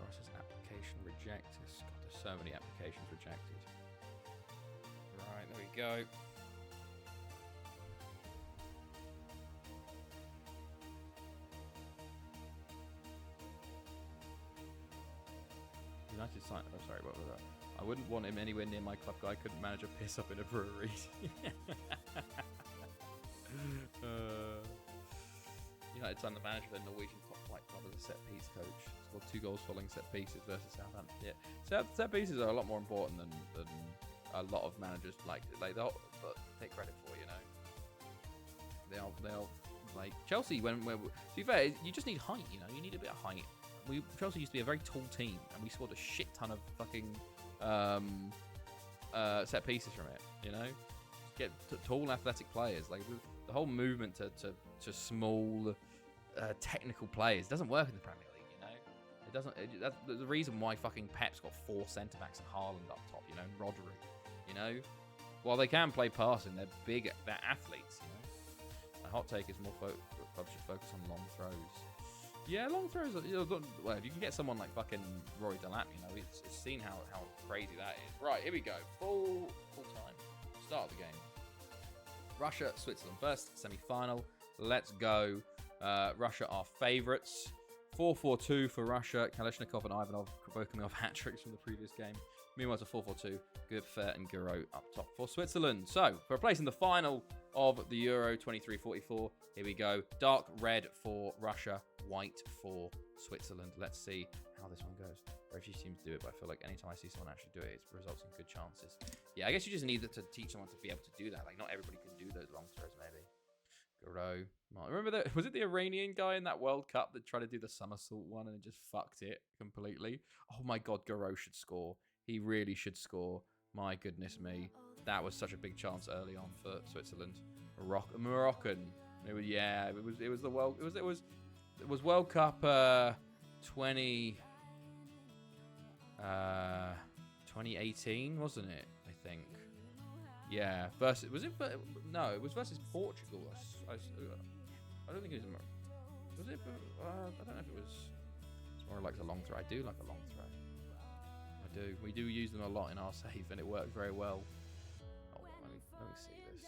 else is application rejected? God, there's so many applications rejected. Right, there we go. United sign. Oh, sorry, what was that? I wouldn't want him anywhere near my club. I couldn't manage a piss up in a brewery. United signed the manager of the Norwegian top flight club as a set piece coach. Scored 2 goals following set pieces versus Southampton. Yeah, set pieces are a lot more important than a lot of managers they'll take credit for. You know, they'll like Chelsea. To be fair, you just need height. You know, you need a bit of height. Chelsea used to be a very tall team, and we scored a shit ton of fucking set pieces from it. You know, get tall, athletic players. Like the whole movement to small, technical players doesn't work in the Premier League. You know, it doesn't. That's the reason why fucking Pep's got 4 centre backs and Haaland up top. You know, and Rodri. You know, while they can play passing, they're big. They're athletes. You know, a hot take is more clubs should focus on long throws. Yeah, long throws. Well, if you can get someone like fucking Roy Delap, you know, it's seen how crazy that is. Right, here we go. Full time. Start of the game. Russia, Switzerland first, semi-final. Let's go. Russia are favourites. 4-4-2 for Russia. Kalashnikov and Ivanov both coming off hat-tricks from the previous game. Meanwhile, it's a 4-4-2. Gupfer and Giro up top for Switzerland. So, for a place in the final of the Euro 23-44, here we go. Dark red for Russia, white for Switzerland. Let's see how this one goes. Very few teams do it, but I feel like anytime I see someone actually do it, it results in good chances. Yeah, I guess you just need to teach someone to be able to do that. Like, not everybody can do those long throws, maybe. Giro. Remember that? Was it the Iranian guy in that World Cup that tried to do the somersault one and it just fucked it completely? Oh my God, Giro should score. He really should score. My goodness me. That was such a big chance early on for Switzerland. Moroccan. It was the World. It was World Cup 2018, wasn't it? I think. Yeah. It was versus Portugal. I don't think it was. Was it? I don't know if it was. It's more like a long throw. I do like a long throw. We do use them a lot in our save, and it works very well. Oh, let me see this.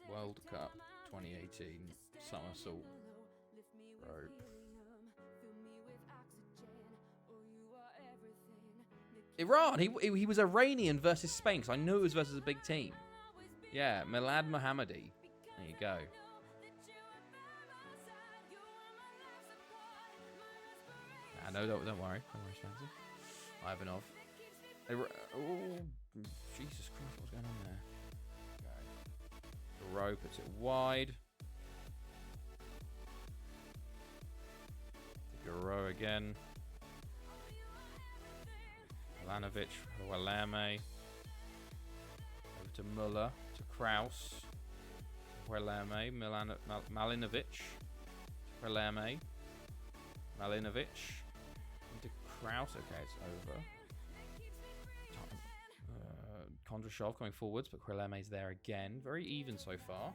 World Cup 2018 somersault rope. Iran. He was Iranian versus Spain, because I knew it was versus a big team. Yeah, Milad Mohammadi. There you go. No, don't worry. Don't worry, Spencer. Ivanov. Oh, Jesus Christ, what's going on there? Okay. Giro puts it wide. Giro again. Milanovic, Walame. Over to Muller. to Kraus. Huerlame, Malinovic. Huerlame. Malinovic. Into Kraus. Okay, it's over. Kondrashov coming forwards, but Huerlame's there again. Very even so far.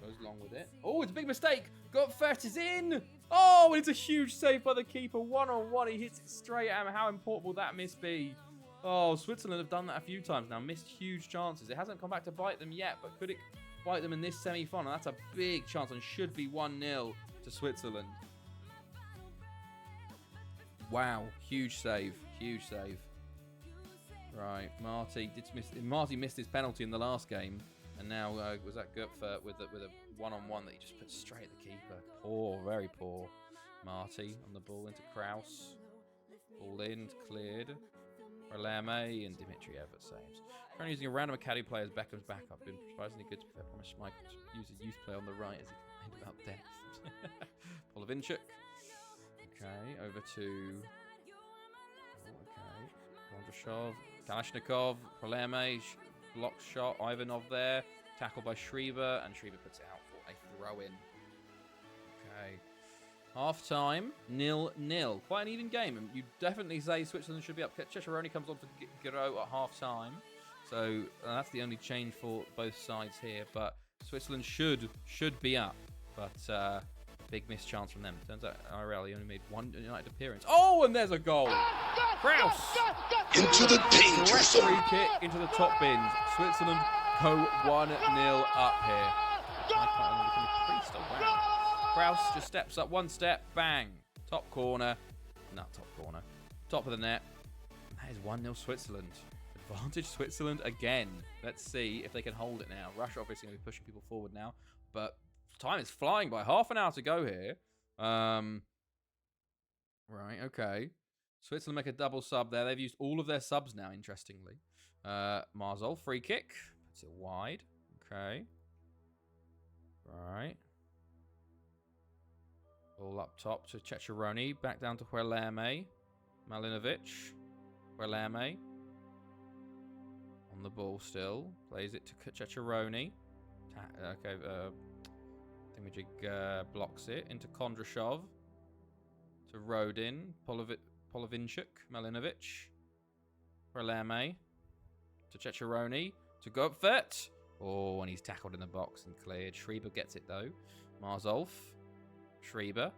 Goes along with it. Oh, it's a big mistake. Gutfert is in. Oh, it's a huge save by the keeper. 1-on-1. He hits it straight at him. How important will that miss be? Oh, Switzerland have done that a few times now. Missed huge chances. It hasn't come back to bite them yet, but could it bite them in this semi-final? That's a big chance and should be 1-0 to Switzerland. Wow. Huge save. Huge save. Right. Marty missed his penalty in the last game. And now was that Gutfert with a one-on-one that he just put straight at the keeper. Poor, very poor. Marty on the ball into Kraus. Ball in, cleared. Relame and Dimitriev at saves. Currently using a random academy player as Beckham's backup. Been surprisingly good to be fair. Promised Mike to use a youth player on the right as he complained about depth. Polovinchuk. Okay, over to... Okay. Kondrashov. Kalashnikov. Relame. Block shot, Ivanov there. Tackled by Schreiber, and Schreiber puts it out for a throw-in. Okay. Half-time, 0-0. Quite an even game. And you definitely say Switzerland should be up. Ceccaroni comes on for Giro at half-time. So that's the only change for both sides here. But Switzerland should be up. But big missed chance from them. Turns out IRL only made one United appearance. Oh, and there's a goal. Kraus. Into the danger zone. Free kick into the top bins. Switzerland go 1-0 up here. Kraus just steps up one step. Bang. Top corner. Not top corner. Top of the net. That is 1-0 Switzerland. Advantage Switzerland again. Let's see if they can hold it now. Russia obviously going to be pushing people forward now. But time is flying by. Half an hour to go here. Right, okay. Switzerland make a double sub there. They've used all of their subs now, interestingly. Marzol, free kick. Puts it wide. Okay. Right. Ball up top to Ceccaroni. Back down to Huerlame. Malinovic. Huerlame. On the ball still. Plays it to Ceccaroni. Okay. Thingamajig blocks it. Into Kondrashov. To Rodin. Polovinchuk, Malinovic, Relame, to Ceccaroni, to Gutfert. Oh, and he's tackled in the box and cleared. Schreiber gets it though. Marzolf, Schreiber,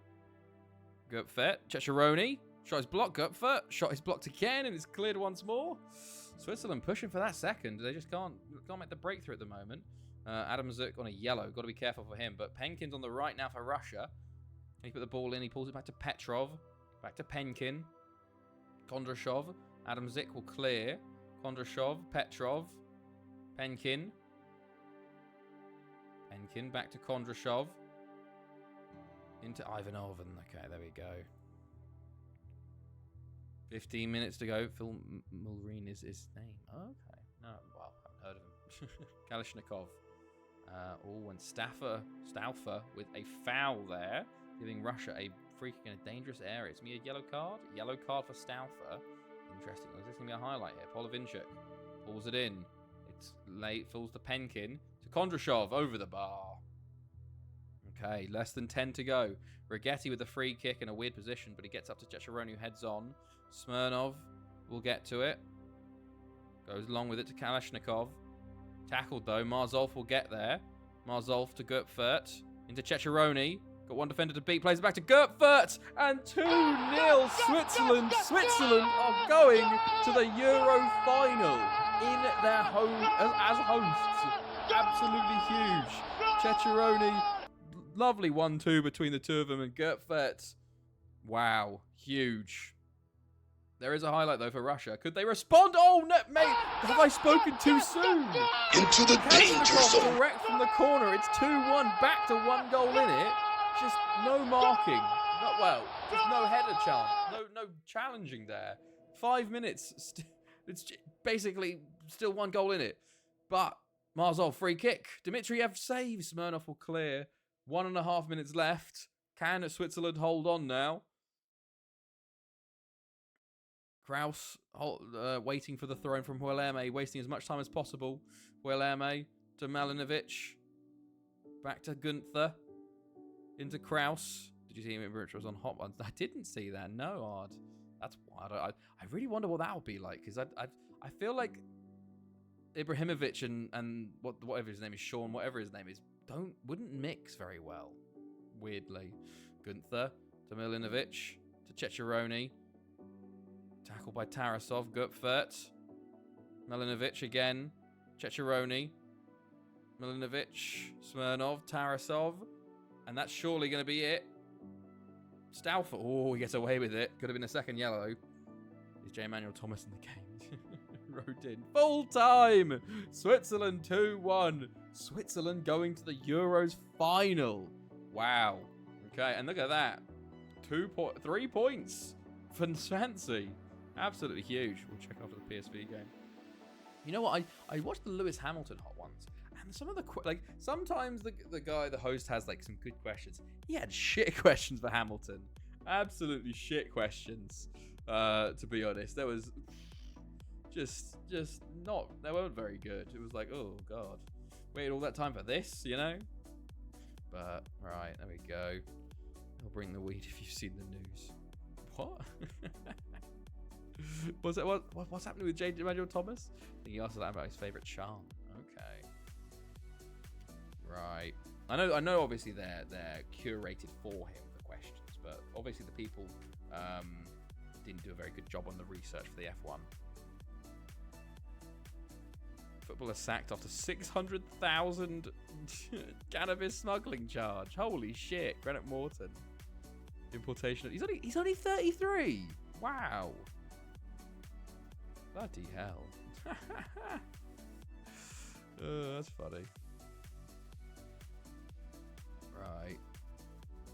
Gutfert, Ceccaroni, shot his block, Gutfert, shot his blocked again and it's cleared once more. Switzerland pushing for that second. They just can't make the breakthrough at the moment. Adam Zook on a yellow. Got to be careful for him. But Penkin's on the right now for Russia. He put the ball in. He pulls it back to Petrov. Back to Penkin. Kondrashov. Adam Zik will clear. Kondrashov. Petrov. Penkin. Penkin back to Kondrashov. Into Ivanov. And okay, there we go. 15 minutes to go. Phil Mulreen is his name. Oh, okay. No, well, I haven't heard of him. Kalashnikov. And Stauffer with a foul there, giving Russia a free kick in a dangerous area. It's me a yellow card. Yellow card for Stauffer. Interesting. Is this going to be a highlight here? Polovinchuk pulls it in. It's late. Falls to Penkin. To Kondrashov over the bar. Okay, less than 10 to go. Rigetti with a free kick in a weird position, but he gets up to Ceccaroni, who heads on. Smirnov will get to it. Goes along with it to Kalashnikov. Tackled though. Marzolf will get there. Marzolf to Gutfert. Into Ceccaroni. Got one defender to beat. Plays it back to Gutfert. And 2-0 Switzerland. Switzerland are going to the Euro final in their home as hosts. Absolutely huge. Ceccaroni. Lovely 1-2 between the two of them. And Gutfert. Wow. Huge. There is a highlight, though, for Russia. Could they respond? Oh, no, mate. Have I spoken too soon? Into the danger zone. Direct from the corner. It's 2-1. Back to 1 goal in it. Just no marking. Just no header chance. No challenging there. 5 minutes. It's basically still 1 goal in it. But Marzol, free kick. Dimitriev saves. Smirnov will clear. 1.5 minutes left. Can Switzerland hold on now? Kraus waiting for the throw in from Huerlame, wasting as much time as possible. Huerlame to Malinovic. Back to Gunther. Into Kraus. Did you see him? Which was on hot ones? I didn't see that. No, Odd. That's wild. I really wonder what that would be like, because I feel like Ibrahimovic and whatever his name is, Sean, whatever his name is, wouldn't mix very well. Weirdly, Gunther to Milinovic to Ceccheroni. Tackled by Tarasov. Gutfert. Milinovic again. Ceccheroni. Milinovic. Smirnov. Tarasov. And that's surely going to be it. Stauffer. Oh, he gets away with it. Could have been a second yellow. Is J. Emmanuel Thomas in the game? Wrote in. Full time! Switzerland 2-1. Switzerland going to the Euros final. Wow. Okay, and look at that. 3 points for Fancy. Absolutely huge. We'll check after the PSV game. You know what? I watched the Lewis Hamilton hot ones. And some of the sometimes the host has like some good questions. He had shit questions for Hamilton, absolutely shit questions. To be honest, there was just not. They weren't very good. It was like, oh god, waited all that time for this, you know. But right, there we go. I'll bring the weed if you've seen the news. What? What's happening with J. Emmanuel Thomas? I think he asked that about his favourite charm. Okay. Right. I know obviously they're curated for him, the questions, but obviously the people didn't do a very good job on the research for the F1. Footballer sacked after 600,000 cannabis smuggling charge. Holy shit, Granite Morton. Importation. He's only 33. Wow. Bloody hell. That's funny. Right.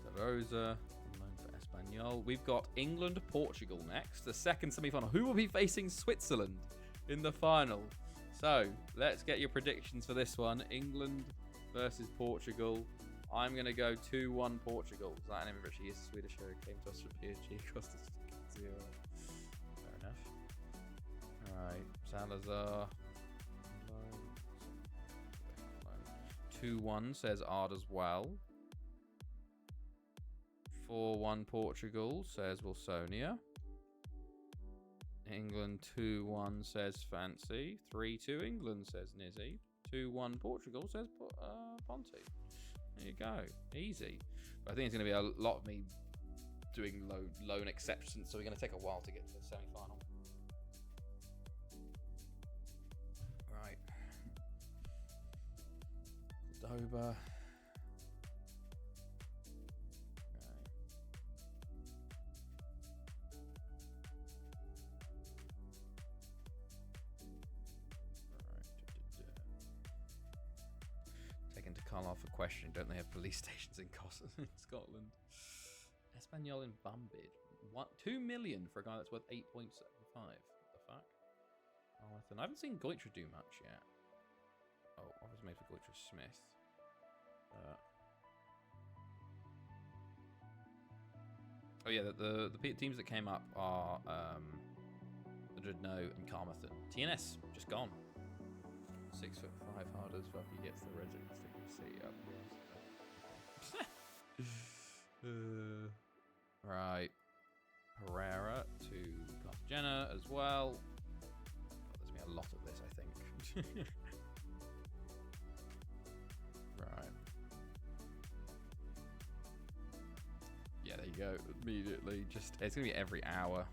De Rosa, known for Espanyol. We've got England, Portugal next. The second semi-final. Who will be facing Switzerland in the final? So, let's get your predictions for this one. England versus Portugal. I'm going to go 2-1 Portugal. That name actually is Swedish hero. Came to us from PSG. Cost us 0. Fair enough. Alright. Salazar. 2-1 says Ard as well. 4-1 Portugal says Wilsonia. England 2-1 says Fancy. 3-2 England says Nizzy. 2-1 Portugal says Ponte. There you go. Easy. But I think it's going to be a lot of me doing lone exceptions, so we're going to take a while to get to the semi-final. Right. Cordoba. Carlisle for question. Don't they have police stations in Scotland? Espanyol in Bumbid. 2 million for a guy that's worth 8.75. What the fuck? I haven't seen Goitra do much yet. Oh, offers made for Goitra Smith. Oh yeah, the teams that came up are Dredno and Carmarthen. TNS just gone. 6'5" harders. Fucking gets the residence. Right. Herrera to Cartagena as well. There's going to be a lot of this, I think. Right. Yeah, there you go. Immediately. Just it's going to be every hour.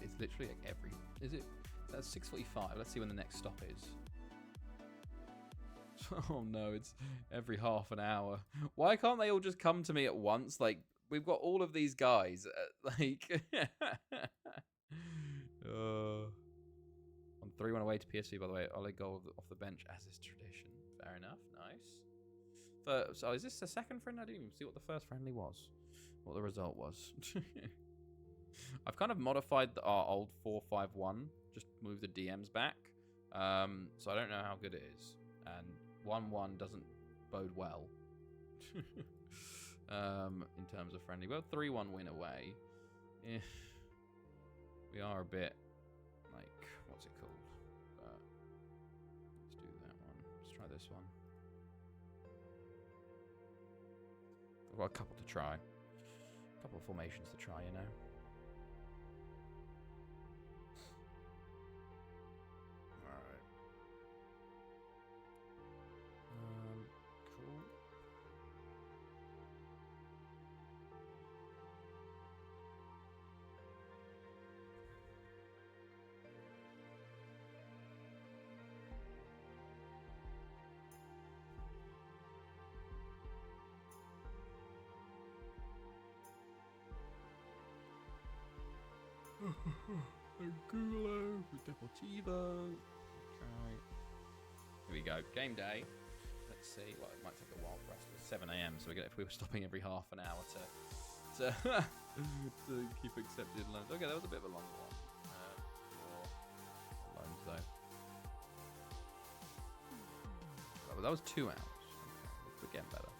It's literally like every. Is it? That's 6:45. Let's see when the next stop is. Oh no, it's every half an hour. Why can't they all just come to me at once? Like we've got all of these guys. Like, I'm 3-1 away to PSV, by the way. Ole goal off the bench, as is tradition. Fair enough. Nice. So is this the second friendly? I didn't even see what the first friendly was. What the result was. I've kind of modified our old 4-5-1. Just move the DMs back. So I don't know how good it is. And 1-1 doesn't bode well. In terms of friendly. Well, 3-1 win away. We are a bit like, what's it called? Let's do that one. Let's try this one. I've got a couple to try. A couple of formations to try, you know. Alright. Cool. Angulo for Deportivo. Okay. Here we go. Game day. Let's see. Well, it might take a while for us. It's 7 a.m. So we were stopping every half an hour to keep accepted loans. Okay, that was a bit of a longer one. For loans though. That was 2 hours. Okay. We're getting better.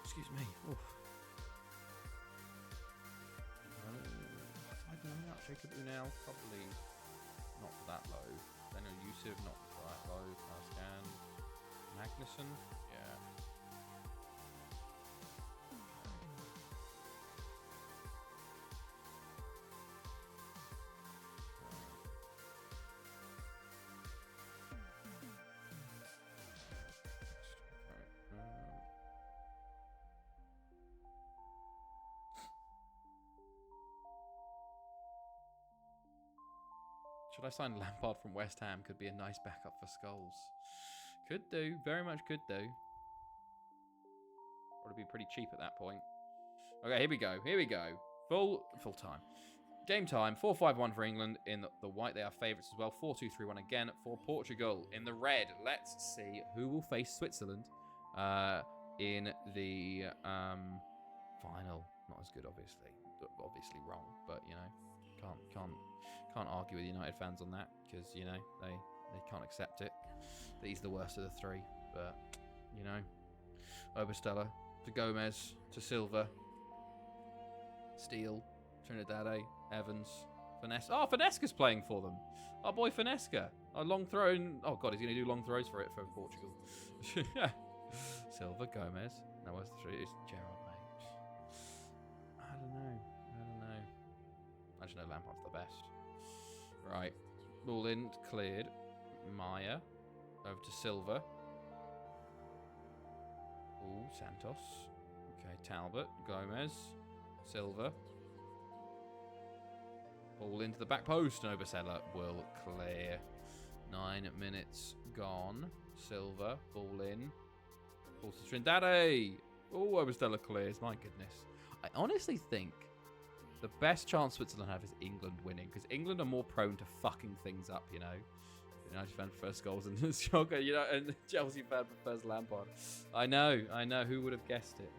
Excuse me. Oof. Jacob Unal, probably not that low. Daniel Yusuf, not that low. Pascan. Magnussen, yeah. Should I sign Lampard from West Ham? Could be a nice backup for Scholes. Could do. Very much could do. Probably be pretty cheap at that point. Okay, here we go. Full time. Game time. 4-5-1 for England. In the white, they are favourites as well. 4-2-3-1 again for Portugal. In the red, let's see who will face Switzerland in the final. Not as good, obviously. Obviously wrong, but, you know, can't argue with United fans on that because, you know, they can't accept it. That he's the worst of the three. But, you know, Oberstella to Gomez to Silva, Steele, Trinidad, Evans, Finesse. Oh, Finesca's playing for them. Our boy Finesca. A long throw. Oh, God, he's going to do long throws for Portugal. Silva, Gomez. No, where's the three? It's Gerrard, mate. I don't know. I just know Lampard's the best. Right. Ball in, cleared. Maya. Over to Silva. Ooh, Santos. Okay, Talbot. Gomez. Silva. Ball into the back post. And Oberstella will clear. 9 minutes gone. Silva. Ball in. Ball to Trindade. Oh, Oberstella clears. My goodness. I honestly think the best chance Switzerland have is England winning, because England are more prone to fucking things up, you know. United fan prefers goals and Shocker, you know, and Chelsea fan prefers Lampard. I know. Who would have guessed it?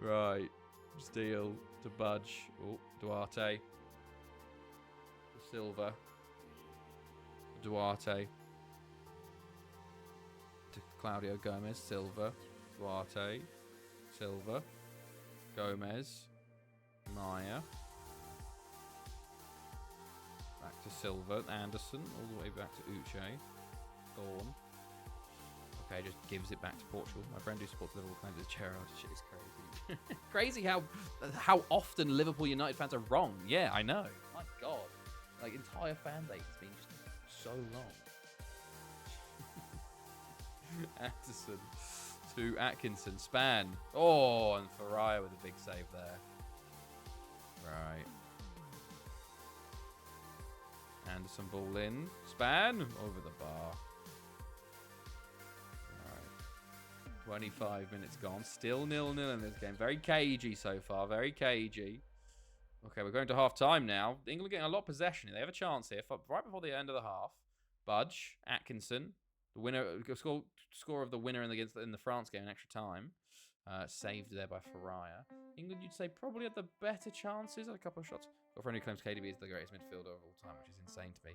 Right. Steele to Budge. Oh, Duarte. To Silva. Duarte. To Claudio Gomez. Silva. Duarte. Silva. Gomez, Maya, back to Silva, Anderson, all the way back to Uche, Thorne. Okay, just gives it back to Portugal. My friend who supports Liverpool claims it's Gerrard. Shit is crazy. Crazy how often Liverpool United fans are wrong. Yeah, I know. My God, like entire fan base has been just so wrong. Anderson. To Atkinson, Span. Oh, and Faria with a big save there. Right. Anderson ball in. Span over the bar. Right. 25 minutes gone. Still 0-0 in this game. Very cagey so far. Very cagey. Okay, we're going to half-time now. England getting a lot of possession. They have a chance here right before the end of the half. Budge, Atkinson, the winner, score of the winner in the France game in extra time. Saved there by Faria. England, you'd say, probably had the better chances. Had a couple of shots. Got friendly claims KDB is the greatest midfielder of all time, which is insane to me.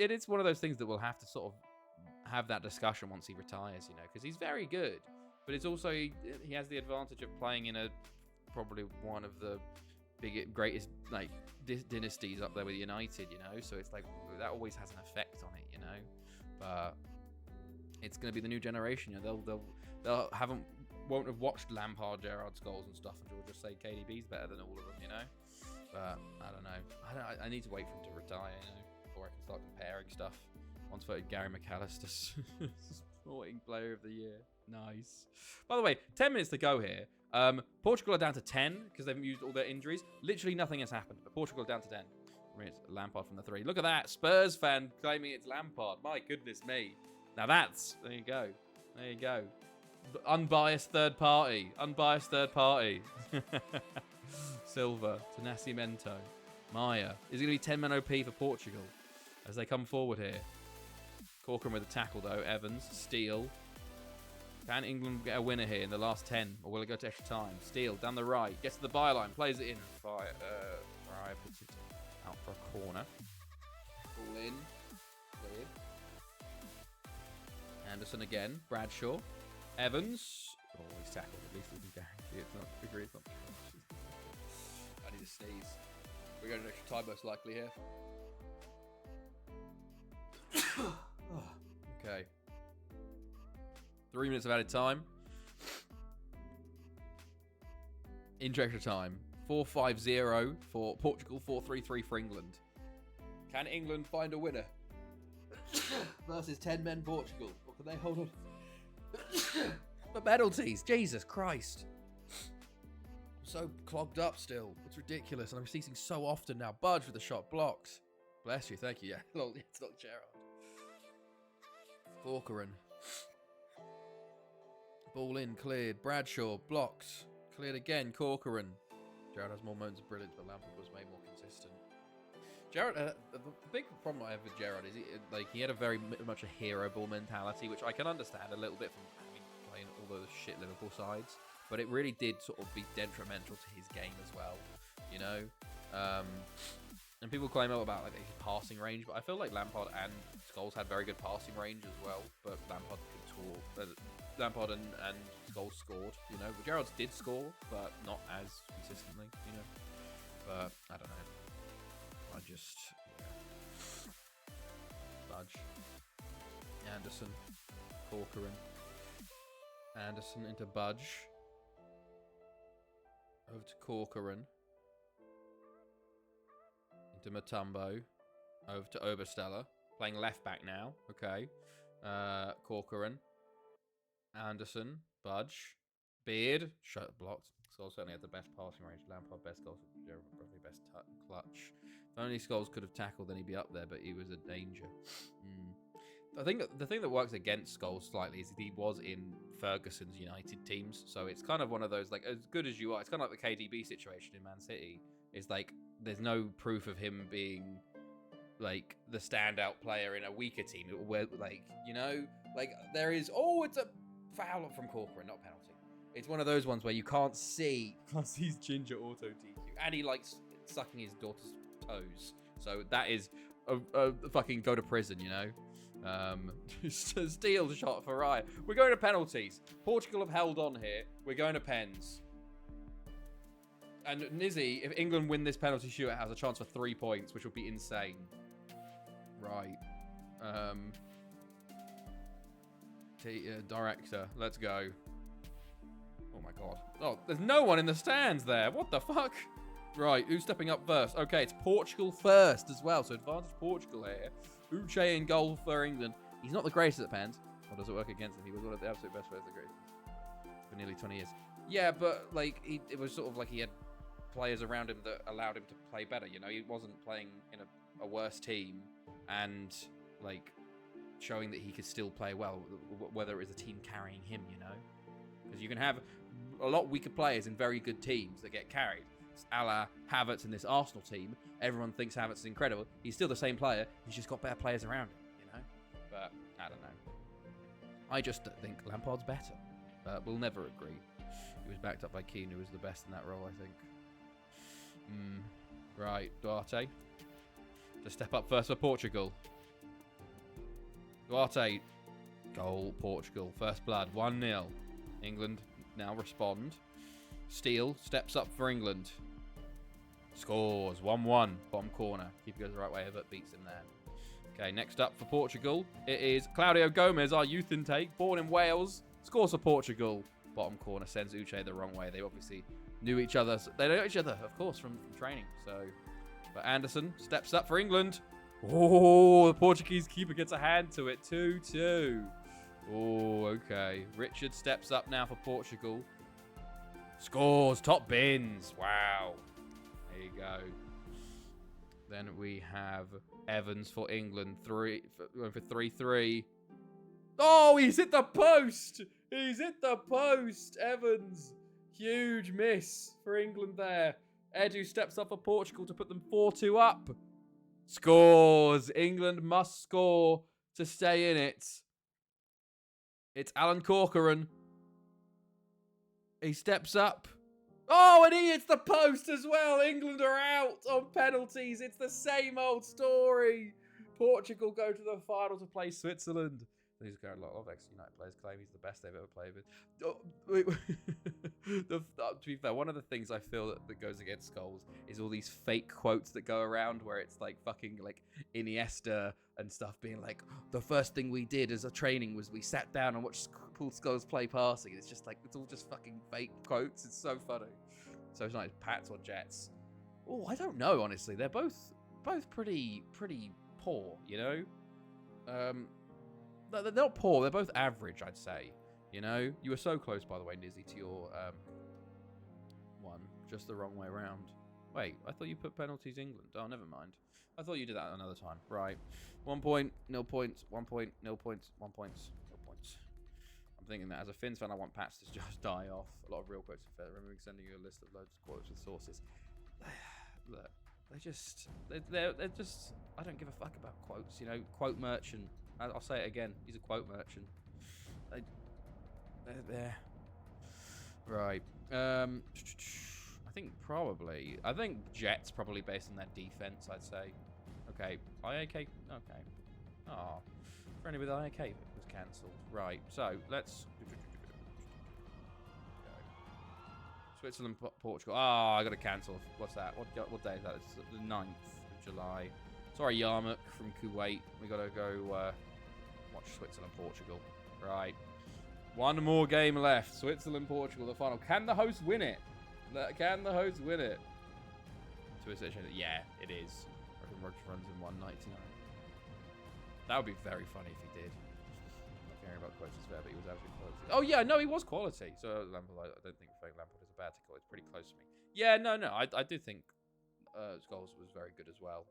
It is one of those things that we'll have to sort of have that discussion once he retires, you know, because he's very good. But it's also, he has the advantage of playing in probably one of the greatest like dynasties up there with United, you know. So it's like that always has an effect on it, you know. But it's going to be the new generation. You know, they'll won't have watched Lampard, Gerrard's goals and stuff, and will just say KDB's better than all of them, you know. But I don't know. I need to wait for him to retire, you know, before I can start comparing stuff. Once voted Gary McAllister Sporting Player of the Year. Nice. By the way, 10 minutes to go here. Portugal are down to 10 because they've used all their injuries. Literally nothing has happened, but Portugal are down to 10. It's Lampard from the 3. Look at that. Spurs fan claiming it's Lampard. My goodness me. Now there you go. There you go. Unbiased third party. Unbiased third party. Silva to Nascimento. Maya. Is it going to be 10 man OP for Portugal as they come forward here? Corcoran with a tackle though. Evans. Steele. Can England get a winner here in the last 10? Or will it go to extra time? Steele down the right. Gets to the byline. Plays it in. Fire puts it out for a corner. Ball in. Cleared. Anderson again. Bradshaw. Evans. Oh, he's tackled. At least we can guarantee it's not. Agree it's not. I need to sneeze. We're going to extra time most likely here. Okay. 3 minutes of added time. Into extra time. 4-5-0 for Portugal, 4-3-3 for England. Can England find a winner? Versus 10 men Portugal. Or can they hold on? The penalties. Jesus Christ. So clogged up still. It's ridiculous. And I'm ceasing so often now. Budge with the shot. Blocked. Bless you. Thank you. Yeah. It's not Gerrard. Corcoran. Ball in. Cleared. Bradshaw. Blocked. Cleared again. Corcoran. Gerrard has more moments of brilliance, but Lampard was made more consistent. Gerrard, the big problem I have with Gerrard is he had a very much a hero ball mentality, which I can understand a little bit from playing all those shit Liverpool sides, but it really did sort of be detrimental to his game as well, you know. And people claim about like his passing range, but I feel like Lampard and Scholes had very good passing range as well. But Lampard could score. Lampard and Scholes scored, you know. But Gerrard did score, but not as consistently, you know. But I don't know. I just Budge. Anderson. Corcoran. Anderson into Budge. Over to Corcoran. Into Mutombo. Over to Obersteller. Playing left back now. Okay. Corcoran. Anderson. Budge. Beard. Shut blocked. Scholes certainly had the best passing range. Lampard best goals. Probably best clutch. If only Scholes could have tackled, then he'd be up there, but he was a danger. I think the thing that works against Scholes slightly is he was in Ferguson's United teams, so it's kind of one of those, like, as good as you are, it's kind of like the KDB situation in Man City. It's like, there's no proof of him being, like, the standout player in a weaker team, where, like, you know, like, there is, it's a foul from Corcoran, not penalty. It's one of those ones where you can't see his ginger auto DQ, and he likes sucking his daughter's toes. So that is a fucking go to prison, you know. Steal the shot for Raya. We're going to penalties. Portugal have held on here. We're going to pens. And Nizzy, if England win this penalty shootout, has a chance for 3 points, which will be insane. Right. Director, let's go. Oh my god. Oh, there's no one in the stands there. What the fuck? Right, who's stepping up first? Okay, it's Portugal first as well. So advantage Portugal here. Uche in goal for England. He's not the greatest at pens. Or does it work against him? He was one of the absolute best players, the greatest for nearly 20 years. Yeah, but like it was sort of like he had players around him that allowed him to play better. You know, he wasn't playing in a worse team and like showing that he could still play well, whether it was a team carrying him. You know. Because you can have a lot weaker players in very good teams that get carried. It's a la Havertz in this Arsenal team. Everyone thinks Havertz is incredible. He's still the same player. He's just got better players around him, you know? But I don't know. I just think Lampard's better. But we'll never agree. He was backed up by Keane, who was the best in that role, I think. Right, Duarte. To step up first for Portugal. Duarte. Goal, Portugal. First blood, 1-0. England now respond. Steele steps up for England. Scores, 1-1. Bottom corner. Keeper goes the right way, but beats him there. Okay, next up for Portugal, it is Claudio Gomez, our youth intake, born in Wales. Scores for Portugal. Bottom corner, sends Uche the wrong way. They obviously knew each other. They know each other, of course, from training. So, but Anderson steps up for England. Oh, the Portuguese keeper gets a hand to it. 2-2. Oh, okay. Richard steps up now for Portugal. Scores. Top bins. Wow. There you go. Then we have Evans for England. Going for 3-3. Oh, he's hit the post. He's hit the post. Evans. Huge miss for England there. Edu steps up for Portugal to put them 4-2 up. Scores. England must score to stay in it. It's Alan Corcoran. He steps up. Oh, and he hits the post as well. England are out on penalties. It's the same old story. Portugal go to the final to play Switzerland. These are a lot of ex-United players claim he's the best they've ever played with. To be fair, one of the things I feel that goes against Scholes is all these fake quotes that go around where it's like fucking like Iniesta and stuff being like, the first thing we did as a training was we sat down and watched Paul Scholes play passing. It's just like, it's all just fucking fake quotes. It's so funny. So it's like Pats or Jets. Oh, I don't know, honestly. They're both pretty poor, you know? They're not poor. They're both average, I'd say. You know? You were so close, by the way, Nizzy, to your one. Just the wrong way around. Wait, I thought you put penalties England. Oh, never mind. I thought you did that another time. Right. 1 point, 0 points, 1 point, 0 points, 1 points, 0 points. I'm thinking that as a Finns fan, I want Pats to just die off. A lot of real quotes are fair. Remember sending you a list of loads of quotes with sources. Look, they're just, I don't give a fuck about quotes, you know? Quote merchant. I'll say it again. He's a quote merchant. They're there. Right. I think Jets probably based on their defense, I'd say. Okay. IAK. Okay. Oh. Friendly with IAK was cancelled. Right. So, let's... Switzerland, Portugal. Oh, I got to cancel. What's that? What day is that? It's the 9th of July. Sorry, Yarmouk from Kuwait. We got to go watch Switzerland, Portugal. Right. One more game left. Switzerland, Portugal, the final. Can the host win it? Can the host win it? Yeah, it is. I reckon Roger runs in 199. That would be very funny if he did. Not caring about quotes is fair, but he was absolutely quality. Oh, yeah, no, he was quality. So, Lampard, I don't think Frank Lampard is a bad tickle. It's pretty close to me. Yeah, no, I do think Scholes was very good as well.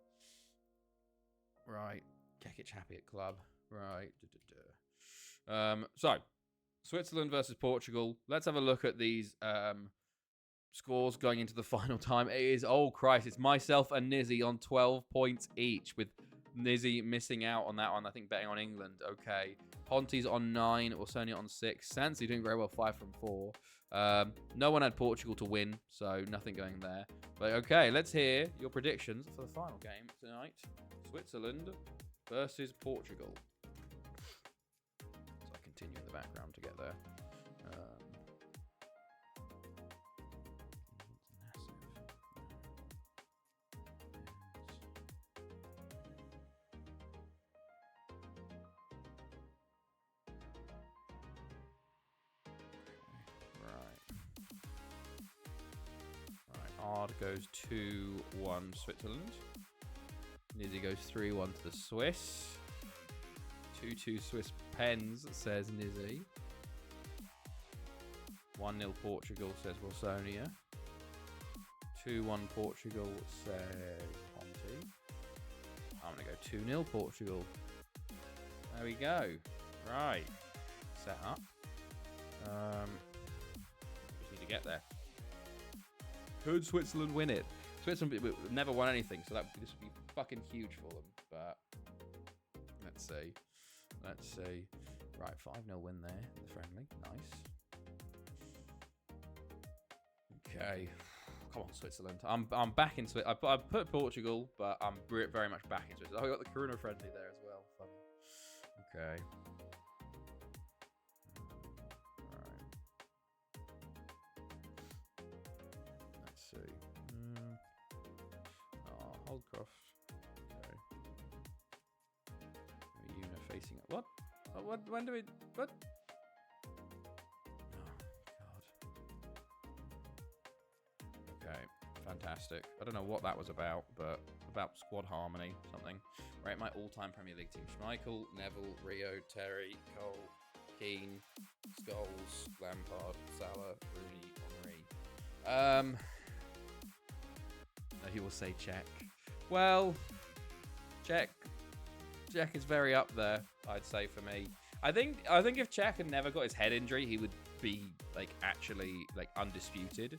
Right. Kekic happy at club. Right. So, Switzerland versus Portugal. Let's have a look at these scores going into the final time. It is, oh Christ, it's myself and Nizzy on 12 points each, with Nizzy missing out on that one. I think betting on England. Okay. Ponti's on 9, Orsonia on 6. Sansi doing very well, 5 from 4. No one had Portugal to win, so nothing going there. But okay, let's hear your predictions for the final game tonight. Switzerland versus Portugal. So I continue in the background to get there. Ard goes 2-1 Switzerland. Nizzy goes 3-1 to the Swiss. 2-2 Swiss pens, says Nizzy. 1-0 Portugal, says Wilsonia. 2-1 Portugal, says Ponti. I'm going to go 2-0 Portugal. There we go. Right. Set up. actually get there. Could Switzerland win it? Switzerland never won anything, so this would be fucking huge for them. But let's see. Right, 5-0 win there. The friendly, nice. Okay, come on, Switzerland. I'm back in Switzerland. I put Portugal, but I'm very much back in Switzerland. Oh, I got the Corona friendly there as well. Funny. Okay. Holdcroft. Okay. Una facing it. What? What? When do we? What? Oh God. Okay. Fantastic. I don't know what that was about, but about squad harmony, something. Right, my all-time Premier League team: Schmeichel, Neville, Rio, Terry, Cole, Keane, Scholes, Lampard, Salah, Rooney, Henry. No, he will say Czech. Well, Czech is very up there, I'd say, for me. I think if Czech had never got his head injury, he would be like actually like undisputed.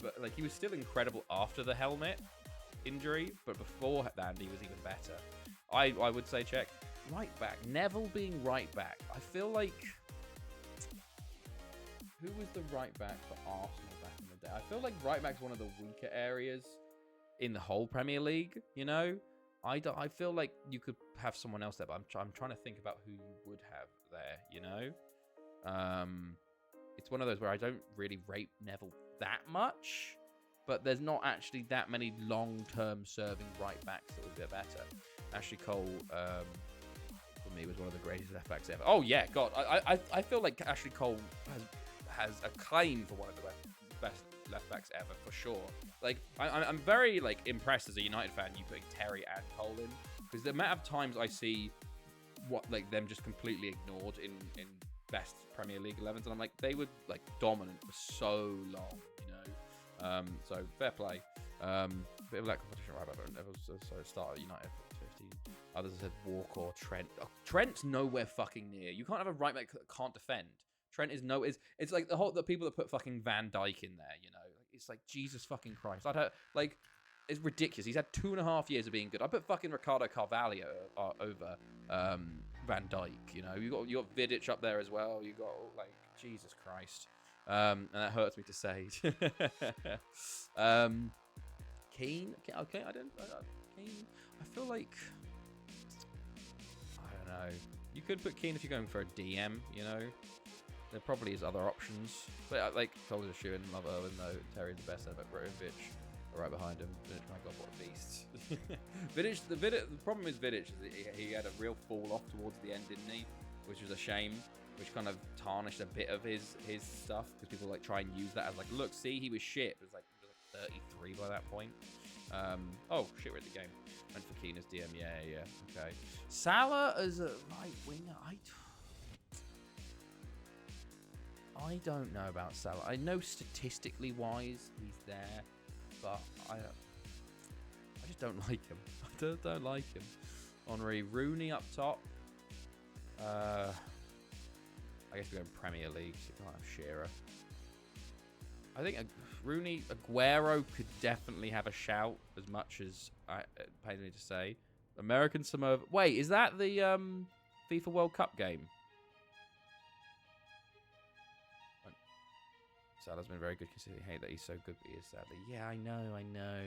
But like he was still incredible after the helmet injury, but before that he was even better. I would say Czech. Right back. Neville being right back. I feel like who was the right back for Arsenal back in the day? I feel like right back's one of the weaker areas in the whole Premier League, you know? I feel like you could have someone else there, but I'm trying to think about who you would have there, you know? It's one of those where I don't really rate Neville that much, but there's not actually that many long-term serving right backs that would be better. Ashley Cole, for me, was one of the greatest left backs ever. Oh yeah, God, I feel like Ashley Cole has a claim for one of the best left backs ever, for sure. Like I'm very like impressed as a United fan you putting Terry and Cole in, because the amount of times I see what like them just completely ignored in best Premier League 11s, and I'm like, they were like dominant for so long, you know. So fair play. Bit of that competition, right? But it was so start at United 15. Others said Walker or Trent. Oh, Trent's nowhere fucking near. You can't have a right back that can't defend. Trent is no. It's like the people that put fucking Van Dijk in there. You know, it's like Jesus fucking Christ. I'd have, like, it's ridiculous. He's had 2.5 years of being good. I put fucking Ricardo Carvalho over Van Dijk. You know, you got Vidic up there as well. You got like Jesus Christ. And that hurts me to say. Keane. Okay, I don't. Keane. I feel like I don't know. You could put Keane if you're going for a DM. You know. There probably is other options, but like Cole's a shoe and love Owen though. Terry's the best ever. Brozovic right behind him. Vidic, my God, what a beast! The problem is Vidic is that he had a real fall off towards the end, didn't he? Which was a shame, which kind of tarnished a bit of his stuff, because people like try and use that as like, look, see, he was shit. It was like 33 by that point. Oh shit, we're at the game. Went for Keane as DM. Yeah. Okay. Salah as a right winger. I don't know about Salah. I know statistically wise he's there, but I just don't like him. I don't like him. Henry, Rooney up top. I guess we're going Premier League, so you can't have Shearer. I think Rooney, Aguero could definitely have a shout, as much as I pain me to say. American Samoa. Wait, is that the FIFA World Cup game? Salah's been very good, considering hate that he's so good, but he is sadly. Yeah, I know.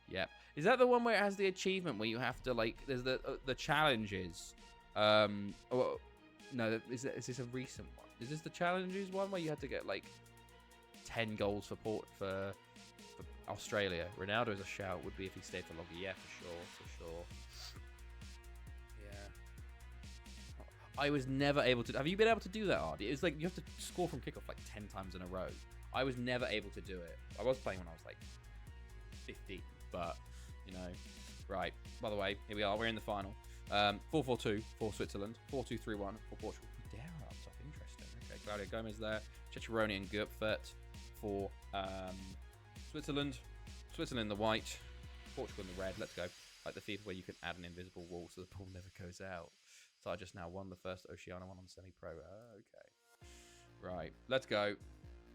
Yep. Is that the one where it has the achievement where you have to like? There's the challenges. No, is this a recent one? Is this the challenges one where you had to get like 10 goals for Australia? Ronaldo as a shout would be if he stayed for longer. Yeah, for sure. I was never able to. Have you been able to do that, Ardy? It's like you have to score from kickoff like 10 times in a row. I was never able to do it. I was playing when I was like 50, but you know, right. By the way, here we are. We're in the final. 4-4-2 for Switzerland. 4-2-3-1 for Portugal. Dare up top. Interesting. Okay, Claudio Gomez there. Ceccheroni and Gerpfert for Switzerland. Switzerland in the white. Portugal in the red. Let's go. Like the FIFA where you can add an invisible wall so the ball never goes out. So I just now won the first Oceania one on semi-pro. Okay. Right. Let's go.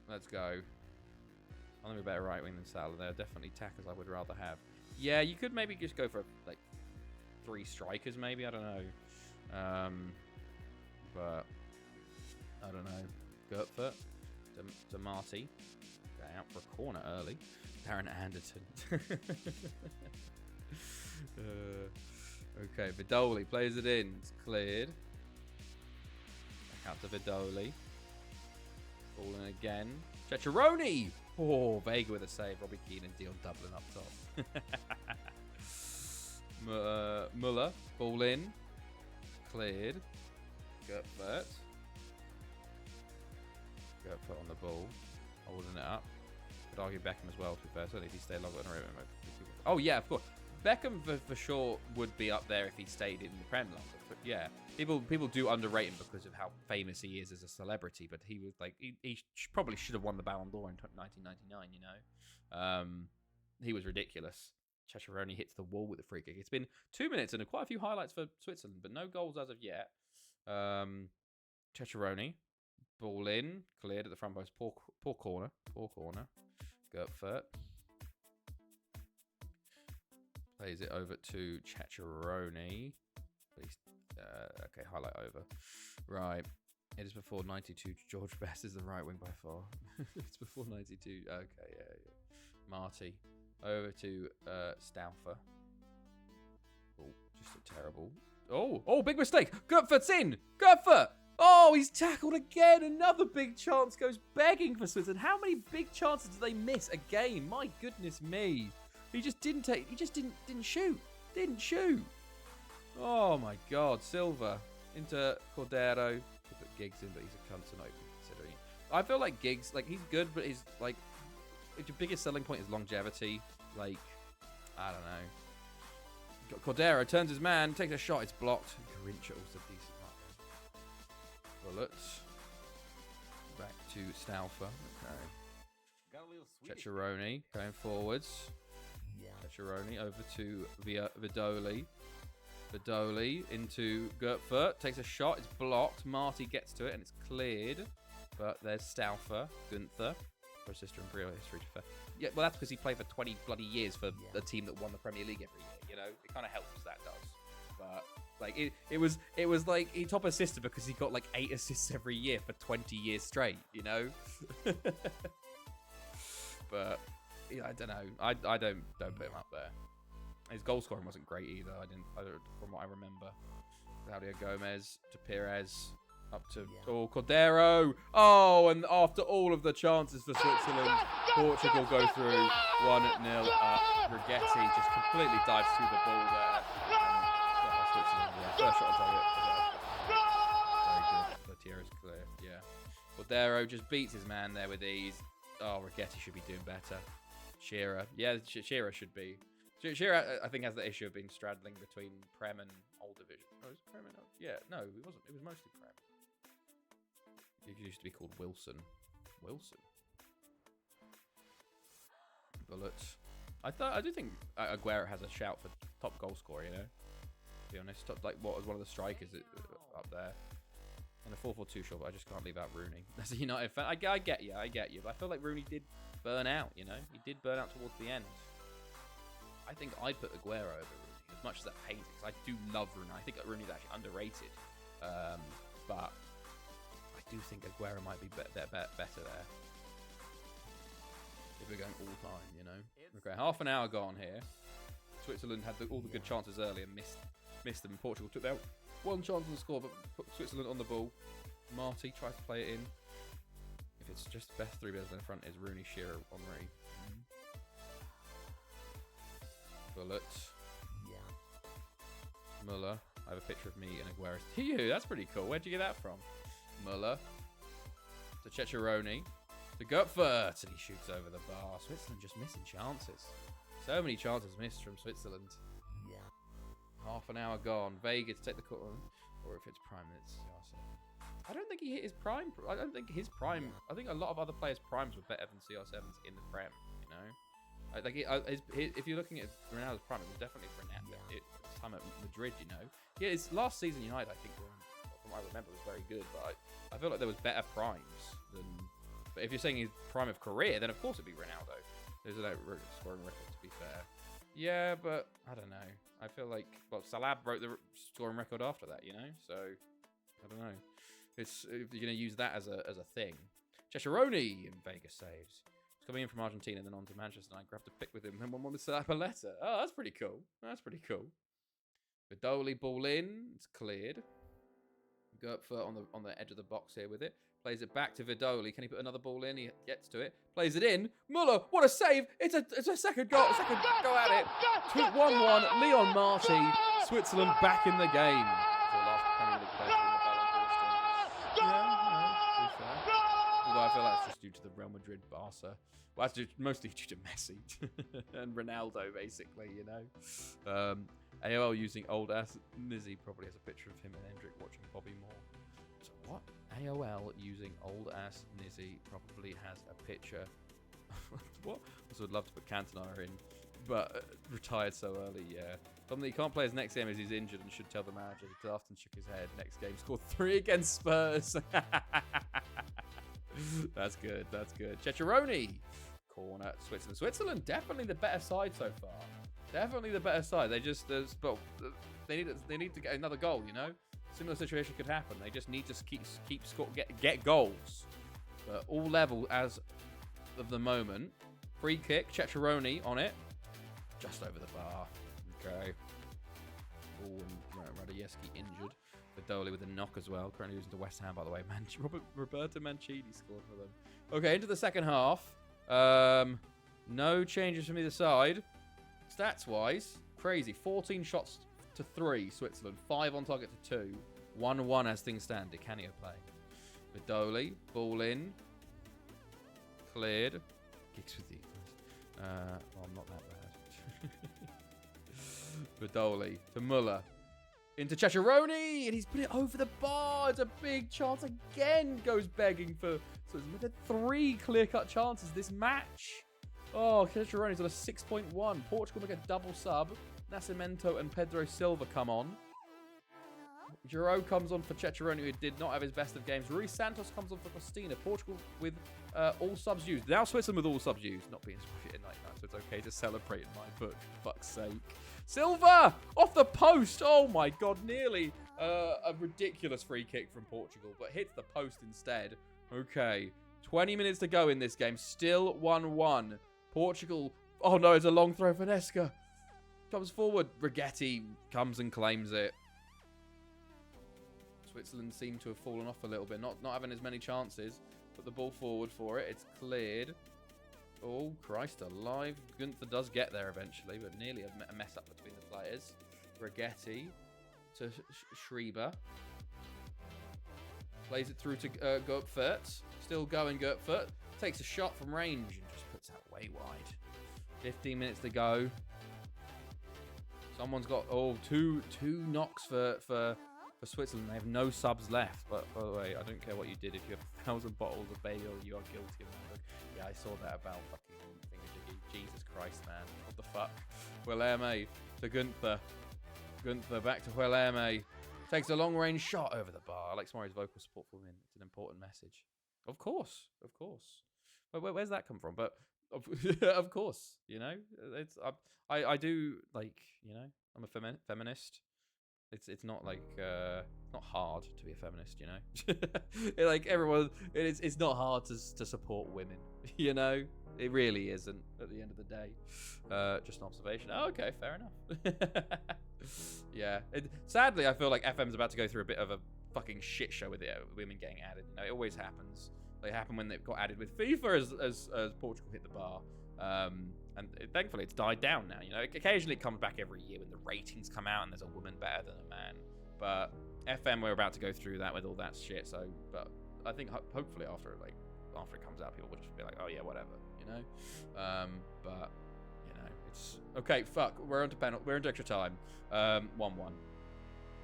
Let's go. I think we're better right wing than Salah. They're definitely tackers I would rather have. Yeah, you could maybe just go for like 3 strikers, maybe. I don't know. But I don't know. Gertfurt to Marty. Going out for a corner early. Darren Anderton. Okay, Vidoli plays it in. It's cleared. Back out to Vidoli. Ball in again. Ceccheroni! Oh, Vega with a save. Robbie Keane and Dion Dublin up top. Muller. Ball in. Cleared. Gertfurt on the ball. Holding it up. Could argue Beckham as well, to be fair. Certainly if he stayed longer on a road. Oh, yeah, of course. Beckham for sure would be up there if he stayed in the Prem longer. But yeah, people do underrate him because of how famous he is as a celebrity. But he was like he probably should have won the Ballon d'Or in 1999. You know, he was ridiculous. Ceccheroni hits the wall with the free kick. It's been 2 minutes and quite a few highlights for Switzerland, but no goals as of yet. Ceccheroni, ball in, cleared at the front post. Poor corner. Gertfurt. Plays it over to Ceccheroni. Okay, highlight over. Right. It is before 92. George Best is the right wing by far. It's before 92. Okay, yeah. Marty. Over to Stauffer. Oh, just a terrible. Oh, big mistake. Gertfurt's in. Gertfurt. Oh, he's tackled again. Another big chance goes begging for Switzerland. How many big chances do they miss a game? My goodness me. He just didn't shoot. Didn't shoot. Oh my God. Silva into Cordero. Could put Giggs in, but he's a cunt, so not even considering. I feel like Giggs, like he's good, but he's like your biggest selling point is longevity. Like, I don't know. Cordero turns his man, takes a shot, it's blocked. Garincha also decent mark. Bullets. Back to Stauffer. Okay. Ceccheroni going forwards. Ceccheroni over to Vidoli. Vidoli into Gertfurt. Takes a shot. It's blocked. Marty gets to it and it's cleared. But there's Stauffer. Gunther. For sister and Brio history to fair. Yeah, well, that's because he played for 20 bloody years for the team that won the Premier League every year. You know, it kind of helps, that does. But like it was like he top assisted because he got like 8 assists every year for 20 years straight. You know. But yeah, I don't know. I don't put him up there. His goal scoring wasn't great either. I don't from what I remember. Claudio Gomez to Perez. Up to Cordero. Oh, and after all of the chances for Switzerland, Portugal go through 1-0 up. Rigetti just completely dives through the ball there. Switzerland, yeah. First shot on target. Very good. Latiero's clear, yeah. Cordero just beats his man there with ease. Oh, Rigetti should be doing better. Shearer. Yeah, Shearer should be. Shearer, I think, has the issue of being straddling between Prem and Old Division. Oh, is Prem and Old? Yeah, no, it wasn't. It was mostly Prem. It used to be called Wilson. Bullets. I do think Aguero has a shout for top goal scorer, you know? To be honest, like what was one of the strikers up there. And a 4-4-2 shot, but I just can't leave out Rooney. As a United fan, I get you. But I feel like Rooney did burn out, you know? He did burn out towards the end. I think I'd put Aguero over Rooney, as much as that pains me, because I do love Rooney. I think Rooney's actually underrated. But I do think Aguero might be better there. If we're going all time, you know. Okay, half an hour gone here. Switzerland had all the good chances early and missed them. Portugal took their one chance on the score, but put Switzerland on the ball. Marty tries to play it in. If it's just the best 3 players in the front is Rooney, Shearer, Henry. Bullets. Muller. I have a picture of me and Aguero. To you, that's pretty cool. Where'd you get that from? Muller. To Ceccheroni. To Gertfurt. And he shoots over the bar. Switzerland just missing chances. So many chances missed from Switzerland. Half an hour gone. Vega to take the corner. Or if it's prime, it's CR7. I don't think he hit his prime. I don't think his prime. I think a lot of other players' primes were better than CR7's in the Prem, you know? Like if you're looking at Ronaldo's prime, it was definitely Ronaldo. His time at Madrid, you know. Yeah, his last season United, I think, from what I remember, was very good. But I feel like there was better primes than But if you're saying his prime of career, then of course it'd be Ronaldo. There's no scoring record, to be fair. Yeah, but I don't know. I feel like, well, Salah broke the scoring record after that, you know? So, I don't know. It's if you're going to use that as a thing. Chescheroni in Vegas saves. He's coming in from Argentina and then on to Manchester, and I grabbed a pic with him and one with Salapaletta. Oh, that's pretty cool. That's pretty cool. Vidoli ball in. It's cleared. Gertfurt on the edge of the box here with it. Plays it back to Vidoli. Can he put another ball in? He gets to it. Plays it in. Muller, what a save! It's a second goal. Second go at it. 1-1. Leon Marty. Switzerland back in the game. So the last Premier League player to win the Ballon d'Or still. Yeah, to be fair. Although I feel that's just due to the Real Madrid Barca. Well, that's mostly due to Messi and Ronaldo, basically, you know. AOL using old ass Nizzy probably has a picture of him and Hendrick watching Bobby Moore. So what? AOL using old ass Nizzy probably has a picture. What? Also, would love to put Cantona in, but retired so early. Yeah. Something he can't play his next game as he's injured and should tell the manager. He laughed and shook his head. Next game, scored 3 against Spurs. That's good. That's good. Checcheroni. Corner. Switzerland. Definitely the better side so far. Definitely the better side. They just, but they need to get another goal. You know, similar situation could happen. They just need to get goals. But all level as of the moment. Free kick. Checcheroni on it, just over the bar. Okay. Oh, and Radojeski injured. Vidoli with a knock as well. Currently losing to West Ham, by the way. Roberto Mancini scored for them. Okay, into the second half. No changes from either side. Stats-wise, crazy. 14 shots to 3, Switzerland. 5 on target to 2. 1-1 as things stand. Di Canio playing. Vidoli, ball in. Cleared. Gigs with the well, not that bad. Vidoli to Muller. Into Checcheroni, and he's put it over the bar. It's a big chance again. Goes begging for. So it's 3 clear-cut chances this match. Oh, Checcheroni's on a 6.1. Portugal make a double sub. Nascimento and Pedro Silva come on. Giroud comes on for Checcheroni, who did not have his best of games. Rui Santos comes on for Costina. Portugal with all subs used. Now Switzerland with all subs used. Not being at night now, so it's okay to celebrate in my book. Fuck's sake. Silva! Off the post! Oh my god, nearly a ridiculous free kick from Portugal, but hits the post instead. Okay, 20 minutes to go in this game. Still 1-1. Portugal... Oh no, it's a long throw for Nesca. Comes forward. Rigetti comes and claims it. Switzerland seem to have fallen off a little bit. Not having as many chances. Put the ball forward for it. It's cleared. Oh, Christ alive. Gunther does get there eventually, but nearly a mess up between the players. Rigetti to Schreiber. Plays it through to Gertfurt. Still going, Gertfurt. Takes a shot from range and just puts that way wide. 15 minutes to go. Someone's got, two knocks for Switzerland. They have no subs left. But by the way, I don't care what you did. If you have 1,000 bottles of bail, you are guilty of murder. Yeah, I saw that about fucking thingamajiggy. Jesus Christ, man. What the fuck? Hueleme to Gunther. Gunther back to Hueleme. Takes a long-range shot over the bar. Alex Murray's vocal support for women. It's an important message. Of course. Of course. Where's that come from? But of course, you know, it's I do, like, you know, I'm a feminist. It's not like not hard to be a feminist, you know. Like everyone, it's not hard to support women, you know. It really isn't at the end of the day. Just an observation. Oh, okay, fair enough. Yeah. Sadly, I feel like FM's about to go through a bit of a fucking shit show with it, women getting added. You know, it always happens. They happen when they've got added with FIFA as Portugal hit the bar. And thankfully it's died down now. You know, occasionally it comes back every year when the ratings come out and there's a woman better than a man. But FM, we're about to go through that with all that shit. So, but I think hopefully after it comes out, people will just be like, oh yeah, whatever, you know. But you know, it's okay. Fuck, we're into penalty. We're into extra time. 1-1.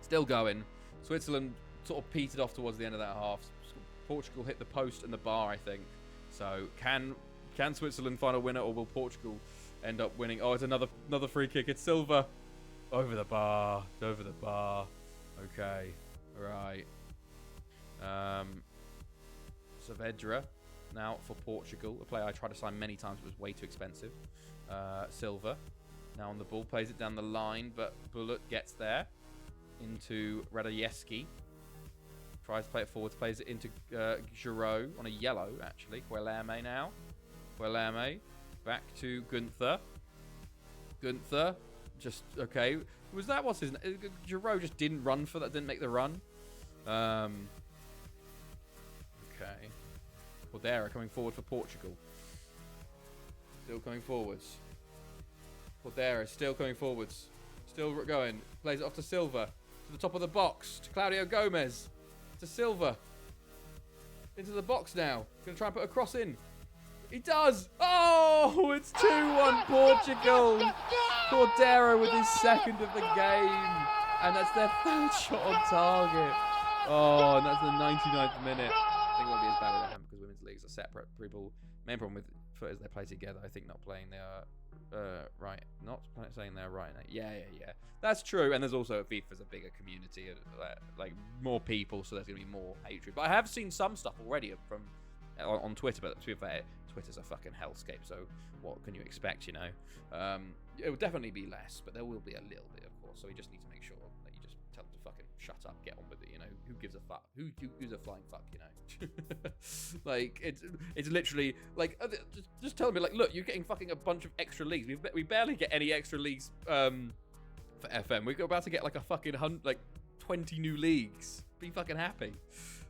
Still going. Switzerland sort of petered off towards the end of that half. Portugal hit the post and the bar, I think. So can Switzerland find a winner, or will Portugal end up winning? Oh, it's another free kick. It's Silva. Over the bar. Over the bar. Okay. Right. Saavedra now for Portugal. A player I tried to sign many times, but was way too expensive. Silva. Now on the ball, plays it down the line, but Bullet gets there. Into Radajewski. Tries to play it forwards, plays it into Giroud on a yellow, actually. Guilherme now. Guilherme. Back to Gunther. Gunther. Just, okay. Was that, what's his name? Giroud just didn't run for that, didn't make the run. Okay. Cordero coming forward for Portugal. Still coming forwards. Cordero still coming forwards. Still going. Plays it off to Silva. To the top of the box. To Claudio Gomez. To Silva. Into the box now. Going to try and put a cross in. He does. Oh, it's 2-1 Portugal. Cordero with his second of the game. And that's their third shot on target. Oh, and that's the 99th minute. I think it won't be as bad at them because women's leagues are separate. People, main problem with foot is they play together. I think not playing they are right. Not saying they're right. Yeah. That's true. And there's also FIFA's a bigger community, like more people, so there's gonna be more hatred. But I have seen some stuff already from on Twitter. But to be fair, Twitter's a fucking hellscape. So what can you expect? You know, it will definitely be less, but there will be a little bit, of course. So we just need to make sure that you just tell them to fucking shut up, get on with it. You know, who gives a fuck? Who gives a flying fuck? You know, like it's literally like just tell me like, look, you're getting fucking a bunch of extra leagues. We barely get any extra leagues for FM. We're about to get like a fucking 20 new leagues. Be fucking happy.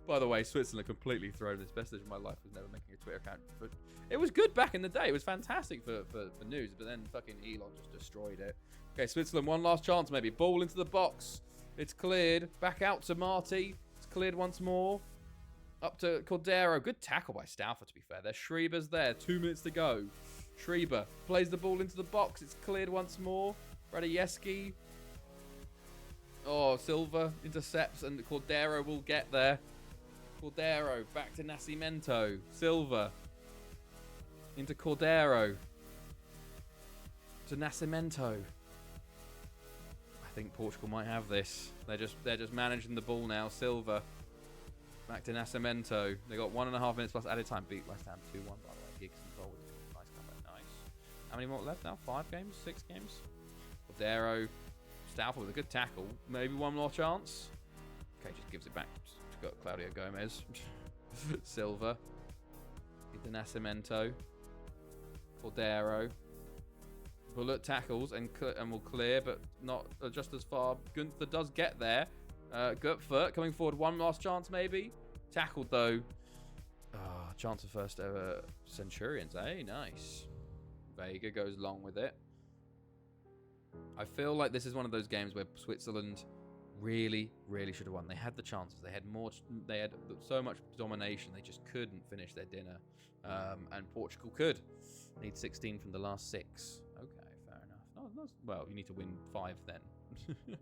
By the way, Switzerland completely thrown this. Best decision of my life was never making a Twitter account. But it was good back in the day. It was fantastic for news. But then fucking Elon just destroyed it. Okay, Switzerland, one last chance maybe. Ball into the box. It's cleared. Back out to Marti. It's cleared once more. Up to Cordero. Good tackle by Stauffer, to be fair. There. Schreiber's there. 2 minutes to go. Schreiber plays the ball into the box. It's cleared once more. Radajewski. Oh, Silva intercepts and Cordero will get there. Cordero back to Nascimento. Silva into Cordero to Nascimento. I think Portugal might have this. They're just managing the ball now. Silva back to Nascimento. They got 1.5 minutes plus added time. Beat West Ham 2-1 by the way. Giggs and goal. Nice comeback. Nice. How many more left now? 5 games? 6 games? Cordero. Stauffer with a good tackle. Maybe one more chance. Okay, just gives it back. Got Claudio Gomez. Silva. Into Nascimento. Cordero. Bullet tackles and will clear, but not just as far. Gunther does get there. Gutfert coming forward. One last chance, maybe. Tackled, though. Chance of first ever Centurions, eh? Nice. Vega goes long with it. I feel like this is one of those games where Switzerland really should have won. They had the chances. They had more. They had so much domination. They just couldn't finish their dinner. And Portugal could. Need 16 from the last 6. Okay, fair enough. Well, you need to win 5 then.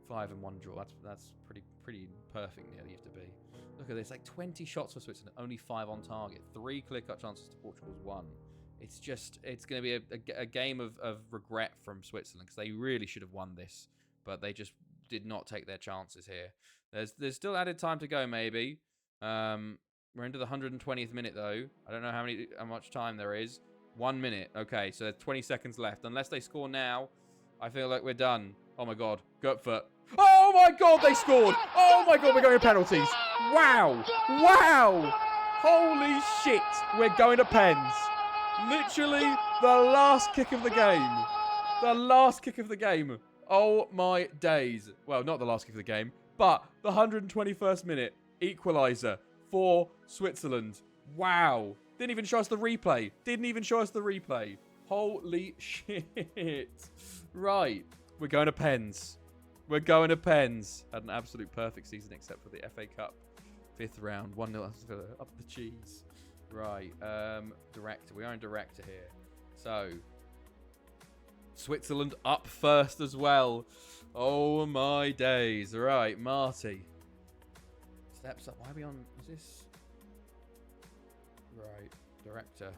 5 and 1 draw. That's pretty perfect near you have to be. Look at this. Like 20 shots for Switzerland, only 5 on target. 3 clear-cut chances to Portugal's 1. It's going to be a game of regret from Switzerland because they really should have won this. But they just did not take their chances here. There's still added time to go, maybe. We're into the 120th minute, though. I don't know how much time there is. 1 minute. Okay, so there's 20 seconds left. Unless they score now, I feel like we're done. Oh, my God. Gutfert. Oh, my God, they scored. Oh, my God, we're going to penalties. Wow. Holy shit. We're going to pens. Literally the last kick of the game. Oh my days. Well, not the last kick of the game, but the 121st minute equaliser for Switzerland. Wow. Didn't even show us the replay. Holy shit. Right. We're going to pens. Had an absolute perfect season except for the FA Cup. 5th round. 1-0 up the cheese. Right. Director. We are in director here. So Switzerland up first as well. Oh my days. Right, Marty. Steps up. Why are we on? Is this? Right, director.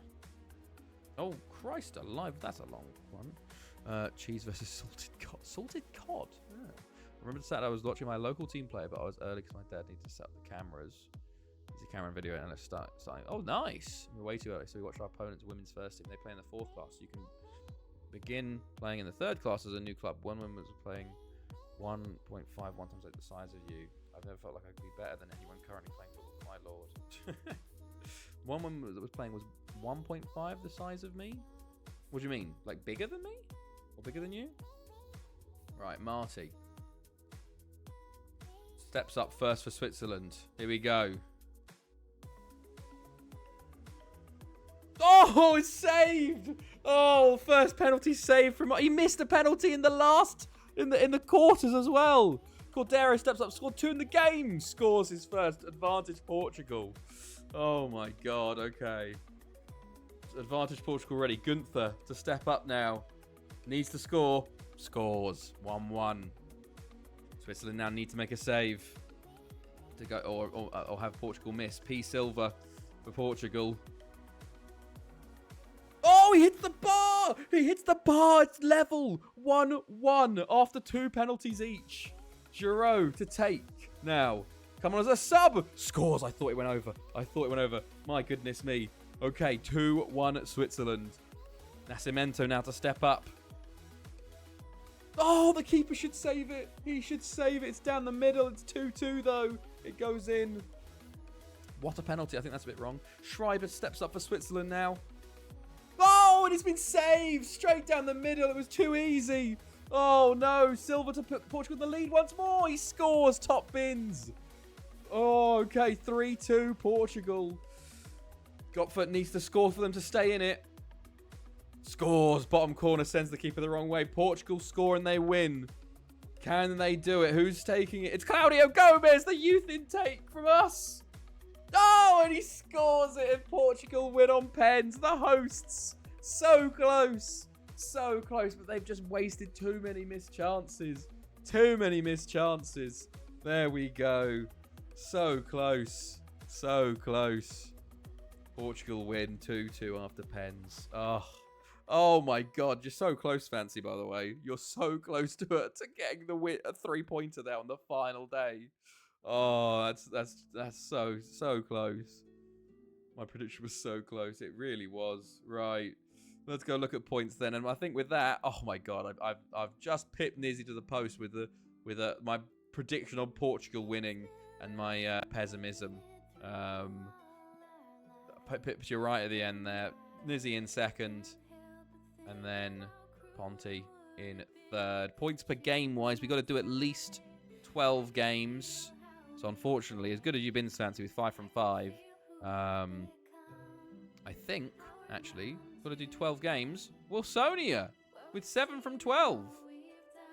Oh, Christ alive. That's a long one. Cheese versus salted cod. Salted cod? Yeah. I remember Saturday I was watching my local team play, but I was early because my dad needed to set up the cameras. Easy camera and video and let's start. Oh, nice. We're way too early, so we watch our opponent's women's first team. They play in the 4th class. You can begin playing in the 3rd class as a new club. One woman was playing 1.5, 1 times like the size of you. I've never felt like I could be better than anyone currently playing for my lord. One woman that was playing was 1.5 the size of me. What do you mean? Like bigger than me? Or bigger than you? Right, Marty. Steps up first for Switzerland. Here we go. Oh, it's saved! Oh, first penalty saved from... He missed a penalty in the last... In the quarters as well. Cordero steps up, scored 2 in the game. Scores his first. Advantage Portugal. Oh my god, okay. Advantage Portugal ready. Gunther to step up now. Needs to score. Scores. 1-1. Switzerland now need to make a save. To go or have Portugal miss. P. Silva for Portugal. Oh, he hits the bar! He hits the bar. It's level. 1-1 after 2 penalties each. Giroud to take now. Come on as a sub. Scores. I thought it went over. My goodness me. Okay, 2-1 Switzerland. Nascimento now to step up. Oh, the keeper should save it. He should save it. It's down the middle. It's 2-2 though. It goes in. What a penalty. I think that's a bit wrong. Schreiber steps up for Switzerland now. Oh, and it's been saved. Straight down the middle. It was too easy. Oh, no. Silva to put Portugal in the lead once more. He scores. Top bins. Oh, okay. 3-2 Portugal. Gotfert needs to score for them to stay in it. Scores. Bottom corner sends the keeper the wrong way. Portugal score and they win. Can they do it? Who's taking it? It's Claudio Gomez, the youth intake from us. Oh, and he scores it and Portugal win on pens. The hosts. So close. So close, but they've just wasted too many missed chances. Too many missed chances. There we go. So close. So close. Portugal win 2-2 after pens. Oh my god, you're so close, Fancy, by the way. You're so close to getting the win, a 3-pointer there on the final day. Oh, that's so close. My prediction was so close. It really was. Right. Let's go look at points then. And I think with that, oh my god, I've just pipped Nizzy to the post with my prediction on Portugal winning and my pessimism. Pipped you right at the end there. Nizzy in second. And then Ponty in third. Points per game wise, we've got to do at least 12 games. So unfortunately, as good as you've been, Fancy, with 5 from 5, I think, actually, we've got to do 12 games. Well, Sonia with 7 from 12.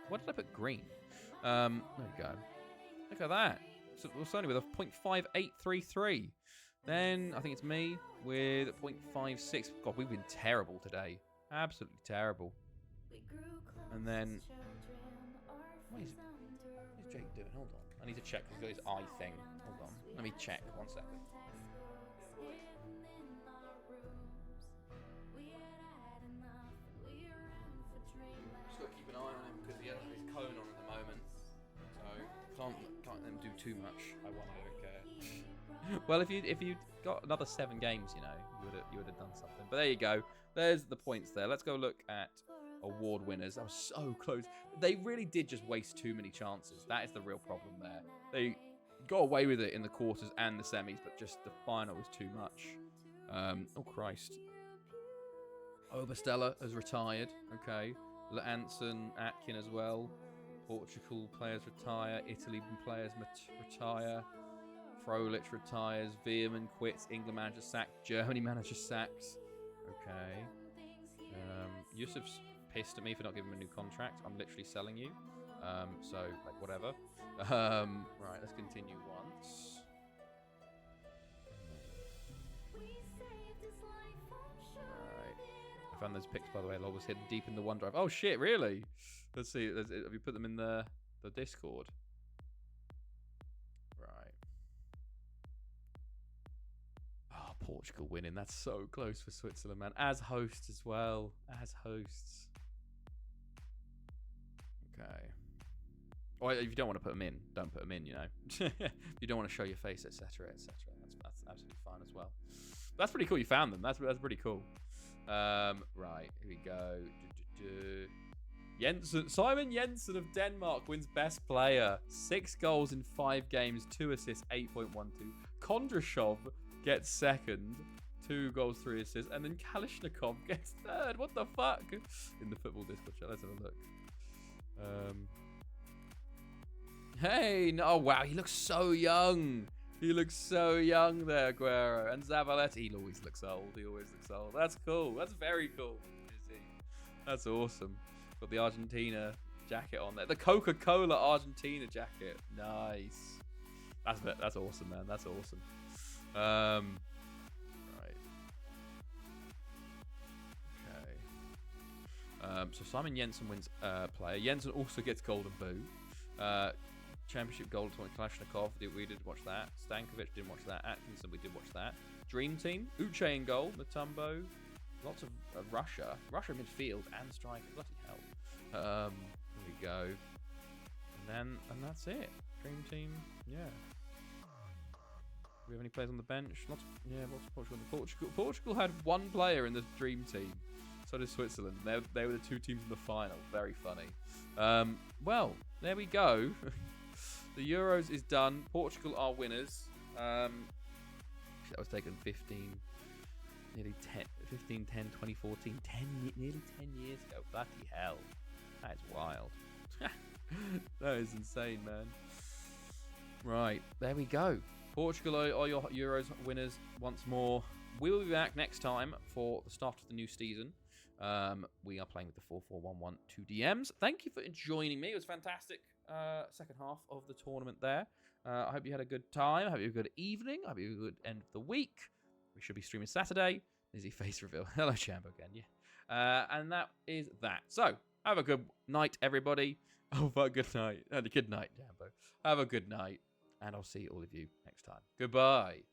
What did I put green? There we go. Look at that. So Sonia with a .5833. Then I think it's me with a .56. God, we've been terrible today. Absolutely terrible. And then... What is Jake doing? Hold on. I need to check. He's got his eye thing. Hold on. Let me check. 1 second. Just got to keep an eye on him because he has his cone on at the moment. So can't let him do too much. I wonder. Okay. Well, if you got another 7 games, you know, you would have done something. But there you go. There's the points there. Let's go look at award winners. That was so close. They really did just waste too many chances. That is the real problem there. They got away with it in the quarters and the semis, but just the final was too much. Oh, Christ. Oberstella has retired. Okay. Anson, Atkin as well. Portugal players retire. Italy players retire. Frolich retires. Veerman quits. England manager sacked. Germany manager sacks. Okay. Yusuf's pissed at me for not giving him a new contract. I'm literally selling you. So, like, whatever. Right, let's continue once. Right. I found those pics, by the way. Log was hidden deep in the OneDrive. Oh, shit, really? Let's see. Have you put them in the Discord? Right. Oh, Portugal winning. That's so close for Switzerland, man. As hosts as well. As hosts. Okay. Or if you don't want to put them in, don't put them in, you know. If you don't want to show your face, etc., etc. That's absolutely fine as well. That's pretty cool. You found them. That's pretty cool. Right, here we go. Simon Jensen of Denmark wins Best Player. 6 goals in 5 games, 2 assists, 8.12. Kondrashov gets second, 2 goals, 3 assists, and then Kalishnikov gets third. What the fuck? In the football Discord chat, let's have a look. Hey, no, oh, wow, he looks so young. He looks so young there, Aguero. And Zavaleta, he always looks old. That's cool. That's very cool. That's awesome. Got the Argentina jacket on there. The Coca-Cola Argentina jacket. Nice. That's awesome, man. That's awesome. Right. Okay. So Simon Jensen wins player. Jensen also gets golden boot. Championship goal to Kalashnikov. We did watch that. Stankovic didn't watch that. Atkinson, we did watch that. Dream Team. Uche in goal. Mutombo. Lots of Russia. Russia midfield and striker. Bloody hell. Here we go. And that's it. Dream Team. Yeah. Do we have any players on the bench? Lots of Portugal. Portugal had 1 player in the Dream Team. So did Switzerland. They were the 2 teams in the final. Very funny. Well, there we go. The Euros is done. Portugal are winners. That was taken 15, 10, 2014, nearly 10 years ago. Bloody hell. That is wild. That is insane, man. Right, there we go. Portugal are your Euros winners once more. We will be back next time for the start of the new season. We are playing with the 4-4-1-1 2DMs. Thank you for joining me. It was fantastic second half of the tournament there. I hope you had a good time. I hope you had a good evening. I hope you had a good end of the week. We should be streaming Saturday. Izzy face reveal. Hello, Chambo again. Yeah. And that is that. So, have a good night, everybody. Oh, but good night. Good night, Jambo. Have a good night. And I'll see all of you next time. Goodbye.